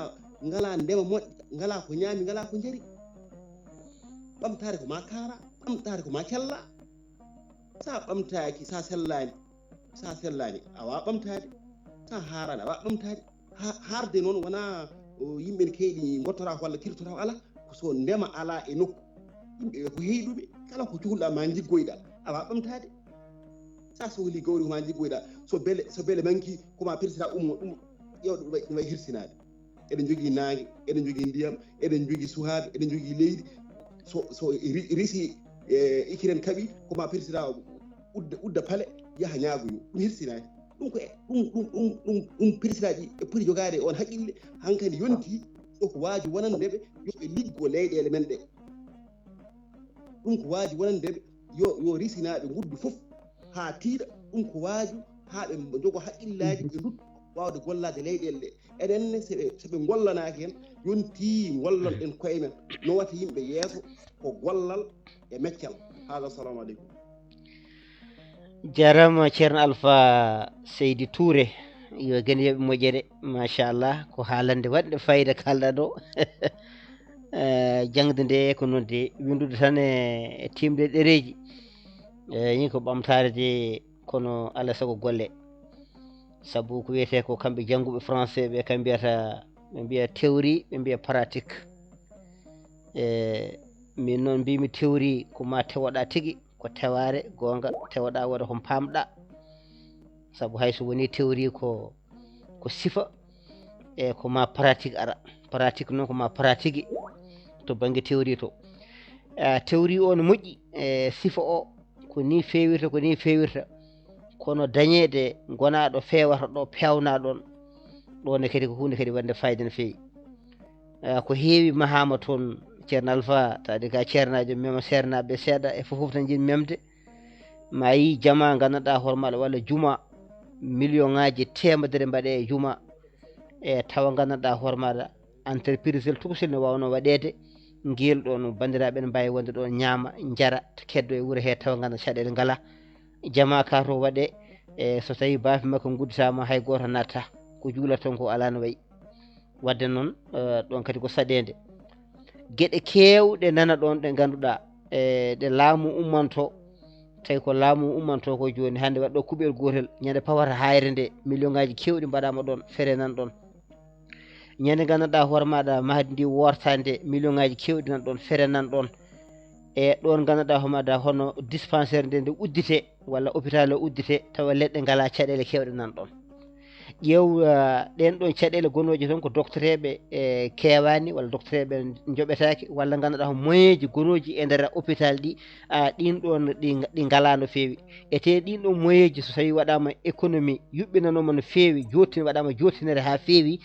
ngala ndema moƴƴa ngala ko ñaami ngala ko jari ɓamtare ko ma kaara ɓamtare ko ma kella sa ɓamtaki sa sellani awa ɓamtade sa harani awa ɓamtade harde noon wona yimɓe ne keeɗi gottora ko walla kirtora ko ala so ndema ala e nokku yimɓe ko heyɗuɓe kala ko cuhulɗa ma jiggoyɗa awa ɓamtade sa sohli gawri koma jiggoyɗa so beele manki koma président ummo ɗum ƴewɗo ɗum way hirsinade eɗen jogui nangue eɗen jogui ndiyam eɗen jogui suhaaɓe eɗen jogui leydi so risi ikiren kaaɓi koma président udda paale yaaha ñaagoyo ɗum hirsinade ɗum ko ɗum président ji e poti jogade on haqqille hankkadi yonti ɗoko waaji wonandeɓe yoɓe liggo leyɗele men ɗe ɗum ko waaji wonandeɓe yo risinaɓe guddu fof ha tiiɗa ɗum ko waaju ha ɓe jogo haqqillaji ɓe dutto wawde gollade leyɗele ɗe eɗenne soɓe gollanaki hen yonti gollon ɗen koye men no wata yimɓe yeeso ko gollal e meccal haala assalamu aleykum jarama ceerno Alpha Seydi Touré yo gen yoɓe moƴƴere machallah ko haalande waɗde fayida kalɗa ɗo jangde nde ko noon de windude tan e timde ɗereji ni ko ɓamtare de kono alaa sago golle sabu ko wiyete ko kamɓe jannguɓe français ɓe kam mbiyata ɓe mbiya théorie ɓe mbiya pratique min noon mbimi théorie ko ma tewoɗa tigui ko teware gonga tewoɗa waɗa ko pamɗa sabu hayso woni théorie ko sifa e ko ma pratique ara pratique noon ko ma pratique to banggue théorie to théorie o no moƴƴi sifa o ko ni fewirta kono dañede gonaɗo fewata ɗo pewna ɗon kadi ko hunde kadi wande fayida no fewi ko heewi mahama toon ceerno Alpha tawde ka ceernajo mema sernaɓe seeɗa e fofoof tan jiɗi memde ma yi jama gandanɗa hoore maɗa walla juma million ngaji temedere mbaɗe e juma e tawa gandanɗa hoore maɗa entreprise tukusil ne wawno waɗede guel ɗon bandiraɓe ne mbawi wonde ɗon ñaama jara keddo e wuuro he tawa ganda caɗele ngala jama ka to waɗe e so tawi baafi makko gudditama hay goto natta ko juulata ton ko ala no wayi wadde noon ɗon kadi ko saɗede gueɗe kewɗe nana ɗon ɗe ganduɗa ɗe laamu ummanto tawi ko laamu ummanto ko joni hande waɗɗo kuɓel gotel ñande pawata hayre nde million ngaji kewɗi mbaɗama ɗon fere nan ɗon ñande gandanɗa hoore maɗa mahdi ndi wortande million ngaji kewɗi nan ɗon fere nan ɗon e ɗon gandanɗa hoore maɗa hono dispensaire nde uddite walla hôpital o uddite tawa leɗɗe ngala caɗele kewɗe nan ɗon ƴeew ɗen ɗon caɗele gonoji toon ko doctereɓe kewani walla doctereɓe joɓetaki walla ganduɗa ko moyen ji gonoji e nder hôpital ɗi ɗin ɗon ɗi ngala no fewi ete ɗin ɗon moyen ji so tawi waɗama économie yuɓɓinanoma no fewi waɗama jottinere ha fewi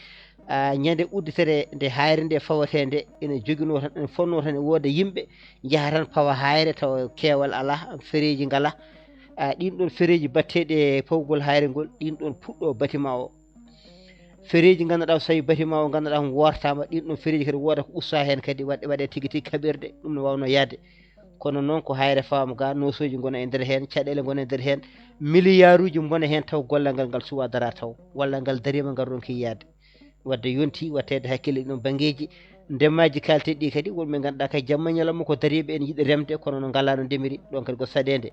ñande udditere nde hayre nde fawate nde ene joguino tan ene fonno tan e wooda yimɓe jaaha tan pawa hayre tawa keewal ala fereji ngala ɗin ɗon fereji batteɗe pawgol hayre ngol ɗin ɗon puɗɗo bâtiment o fereji ganduɗa so tawi bâtiment o ganduɗa ko wortama ɗin ɗon fereji kadi wooda ko usta hen kadi waɗe tigui tigui kaɓirɗe ɗum ne wawno yaade kono noon ko hayre fama ga nosoji gona e nder hen caɗele gona e nder hen milliard uji gona hen taw gollal ngal suwa dara taw walla ngal darima ngal ronki yaade wadde yonti wattede hakkille ɗum banggueji ndemaji kalteɗi ɗi kadi wonɓe ganduɗa kay jamma ñalawma ko dariɓe ene yiiɗi remde kono no ngala no ndemiri ɗon kadi ko saɗede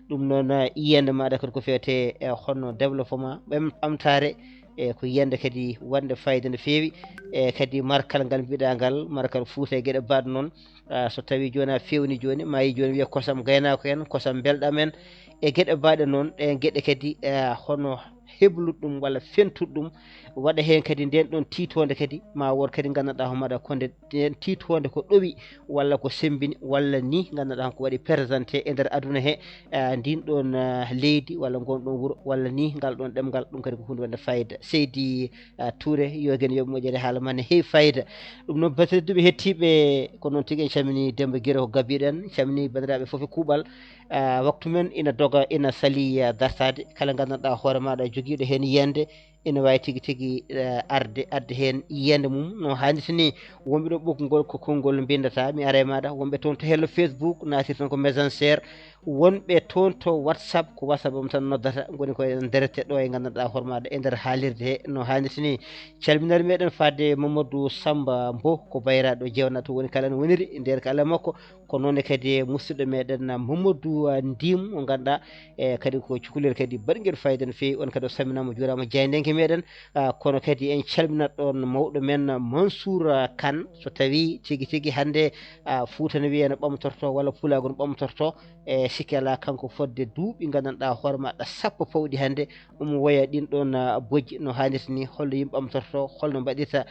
ɗum noon yiyande maɗa kadi ko fewte honno développement ɓamtare e ko yiyande kadi wonde fayida no fewi e kadi markal ngal mbiɗa ngal markal Fouta e gueɗe mbaɗe noon so tawi joni a fewni joni ma yi joni wiiya kosam gaynako en kosam belɗam en e gueɗe mbaɗe noon ɗen gueɗe kadi hono hebluɗum walla fentuɗum waɗa hen kadi nden ɗon titode kadi ma won kadi gandanɗa homaɗa konde nden titode ko ɗowi walla ko sembini walla ni gandanɗa ko waɗi présenté e nder aduna he ndin ɗon leydi walla gon ɗon wuuro walla ni ngal ɗon ɗemgal ɗum kadi ko hunde wonde fayida Seydi Touré yogen yoɓe moƴƴere haala man ne heewi fayida ɗum noon battedduɓe hettiɓe ko noon tigui en calmini Demba Guiro ko gabiɗen calmini bandiraɓe foof e kuuɓal waktu men ina doga ina saali dartade kala gandanɗa hoore maɗa joguiɗo hen yiyande ene wawi tigi tigi arde hen yiyande mum no hannirta ni. wonɓe ɗo ɓoggol ko konngol mbindata mi ara e maɗa, wonɓe toon to hello Facebook natir tan ko messenger, wonɓe toon to WhatsApp ko WhatsApp mum tan noddata goni koye derete ɗo e gandanɗa hormaɗa e nder haalirde he no hannirta ni. calminare meɗen fadde Mamadou Samba Mbow ko bayraɗo jewna to woni kala no woniri nder ko ala makko, ko noon kadi musidɗo meɗen Mamadou Ndim mo ganduɗa e kadi ko cukalel kadi baɗguel fayida no fewi, on kadi o salminama juurama jeydenke meɗen. kono kadi en calminat ɗon mawɗo men Mansour Kane, so tawi tigui tigui hande Fouta no wiye no ɓamtorto walla Pulago no ɓamtorto e sikki ala kanko fodde duuɓi gandanɗa hoore maɗa sappo pawɗi hande omo woya ɗin ɗon bojji no hannirta ni, holno yimɓe ɓamtorto, holno mbaɗirta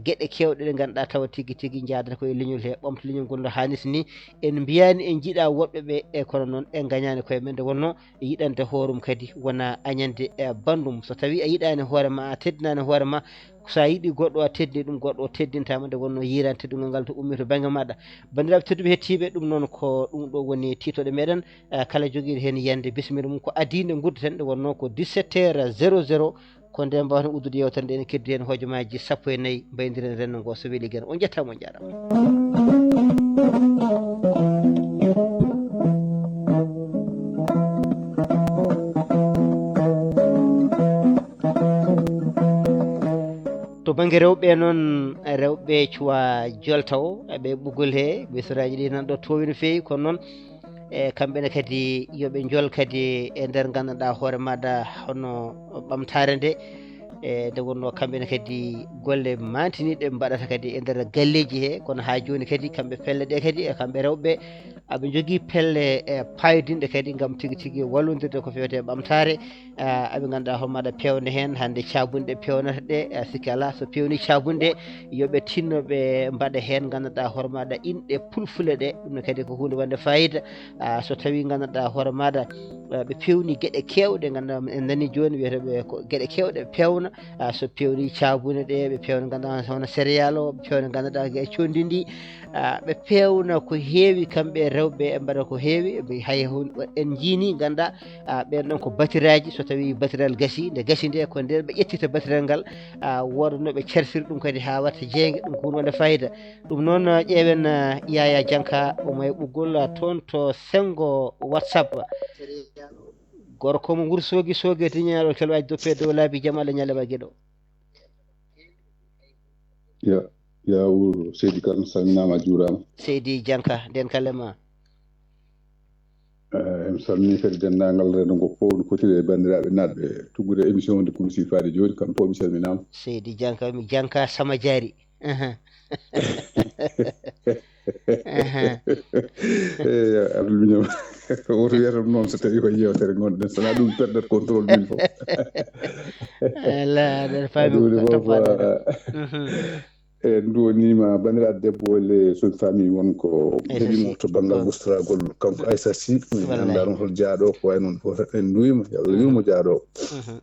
gueɗe kewɗe ɗe ganduɗa tawa tigui tigui jadata koye leñol he ɓamta leñol ngol no hannirta ni. en mbiyani en jiiɗa woɗɓeɓe e kono noon en gañani koye men nde wonno yiɗande hoorum kadi wona añande bandum. so tawi a yiɗani hoorema a teddinani hoorema, sa yiiɗi goɗɗo a teddini ɗum, goɗɗo o teddintama nde wonno yirani teddugol ngal to ummi to banggue maɗa. bandiraɓe tedduɓe hettiɓe, ɗum noon ko ɗum ɗo woni titoɗe meɗen, kala joguiɗo hen yiyande bisimilla mum ko adide guddeten nde wonno ko 17h00 ko nden mbawten uddude yewtere nde ene keddi hen hojomaji 14 mbaydiren renndo ngo so weeli gueɗe. on jettama on jarama. to banggue rewɓe noon, rewɓe cuwa joltaw ɓe ɓuggol he ɓesiraji ɗi nan ɗo towi no fewi, kono noon e kamɓene kadi yoɓe jol kadi e nder gandanɗa hoore maɗa hono ɓamtare nde nde wonno kamɓene kadi golle mantiniɗe mbaɗata kadi e nder galleji he. kono ha joni kadi kamɓe pelle ɗe kadi e kamɓe rewɓe aɓe jogui pelle payodinɗe kadi gam tigui tigui wallodirde ko fewte ɓamtare. aɓe ganduɗa hoore maɗa pewna hen hande cabunɗe pewnata ɗe sikki ala so pewni cabunɗe yoɓe tinnoɓe mbaɗa hen ganduɗa hoore maɗa inɗe pulfule ɗe, ɗum kadi ko hunde wande fayida. so tawi ganduɗa hoore maɗa ɓe pewni gueɗe kewɗe, ganduɗa en nani joni wiyeteɓe ko gueɗe kewɗe pewna, so pewni cabune ɗe ɓe pewna ganduɗa hono céréal o, ɓe pewna ganduɗa e condi ndi, ɓe pewna ko heewi kamɓe rewɓe e mbaɗa ko heewi. hay en jiini ganduɗa ɓen ɗon ko batiraji, so tawi batiral gasi, nde gasi nde ko nden ɓe ƴettita batiral ngal wodanoɓe cersiri ɗum kadi ha watta jeeyge, ɗum ko wonde fayida. ɗum noon ƴeewen Yaya Dianka omo e ɓuggol toon to Sengo WhatsApp. gorko mo Wourossogui Sogui tiñaɗo kelwaji doppe dow laabi jaam Allah ñalema gueɗo. yawur Seydi Kane salminama juurama. Seydi Dianka nden kalema. mi salmini kadi dendagal rendo ngo fof no fotiri e bandiraɓe natɓe tuggude émission de Kourou Sifade joni kamɓe fof mi salminama. Seydi Dianka mi Dianka sama jaari. abdoulmiñam woto wiyata ɗum noon so tawi ko yewtere gonɗen sona ɗum perdata contrôle min fof. ala aɗa faami ko en duwonima bandiraɗo debbo walla somi faami wonko heeɓimo to banggal gustoragol kanko Aissa Sy andano hol jaaɗo ko way noon fof en duwima Allah yurmo jaaɗo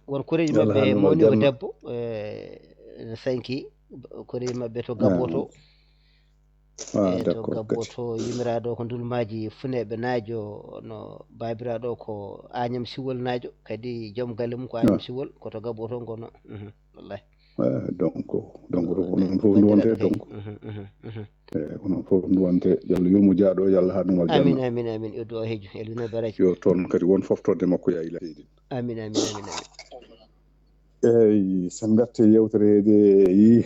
won koreji mabɓe mawni ko debbo sanki koreji mabɓe to Gabbo to to Gabbo to yimiraɗo ko dulmaji funeɓe naajo no babiraɗo ko Agnam Siwol naajo kadi joom galle mum ko Agnam Siwol koto Gabbo to gono wallahi donc onon fof duwonte donc onon fof duwonte Yallah yurmo jaaɗo Yallah ha ɗum wal amin amin amin iddu o heejo elwino baraji yo toon kadi won foftorde makko ya ila heedi amin amin amin eyyi sen garte yewtere heede yi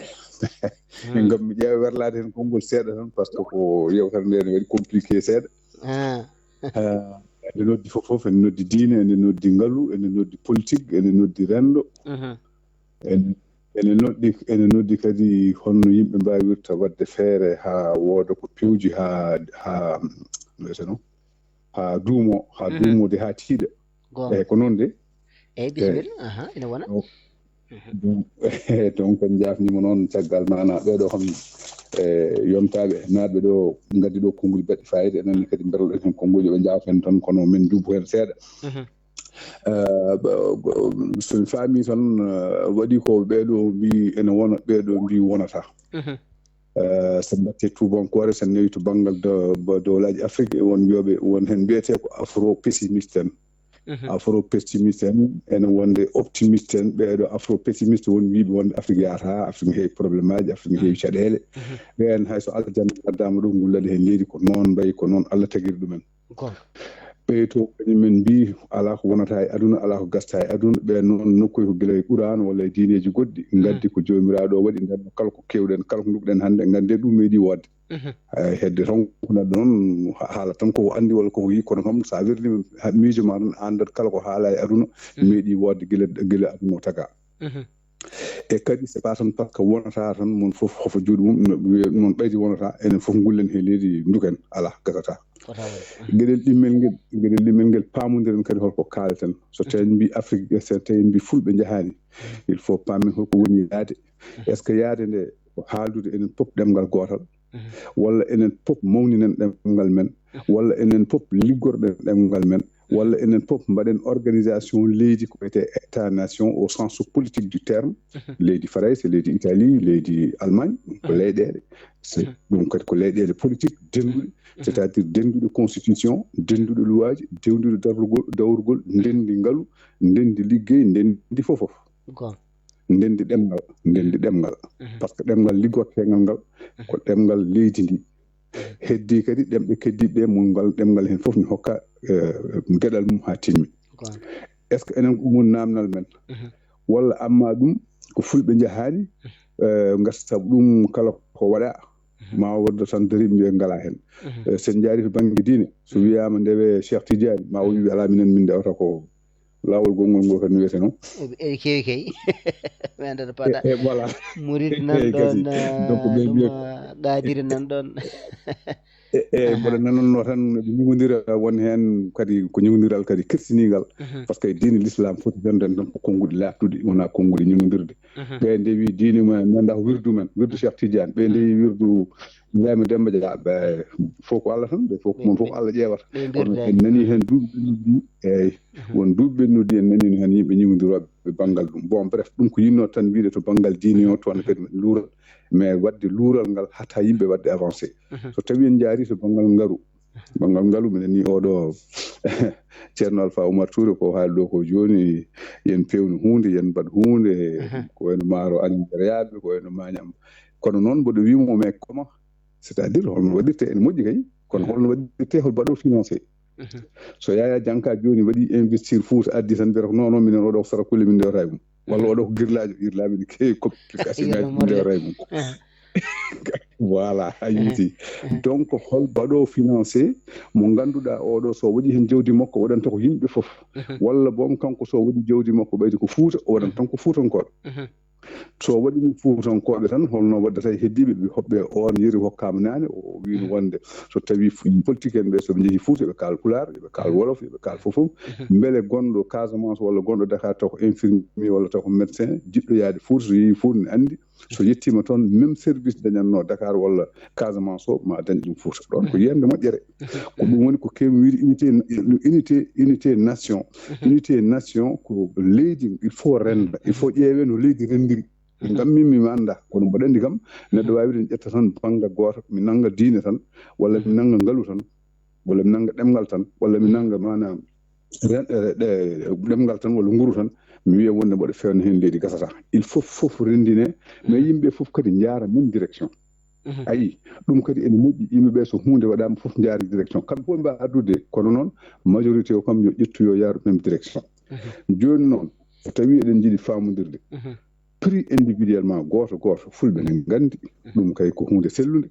ngam mi ƴeewa werlade hen konngol seeɗa tan par ce que ko yewtere nde ne waɗi compliqué seeɗa ene noddi fof ene noddi diine ene noddi ngaalu ene noddi politique ene noddi rendo ene noddi kadi holno yimɓe mbawirta wadde feere ha wooda ko pewji ha wiyete noon ha duumode ha tiiɗa eyyi ko noon de eyyi bisimilla ene wona donc en jafnima noon caggal mana ɓeɗo kam yontaɓe natɓe ɗo gaddi ɗo konnguli baɗɗi fayida enenne kadi berloɗen hen konnguli ɓe jaafen tan kono min duubo hen seeɗa somi faami tan waɗi ko ɓeɗo mbi ene wona ɓeɗo mbi wonata sen batte tubankore sen nawi to banggal dowlaji Afrique won wiyoɓe won hen mbiyete ko afro pessimiste en afro pessimiste en wonde optimiste en ɓeeɗo afro pessimiste woni wiiɓe wonde Afrique yahata Afrique heewi probléme aji Afrique heewi caɗeele ɓen hayso Allah janna addama ɗo ngullade hen leydi ko noon mbayi ko noon Allah tagiri ɗumen ɓeyto kañumen mbi ala ko wonata e aduna ala ko gasta e aduna ɓen noon nokkoy ko gila e Qur'an walla e diineji goɗɗi gaddi ko jomiraɗo o waɗi nden kala ko kewɗen kala ko dugɗen hannde gande ɗum meeɗi wodde hedde tan ko neɗɗo noon haala tan koko andi walla koko yi kono kam sa wirdima miijo ma tan andat kala ko haala e aduna meeɗi wodde gila aduna o taga e kadi c'est pas tan par que wonata tan mon fof hofo juuɗe mum non ɓeydi wonata enen fof gullen he leydi duken ala gasata gueɗel ɗimmel ngel pamodiren kadi holko kalten so tawi mbi Afrique so tawi mbi fulɓe jahani il faut pamen holko woni yaade est ce que yaade nde ko haaldude enen pop ɗemgal gotal walla enen pop mawninen ɗemgal men walla enen pop liggorɗen ɗemgal men walla enen pop mbaɗen organisation leydi ko wiyete état nation au sens politique du terme leydi France leydi Italie leydi Allemagne ko leyɗele ɗum kadi ko leyɗele politique denduɗe c' est à dire denduɗe constitution denduɗe luwaji denduɗe dawrugol ndendi ngaalu ndendi liggey ndendi fofof ndendi ɗemgal par ce que ɗemgal liggortegal ngal ko ɗemgal leydi ndi heddi kadi ɗemɓe keddiɓe mon ngal ɗemgal hen fof ne hokka gueɗal mum ha timmi est ce que enen ko ɗum namdal men walla amma ɗum ko fulɓe jahani gasta ɗum kala ko waɗa ma wonda tan dariɓe mbiya ngala hen sen jaari to banggue diine so wiyama ndewe Cheikh Tidiane ma o wi ala minen min dewata ko lawol gongol ngol kadi wiyete noon e kewi kay mi anda paɗa voilà murid nan ɗon ɗum gadiri nan ɗon mboɗo nanonno tan ɓe ñigodira won hen kadi ko ñigodiral kadi kirtinigal par ce que diine l'islam foti wonde tan ko konnguɗi lattude wona konnguɗi ñigodirde ɓe ndewi diine mumen ganda ko wirdu men wirdu Cheikh Tidiane ɓe ndewi wirdu Ibrahima Demba Dia ɓe fof ko Allah tan ɓe fof mon fof Allah ƴeewata kono en nani hen duuɓi ɓennudi eyyi won duuɓi ɓennudi en nani hen yimɓe ñigodiroɓe banggal ɗum bon bref ɗum ko yinno tan wiide to banggal diine o toon kadi luural mais wadde luural ngal hatta yimɓe wadde avancé so tawi en jaari to banggal ngalu minen ni oɗo ceerno Alpha Oumar Touré ko haali ɗo ko joni yen pewnu hunde yen mbaɗ hunde ko wayno maaro anniréyaɓe ko wayno mañam kono noon mboɗo wimo mais comment c' est à dire holno waɗirte ene moƴƴi kay kono holno waɗirte hol mbaɗo financé so Yaya Dianka joni waɗi investir Fouta addi tan mbiyata ko non minen oɗo ko sarakulle min ndewata e mum walla oɗo ko guirlaɓe ne kewi complication ngaji min ndewata e mum voilà a yiiti donc hol mbaɗo financé mo ganduɗa oɗo so waɗi hen jawdi makko waɗanta ko yimɓe foof walla boom kanko so waɗi jawdi makko ɓeyde ko Fouta o waɗanta tan ko Fuutankoɓe so waɗi ɗum Fuutankoɓe tan holno waddata e heddiɓe ɓe hoɓɓe on yeri hokkama nane o wino wonde so tawi politique en ɓe soɓe jeehi Fouta ɓe kaal Pulaar yoɓe kaal Wolof yoɓe kaal fofof beele gonɗo Casamance walla gonɗo Dakar taw ko infirmier walla taw ko médecin jiɗɗo yaade Fouta so yeehi Fouta ne andi so yettima toon même service dañatno Dakar walla Casamance o ma dañ ɗum Fouta ɗon ko yiyande moƴƴere ko ɗum woni ko kewi wiide unité nation unité nation ko leydi il faut renda il faut ƴeewe no leydi rendiri ngam min mi anda kono mboɗo andi kam neɗɗo wawi ɗen ƴetta tan bangga goto mi nanga diine tan walla mi nanga ngaalu tan walla mi nanga ɗemgal tan walla mi nanga manam ɗemgal tan walla nguru tan mi wiya wonde mboɗo fewna hen leydi gasata il faut fof rendine mais yimɓe fof kadi jaara même direction ayi ɗum kadi ene moƴƴi yimɓeɓe so hunde waɗama fof jaari direction kamɓe fof mbawa addude kono noon majorité o kam yo ƴettu yo yaaru même direction joni noon so tawi eɗen jiiɗi famodirde prix individuellement goto fulɓe ne gandi ɗum kay ko hunde sellude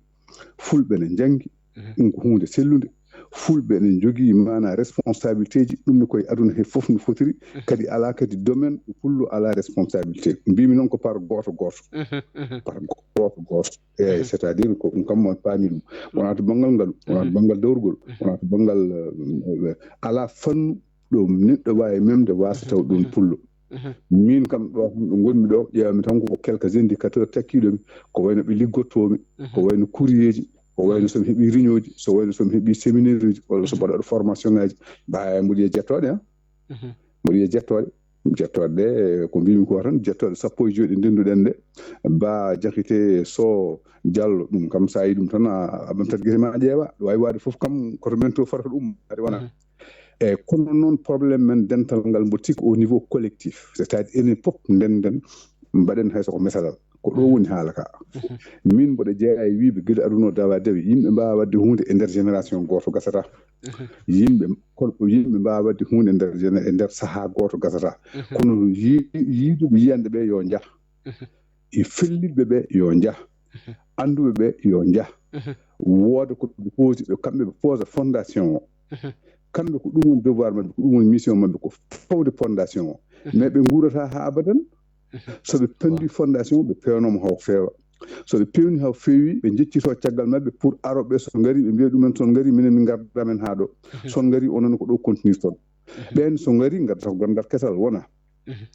fulɓe ne jangi ɗum ko hunde sellude fulɓe ne jogii mana responsabilité ji ɗum ne koye aduna he fof no fotiri kadi ala kadi domaine fullo ala responsabilité mbimi noon ko par goto par goto eyyi c' est à dire ko ɗum kam mon paami ɗum wona to banggal ngalu wona to banggal dawrugol wona to banggal ala fannu ɗo neɗɗo wawi memde wasa taw ɗum pullo min kam ɗo gonmi ɗo ƴewami tan ko quelques indicateurs takkiɗomi ko wayno ɓe liggottomi ko wayno courrier ko wayno somi heeɓi réunion ji so wayno somi heeɓi séminaire uji walla so mbaɗaɗo formation ngaji mbawa mboɗi e jettoɗe mboɗi e jettoɗe ɗe ko mbimi ko tan jettoɗe sappo e joyi ɗe ndenduɗen ɗe ba Diakité so Diallo ɗum kam sa yi ɗum tan a ɓamtat guese ma ƴeewa ɗo wawi wade foof kam koto men to farata ɗum adi wona e kono noon probléme men dental ngal mbo tigi au niveau collectif c' est à dire enen fof ndenden mbaɗen hay soko mesalal ko ɗo woni haala ka min mboɗo jeeya e wiiɓe gila aduna o dawa dewi yimɓe mbawa wadde hunde e nder génération goto gasata yimɓe mbawa wadde hunde e nder saaha goto gasata kono yiiduɓe yiyande ɓe yo jah e fellitɓe ɓe yo jah anduɓe ɓe yo jah wooda ko ɓe poosi ɓe kamɓe ɓe poosa fondation o kamɓe ko ɗum woni devoir maɓɓe ko ɗum woni mission maɓɓe ko fawde fondation o mais ɓe guurata ha abadan so ɓe pendi fondation ɓe pewnoma haw feewa so ɓe pewni haw feewi ɓe jeccito caggal maɓɓe pour aroɓe so ngari ɓe mbiya ɗumen son ngari minen min gardamen ha ɗo son ngari onon ko ɗo continue ton ɓen so ngari gardata ko gandal kesal wona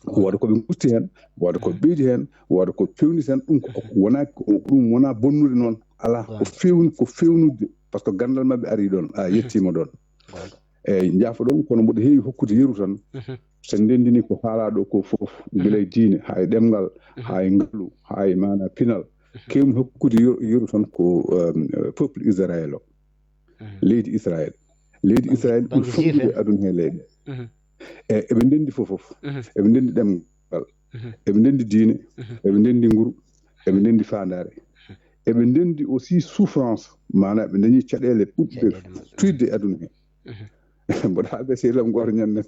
wooda koɓe gusti hen wooda koɓe ɓeydi hen wooda ko pewni hen ɗum wona bonnude noon ala ko fewnude par ce que gandal maɓɓe ari ɗon a yettima ɗon eyyi jaafa ɗon kono mboɗo heewi hokkude yeru tan so ndendini ko haalaɗo ko fof gila e diine ha e ɗemgal ha e ngaalu ha e mana pinal kewmi hokkude yeru tan ko peuple israël o leydi israël ɓuri famɗude aduna he leyɗe eɓe ndendi fof eɓe ndendi ɗemgal eɓe ndendi diine eɓe ndendi nguru eɓe ndendi fandare eɓe ndendi aussi souffrance mana ɓe dañi caɗele ɓuɗɗe tuyde e aduna he mboɗo haalde sehlam goto ñande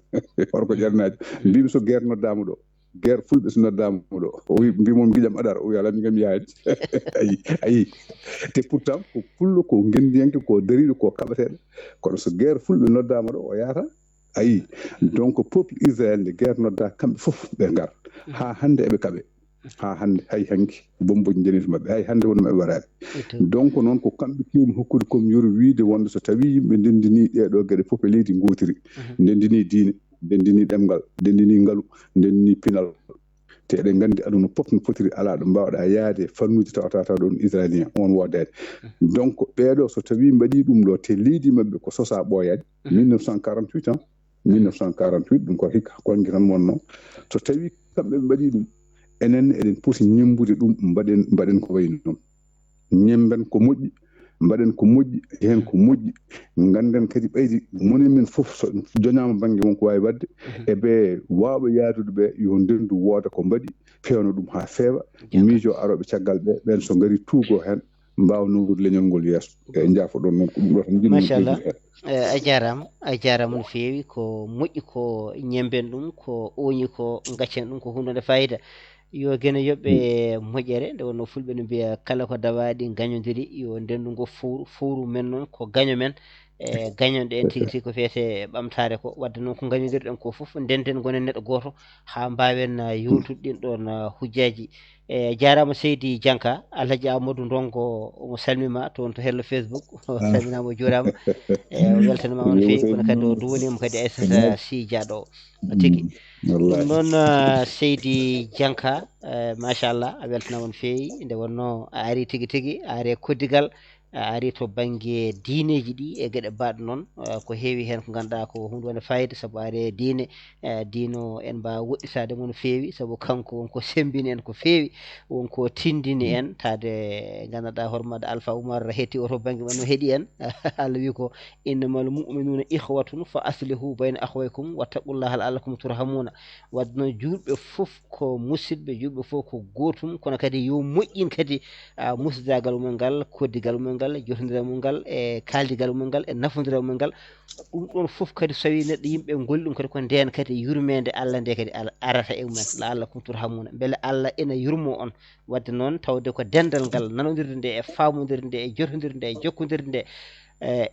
horko ƴernajo mbimi so guerre noddama ɗo guerre fulɓe so noddama ɗo o wi mbimomi guiƴam aɗara o wi ala migam yaade ayi te pourtant ko pullo ko gendiyanke ko dariɗo ko kaɓateɗo kono so guerre fulɓe noddama ɗo o yahata ayi donc peuple israël nde guerre nodda kamɓe fof ɓe ngar ha hande eɓe kaɓe ha hande hay hanki bomboji jeniti mabɓe hay hande wonno maɓe waɗade donc noon ko kamɓe kewmi hokkude komi yoru wiide wonde so tawi yimɓe ndendini ɗeɗo gueɗe fof e leydi gotiri ndendini diine ndendini ɗemgal ndendini ngaalu ndendini pinal te eɗen gandi aduna fof no fotiri ala ɗo mbawɗa yaade fannuji tawata ɗon israélien on wodede donc ɓeɗo so tawi mbaɗi ɗum ɗo te leydi mabɓe ko sosa ɓooyade 1948 ans 1948 ɗum ko hikka kongi tan wonno so tawi kamɓe ɓe mbaɗi ɗum enen eɗen poti ñembude ɗum mbaɗen ko wayni noon ñemben ko moƴƴi mbaɗen ko moƴƴi hen ko moƴƴi ganden kadi ɓeydi moni men fof so joñama banggue wonko wawi wadde eɓe wawɓe yaadude ɓe yo ndendu wooda ko mbaɗi fewna ɗum ha feewa miijo aroɓe caggal ɓe ɓen so ngari tuugo hen mbawa nowrude leñol ngol yeeso e jaafo ɗon noon ko ɗum ɗo tan jinmi machallah a jarama no feewi ko moƴƴi ko ñemben ɗum ko oñi ko gaccen ɗum ko hunde nde fayida yo gene yoɓɓe moƴƴere nde wonno fulɓe no mbiya kala ko dawaɗi gañodiri yo ndendungo fowru men noon ko gaño men e gañonɗe en tigui tigui ko fiyete ɓamtare ko wadde noon ko gañodirɗen ko foof ndenden gonen neɗɗo goto ha mbawen yewtude ɗin ɗon hujjaji e jarama Seydi Dianka Alhaji Amadou Ndongo omo salmima toon to hello Facebook o salminama o juurama e o weltanima on feewi kono kadi o duwanima kadi Aissata Sy Diaɗo o tigui ɗum noon Seydi Dianka machallah a weltanama on feewi nde wonno a ari tigui tigui a ari koddigal a ari to banggue diineji ɗi e gueɗe mbaɗe noon ko heewi hen ko ganduɗa ko hunde wonde fayida saabu ari diine diino en mbawa woɗɗitade mo no feewi saabu kanko wonko sembini en ko feewi wonko tindini en tade ganduɗa hoore maɗa Alpha Oumar hetti oto banggue man no heeɗi en Allah wi ko innamal mu'minuna ikhwatun fa aslihu bayna akhawaykum wattaqullaha la'allakum turhamuna wadde noon julɓe foof ko musidɓe julɓe foof ko gotum kono kadi yo moƴƴin kadi musidagal mumen ngal koddigal mumen ngal jotodiral mum ngal e kaldigal mum ngal e nafodiral mum ngal ɗum ɗon foof kadi so tawi neɗɗo yimɓe golli ɗum kadi ko nden kadi yurmede Allah nde kadi arata e mumen la'allakum turhamuna beele Allah ina yurmo on wadde noon tawde ko dendal ngal nanodirde nde e famodirde nde e jotodirde nde e jokkodirde nde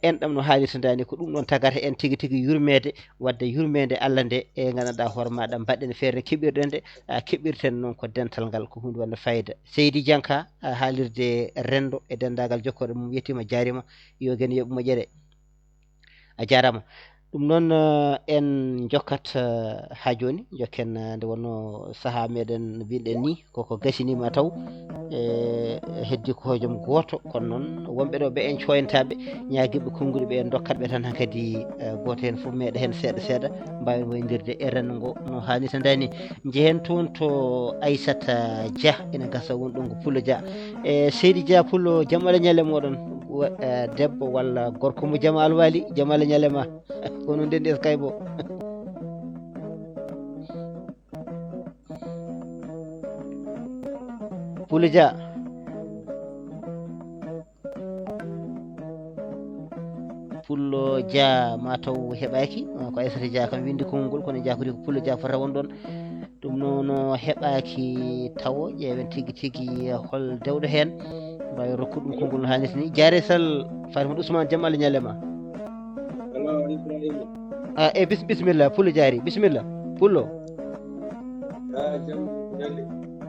enɗam no haalirta dani ko ɗum ɗon tagata en tigui tigui yurmede wadde yurmede Allah nde e ganduɗa hoore maɗa mbaɗɗen feere keɓirɗen nde keɓirten noon ko dental ngal ko hunde wonde fayida Seydi Dianka haalirde rendo e dendagal jokkoɗe mum yettima jarima yo gen yoɓe moƴƴere a jarama ɗum noon en jokkat ha joni jokken nde wonno saaha meɗen mbiɗen ni koko gasinima taw heddi ko joom goto kono noon wonɓe ɗo ɓe en coyntaɓe ñaguiɓe konguɗi ɓe en dokkatɓe tan hankkadi goto hen foof meeɗa hen seeɗa seeɗa mbawen woydirde e renndo ngo no hannirta ndani jehen toon to Aissata Dia ene gasa woni ɗon ko Pullo Dia e Seydi Dia Pullo jaam Allah ñalle moɗon debbo walla gorko mo jama alwali jamala ñalema kono nden eskay bo Pulja Pullo Dia mataw heɓaki ko Aissata Dia kam windi konngol kono jakori ko Pullo Dia fota won ɗon ɗum noon heɓaki tawo ƴeewen tigui tigui hol dewɗo hen mbawi rokkude ɗum konngol no hannirta ni Diaré Sall Fatimata Ousmane jaam Allah ñalema e bisimilla Pullo Diary bisimilla Pullo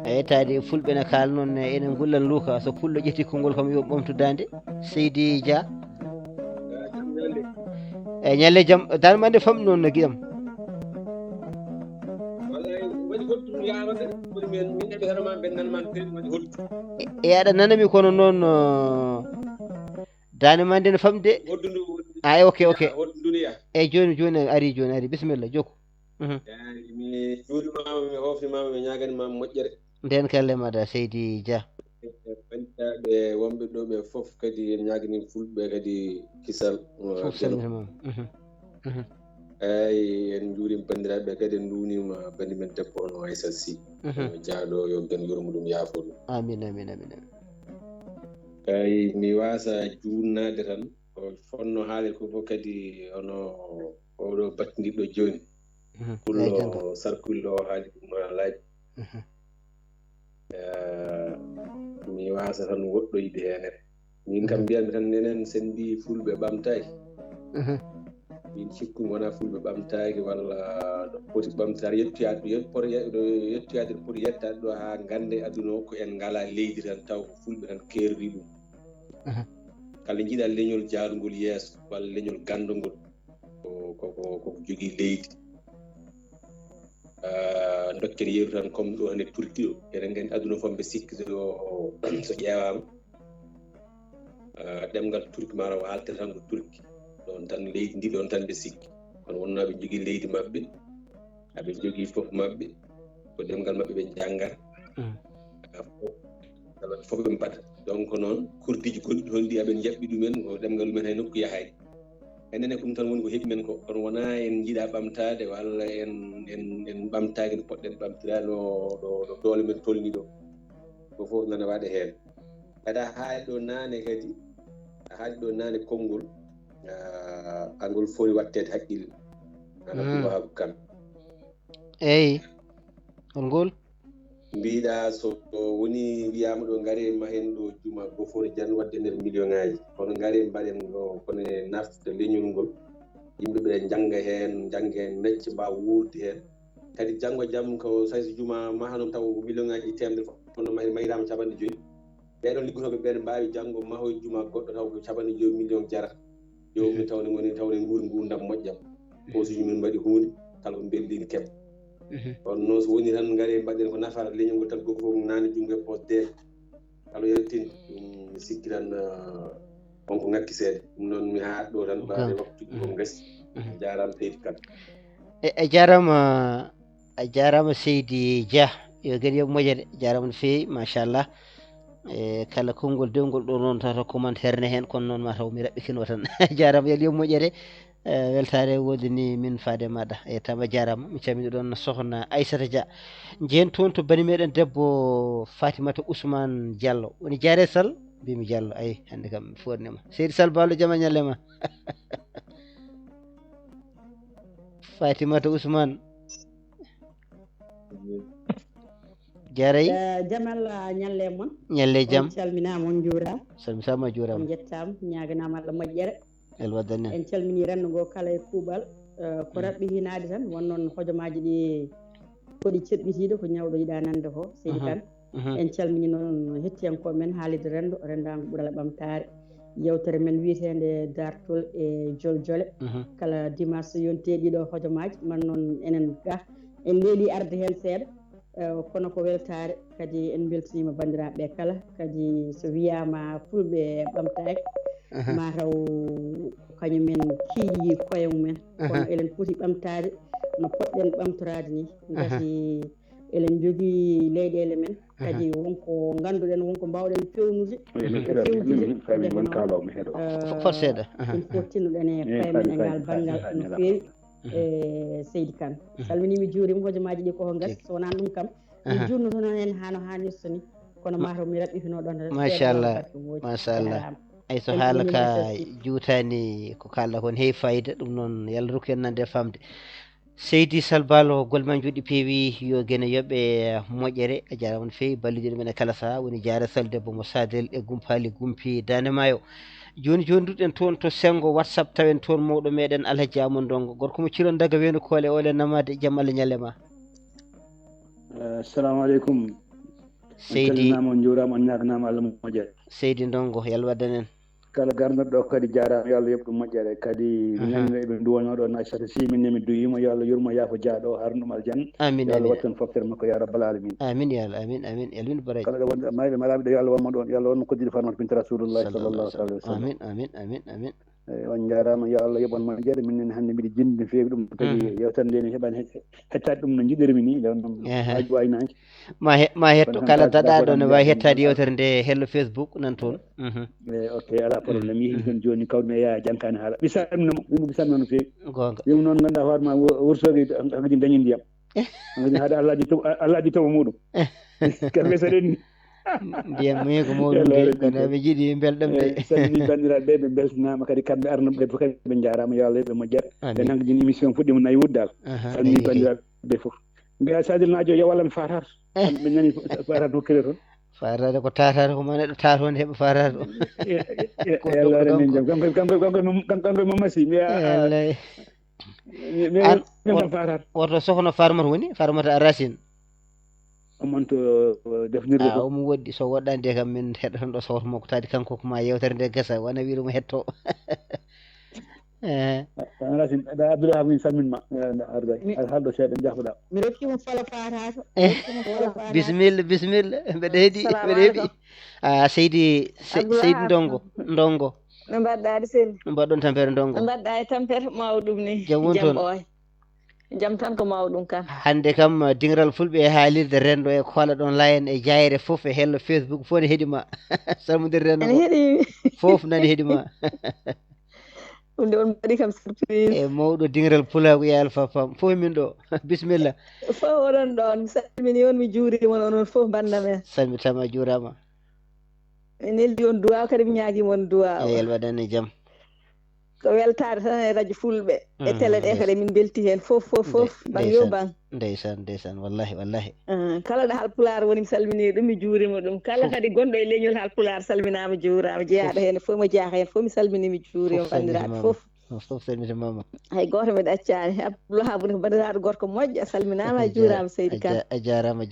eyi tawde fulɓe ne kaala noon enen gullan luuka so Pullo ƴetti konngol kam yo ɓamtu dande Seydi Dia eyi ñalle jaam dal mande famɗi noon no guiɗam e aɗa nanami kono noon dande ma nde ne famde ay ok eyyi joni ari bisimilla jokku mi juuɗimama mi hofnimama mi ñaganimama moƴƴere nden kalle maɗa Seydi Dia bandiraɓe wonɓe ɗo ɓe foof kadi en ñagani fulɓe kadi kisal eyyi en juurima bandiraɓe kadi en duwnima bandi men debbo ono Aissata Sy jaaɗo yo gen yurmo ɗum yaafo ɗum amin eyyi mi wasa junnade tan ko fonno haale ko fof kadi ono oɗo battidiɗo joni pullo sarkulle o haali ɗum laaji mi wasa tan woɗɗoyde henen min kam mbiyatmi tan enen sen mbi fulɓe ɓamtaki min cikku wona fulɓe ɓamtaki walla ɗo poti ɓamtare yettoyade ɗo poti yettade ɗo ha gande aduna o ko en ngala leydi tan taw ko fulɓe tan kerri ɗum kala jiiɗa leñol jaarugol yeeso walla leñol gandugol koko jogui leydi dokken yeeru tan comme ɗo hande Turki ɗo eɗen gandi aduna fof mbe sikki so ƴeewama ɗemgal Turki mara o halte tan ko Turki ɗon tan leydi ndi ɗon tan ɓe sikki kono wonno ɓe jogui leydi mabɓe aɓe jogui foof mabɓe ko ɗemgal mabɓe ɓe janggata fof ɓe mbaɗa donc noon kurdiji gonɗi toon ɗi aɓen jaɓɓi ɗumen ko ɗemgal ɗumen hay nokku yahani enen ko ɗum tan woni ko heeɓi men ko kono wona en jiiɗa ɓamtade walla en ɓamtaki no poɗɗen ɓamtirade ɗo doole men tolni ɗo ko fof nana waɗa hen kadi a haali ɗo naane konngol kangol foti wattede haqqille ana Abdoulwahab Kane eyyi ngol mbiɗa so woni wiyama ɗo gaare ma hen ɗo juma go fof ne jan wadde nder million ngaji kono gaare mbaɗen ɗo kono e naftude leñol ngol yimɓeɓe jangga hen necce mbawa wurde hen kadi janggo jaam ko say so juma mahanom taw million ngaji temedere kono mayrama capanɗe joyyi ɓeɗon liggotoɓe ɓeɗe mbawi janggo mahoye juma goɗɗo taw ko capanɗe joyyi million jarata jomum tawne guuri gurdam moƴƴam posuji men mbaɗi hunde kala ko beldini keɓa kono noon so woni tan gaare mbaɗen ko nafata leñol ngol tan goto fof nani jungo e poos deeƴe kala yettini ɗum mi sikki tan wonko ngakki seeɗa ɗum noon mi haat ɗo tan mbade waktu ko gasi jarama Seydi Kane a jarama Seydi Dia yo gen yoɓ moƴƴere jarama no fewi machallah kala konngol dewgol ɗo noon tawata commande herne hen kono noon mataw mi raɓɓikino tan jarama yo yoɓ moƴƴere weltare wodini min faade maɗa e tama jarama mi camini ɗon sohna Aissata Dia jeen toon to bani meɗen debbo Fatimata Ousmane Diallo woni Diaré Sall mbimi Diallo ayi hande kam mi fodnima Seydi Sall Ballo jama ñallema Fatimata Ousmane Diaré jamal ñalle moon ñalle jaam calminama on juurama salmisama juurama on jettama ñaganama Allah moƴƴere el waddane en calmini renndo ngo kala e kuuɓal ko raɓɓi hinade tan won noon hojomaji ɗi koɗi ceɓɓitiɗo ko ñawɗo yiɗa nande ko Seydi Kane en calmini noon hettiyankoɓe men haalide rendago ɓuurala ɓamtare yewtere men wiyetede dartol e joljole kala dimanche yonteɗi ɗo hojomaji man noon enen ga en leeli arde hen seeɗa kono ko weltare kadi en beltanima bandiraɓe kala kadi so wiyama fulɓe ɓamtaki mataw kañumen kiiji koye mumen kono eɗen poti ɓamtade no poɗɗen ɓamtorade ni gati eɗen jogii leyɗele men kadi wonko ngannduɗen wonko mbawɗen fewnude fot seeɗa il faut tinnuɗen e paye men e ngal banngal no feewi Seydi Kane salminimi juurima hojomaji ɗi koko gasi so wonani ɗum kam mi junnoto noon en hano hannirta ni kono mataw mi raɓɓitino ɗon machallah machallah ay so haala ka juutani ko kalɗa kon heewi fayida ɗum noon yallah rokku en nande famde Seydi Salbalo golma juuɗi peewi yo gene yoɓe moƴƴere a jarama no feewi ballidiɗo men e kala saha woni Diarra Sall debbo mo Sadel e Gumpali Gumpi Dande Maayo joni joni duɗen toon to sengo WhatsApp tawen toon mawɗo meɗen Alhaji Amadou Ndongo gorko mo cilon daga weeno koole ole namade jaam Allah ñallema assalamu aleykum Seydi on juurama on ñaganama Allah moƴƴere Seydi Ndongo yalla waddan en kala garnoɗo kadi jarama yo Allah yoɓɗum moƴƴere kadi ñaminoɓe duwono ɗon Aissata Sy min nemi duyima yo Allah yurmo yaafo jaaɗo harno ɗum aljanna amin yo Allah wattan foftere makko ya rabbal alamin amin ya Allah amin amin elwin baray kala ɗo wonɓe mayɓe malaɓe ɗo yo Allah wonmo ɗon yo Allah wonmo koddiɗo farmata binta rasulullahi sallallahu alaihi wa sallam amin amin amin amin on jarama yo Allah yoɓon moƴƴere minen hannde mbiɗa jindi no feewi ɗum tagi yewtan nde mi heɓani hettade ɗum no jiɗirmi ni ɗon ɗum haaju waynaki ma hetto kala daɗaɗo ne wawi hettade yewtere nde hello Facebook nan toon ok ala probléme mi yeehi toon joni kawmi e Yaya Diankane haala ɓisannomo yimɓe ɓisanno no feewi gonga yim noon ganduɗa hoorema wurtogue hakadi dañi ndiyam hakadi haade Allah addi tawa muɗum kamɓe saɗenni ndiyam mui ko mawɗum de kono ɓe jiiɗi belɗam de salmini bandiraɓe ɓe beltanama kadi kamɓe arnoɓe fof kadi ɓe jarama yo Allah yoɓe moƴƴere ɓen hankkadi émission fuɗɗima nayi wuddal salmini bandiraɓe fof mbiya Sadil Nadio yo wallan fatar ɓe nani fatar hokkire toon farade ko tatade ko ma neɗɗo tatode heeɓa fatade o Allah remin jaam kanko mamasi mbiya fatar woto sohno farmata woni farmata Racine omonto defnirde ko omo woɗɗi so woɗɗani de kam min heɗoton ɗo sawto makko tadi kanko ko ma yewtere nde gasa wona wiirumo hetto Racine Abdoulaye min salminma arday haalɗo seeɗa jahɓuɗa mi rokkimo fala fatato bisimilla bisimilla mbeɗa heeɗi mbeɗa heeɓi Seydi Ndongo no mbaɗɗaɗe selli no mbaɗɗon tampere Ndongo no mbaɗɗa e tampere mawɗum ni jaam woni toon jaam tan ko mawɗum kam hande kam dingral fulɓe e haalirde rendo e kola ɗon layen e jayre foof e hello Facebook fof ne heeɗima salmodir rendo ene heeɗimi foof nani heeɗima ɗum nde on mbaɗi kam surprise e mawɗo dingral pulago ya alpha fam fof min ɗo bisimilla fof oɗon ɗon mi salmini on mi juurima onon fof banda men salmitama juurama mi neldi on duwaw kadi mi ñaguima on duwaw eyyi waɗani jaam ko weltade tan e radio fulɓe e télé ɗe kadi min belti hen fof ban yo ban ndeysan wallahi wallahi kala ɗo Haalpulaar woni mi salmini ɗum mi juurima ɗum kala kadi gonɗo e leñol Haalpulaar salminama juurama jeeyaɗo hen fof mo jaaka hen fof mi salmini mi juurima bandiraɓe fof salmitimama hay goto mi ɗaccani Abdoulaye woni ko bandiraɗo gorko moƴƴo a salminama juurama Seydi Kane a jarama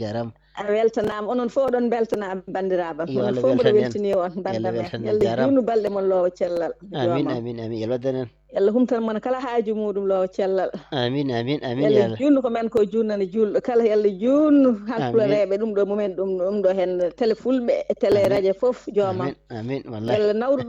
a weltanama onon fof oɗon beltanama bandiraɓam onon fof mboɗo weltini on banda men yalla junnu balɗe mon loowa cellal amin yalla waddanen yalla humtan mon kala haaju muɗum loowa cellal amin yalla junnu ko men ko junnane julɗo kala yalla junnu Haalpulareɓe ɗum ɗo mumen ɗum ɗo hen télé fulɓe e télé radio fof joomam amin wallahi yalla nawru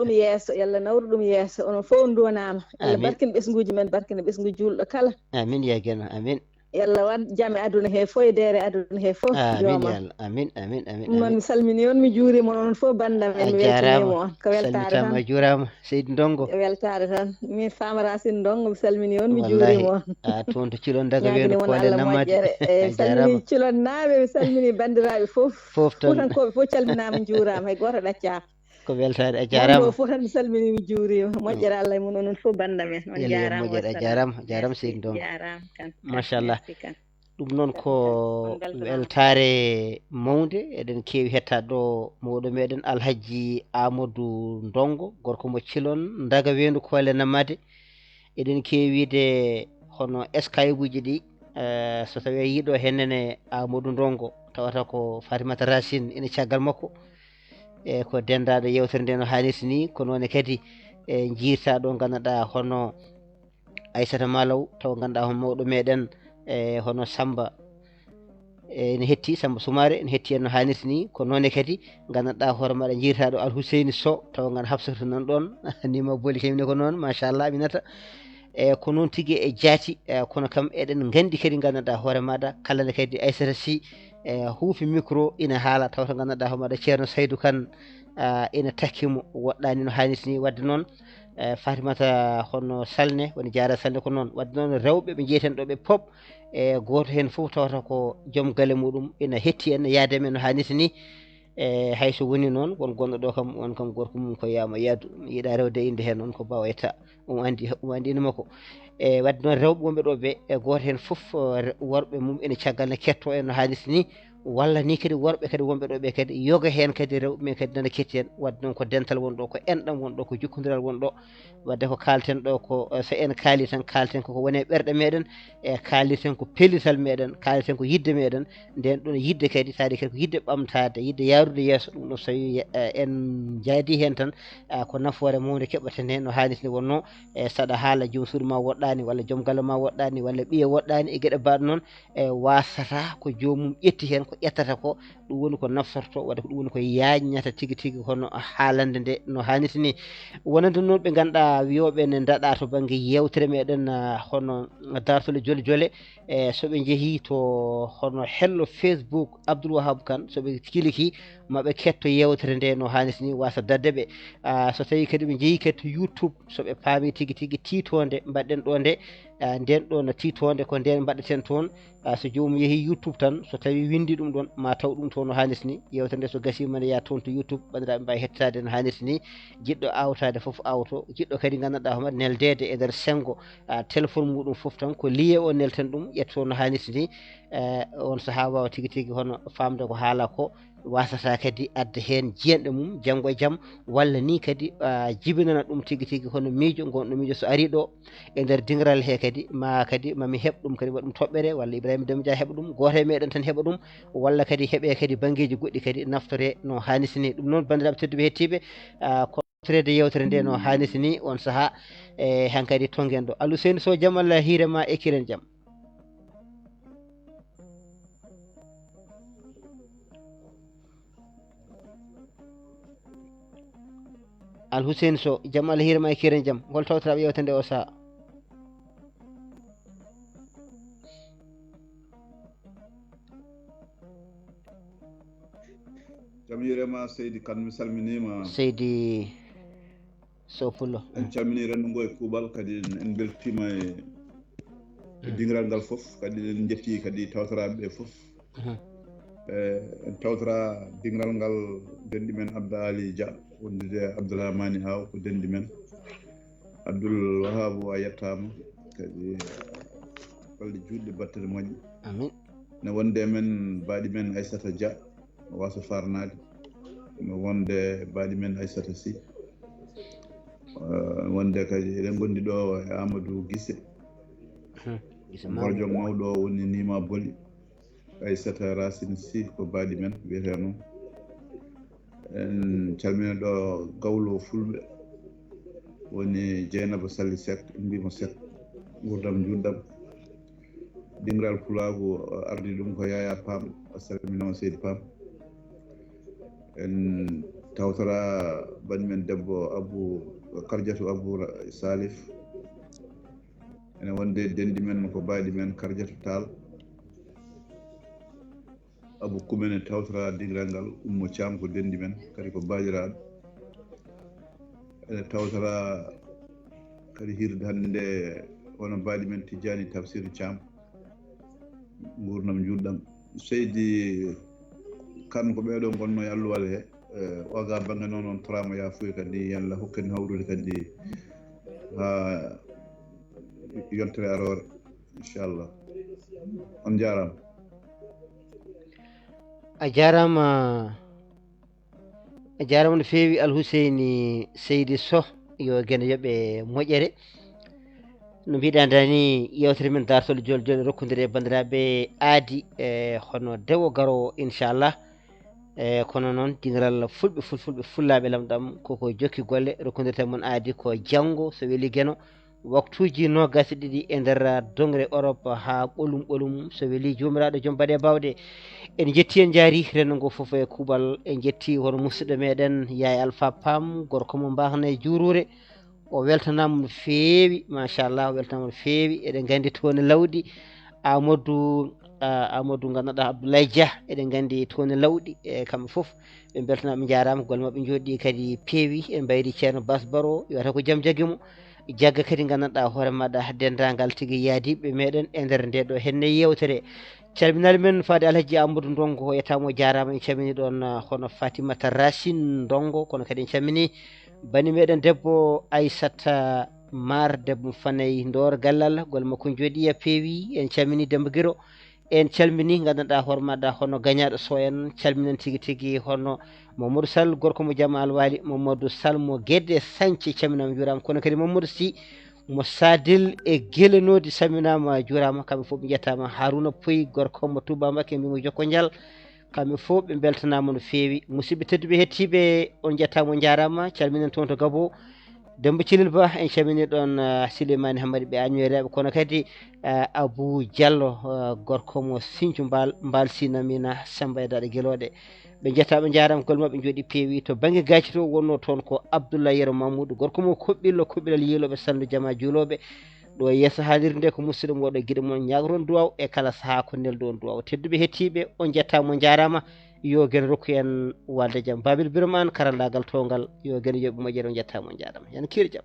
ɗum yeeso onon fof on duwanama yalla barkina ɓesguji men barkina ɓesgu julɗo kala amin ya gena amin yalla wat jaam e aduna he fof e deere aduna he fof jooma amin ɗum noon mi salmini on mi juurima onon fof banda men mi weltanima on ko weltare tan juurama Seydi Ndongo weltare tan min Fama Racine Ndongo mi salmini on mi juurima on toon to cilon daga weeno koole namade e salmini cilon naaɓe mi salmini bandiraɓe fof fuutankoɓe fof calminama juurama hay goto ɗaccama ko weltade a jarama fof tan mi salmini mi juurima moƴƴere Allah e mun onon fof banda men on jarama Seydi Ndongo machallah ɗum noon ko weltare mawde eɗen keewi hettade ɗo mawɗo meɗen Alhaji Amadou Ndongo gorko mo cilon daga weedu koole namade eɗen keewide hono escayebuji ɗi so tawi yiiɗo hennene Amadou Ndongo tawata ko Fatimata Racine ina caggal makko e ko dendaɗo yewtere nde no hannirta ni ko noon kadi e jiirta ɗo ganduɗa hono Aissata Malaw taw ganduɗa hono mawɗo meɗen e hono Samba ene hetti Samba Soumare ene hetti en no hannirta ni ko noon kadi ganduɗa hoore maɗa jiirta ɗo Alhousseyni Sow taw gan Hafsatu nan ɗon nima booli kemine ko noon machallah Aminata ko noon tigi e jaati kono kam eɗen gandi kadi gandanɗa hoore maɗa kala nde kadi Aissata Sy huufi micro ina haala tawto gandanɗa hoore maɗa ceerno Saydou Kane ina takkimo woɗɗani no hannirta ni wadde noon Fatimata hono Salne woni Diarra Salne ko noon wadde noon rewɓe ɓe jeeten ɗo ɓe pop goto hen fof tawata ko joom galle muɗum ina hetti en yaade men no hannirta ni hayso woni noon won gonɗo ɗo kam on kam gorko mum ko yama yaadu mi yiiɗa rewde inde hen on ko Bawa Etta andi inde makko wadde noon rewɓe wonɓe ɗo ɓe goto hen foof worɓe mum ene caggal ne ketto en no hannirta ni walla ni kadi worɓe kadi wonɓe ɗo ɓe kadi yoga hen kadi rewɓe men kadi nana ketti en wadde noon ko dental wonɗo ko enɗam wonɗo ko jukkodiral wonɗo wadde ko kalten ɗo ko so en kaali tan kalten koko woni e ɓerɗe meɗen kaliten ko pellital meɗen kaliten ko yidde meɗen nden ɗon yidde kadi taade kadi ko yidde ɓamtade yidde yarude yeeso ɗum ɗo so tawi en jaadi hen tan ko nafoore mawde keɓaten hen no hannirta ni wonno saɗa haala joom suudu ma woɗɗani walla joom galle ma woɗɗani walla ɓiye woɗɗani e gueɗe mbaɗe noon wasata ko jomum ƴetti hen ko ƴettata ko ɗum woni ko naftorto wadde ko ɗum woni ko yajñata tigui tigui hono haalande nde no hannirta ni wonande noon ɓe ganduɗa wiyoɓe ne daɗa to banggue yewtere meɗen hono dartole jole jole soɓe jeehi to hono hello Facebook Abdoul Wahab Kane soɓe kiliki maɓe ketto yewtere nde no hannirta ni wasa dadde ɓe so tawi kadi ɓe jeeyi kadi to YouTube soɓe paami tigui tigui titode mbaɗɗen ɗo nde nden ɗon titode ko nden mbaɗeten toon so jomum yeehi YouTube tan so tawi windi ɗum ɗon ma taw ɗum toon no hannirta ni yewtere nde so gasima ne yaa toon to YouTube bandiraɓe mbawi hettade no hannirta ni jiɗɗo awtade foof awto jiɗɗo kadi gandanɗa homo neldede e nder sengo téléphone muɗum foof tan ko lié o nelten ɗum ƴetto no hannirta ni on saaha wawa tigui tigui hono famde ko haala ko wasata kadi adda hen jiyanɗe mum janggo e jaam walla ni kadi jibinana ɗum tigui tigui hono miijo gonɗo miijo so ari ɗo e nder dingiral he kadi ma kadi mami heɓ ɗum kadi waɗum toɓɓere walla Ibrahima Demba Dia heɓa ɗum goto e meɗen tan heɓa ɗum walla kadi heeɓe kadi banggueji goɗɗi kadi naftore no hannirta ni ɗum noon bandiraɓe tedduɓe hettiɓe ko trede yewtere nde no hannirta ni on saaha hankadi tonguen ɗo Aliou Seyni Sow jaam Allah hiirema e kiren jaam Alhussein Sow jaam Allah hiirema e kiren jaam hol tawtoraɓe yewtere nde o saaha jaam hiirema Seydi Kane mi salminima Seydi Sow Pullo en calmini rendugo e kuuɓal kadi en beltima e dingiral ngal foof kadi en jetti kadi tawtoraɓe ɓe foof en tawtora dingiral ngal dendi men Abda Ali Dia wondude Abdourahmani Aw ko dendi men Abdoul Wahab a yettama kadi balɗe juɗɗe battere moƴƴe amin ne wonde men baɗi men Aissata Dia wasa farnade ne wonde baɗi men Aissata Sy wonde kadi eɗen gondi ɗo e Amadou Guissé gorjom mawɗo o woni Nima Boli Aissata Racine Sy ko baɗi men wiyete noon en calmina ɗo gawlo fulɓe woni Dieynaba Sally Seck en mbimo Seck gurdam juɗɗam dingiral pulago ardi ɗum ko Yaya Pam assalminama Seydi Pam en tawtora bani men debbo Abou Kardiatou Abou Salif ene wonde dendi men ko baɗi men Kardiatou Tall Abou Koumene tawtora dingiral ngal Oummo Thiam ko dendi men kadi ko baɗiraɗo ene tawtora kadi hirde hannde nde wono baɗi men Tidiani Tafsir Thiam gurnam juɗɗam Seydi Kane ko ɓeɗo gonno e alluwal he oga bange noon on torama yafuya kadi yalla hokken hawrude kadi ha yontere arore inchallah on jarama a jarama no feewi Alhuseyni Seydi Sow yo guene yooɓe moƴƴere no mbiɗa dani yewtere men dartole jole jole rokkodire bandiraɓe aadi hono dewo garowo inchallah kono noon dingiral fulɓe fullaɓe lamɗam koko jokki golle rokkodirte mon aadi ko janggo so weeli gueno waktuji nogas ɗiɗi e nder dongre Europe ha ɓolum so weeli jomiraɗo joom baɗe bawɗe en jetti en jaari rendo ngo foof e kuuɓal en jetti hono musidɗo meɗen Yaye Alpha Pam gorko mo mbahna e jurure o weltanama no feewi machallah o weltanama no feewi eɗen gandi toni lawɗi amadou ganduɗa Abdoulaye Dia eɗen gandi toni lawɗi e kamɓe foof ɓe beltanama jarama golle mabɓe jooɗi kadi peewi en mbayri ceerno Bas Baro wiyata ko jaam jaguimo jagga kadi gandanɗa hoore maɗa dendagal tigui yaadiɓe meɗen e nder nde ɗo henne yewtere calminali men faade Alhaji Amadou Ndongo yetamo jarama en calmini ɗon hono Fatimata Racine Ndongo kono kadi en calmini bani meɗen debbo Aissata Mar debbo Fanayi Ndor Gallal golle makko jooɗi e peewi en calmini Demba Guiro en calmini gandanɗa hoore maɗa hono Gagnaɗo Sow en calminen tigui tigui hono Mamadou Sall gorko mo Jaama Alwali Mamadou Sall mo Guédé Sañthie calminama juurama kono kadi Mamadou Sy mo Sadil e Guélenodi salminama juurama kamɓe fof ɓe jettama Harouna Pouy gorko mo Touba Mbacké mbimo jokko dial kamɓe fof ɓe beltanama no feewi musidɓe tedduɓe hettiɓe on jettama jarama calminen toon to Gabo Demba Cilil Ba en calmini ɗon Souleymane Hamady ɓe Agnore kono kadi Abou Diallo gorko mo Sinthiou Mbal Sinamina Samba e Daɗa Gueloɗe ɓe jettaɓe jarama golle mabɓe jooɗi peewi to banggue Gathie to wonno toon ko Abdoulaye Yero Mamoudou gorko mo Koɓɓilal yiiloɓe Sandu Jama juuloɓe ɗo yesso haalirde nde ko musidɗo mo waɗo guiɗo moon ñagoton duwaw e kala saaha ko neldo on duwaw tedduɓe hettiɓe on jettama jarama yo gueɗe rokku en walde jaam Babil Birame an karallagal tongal yo gueɗe yooɓe moƴƴere on jettama jarama yen kiir jaam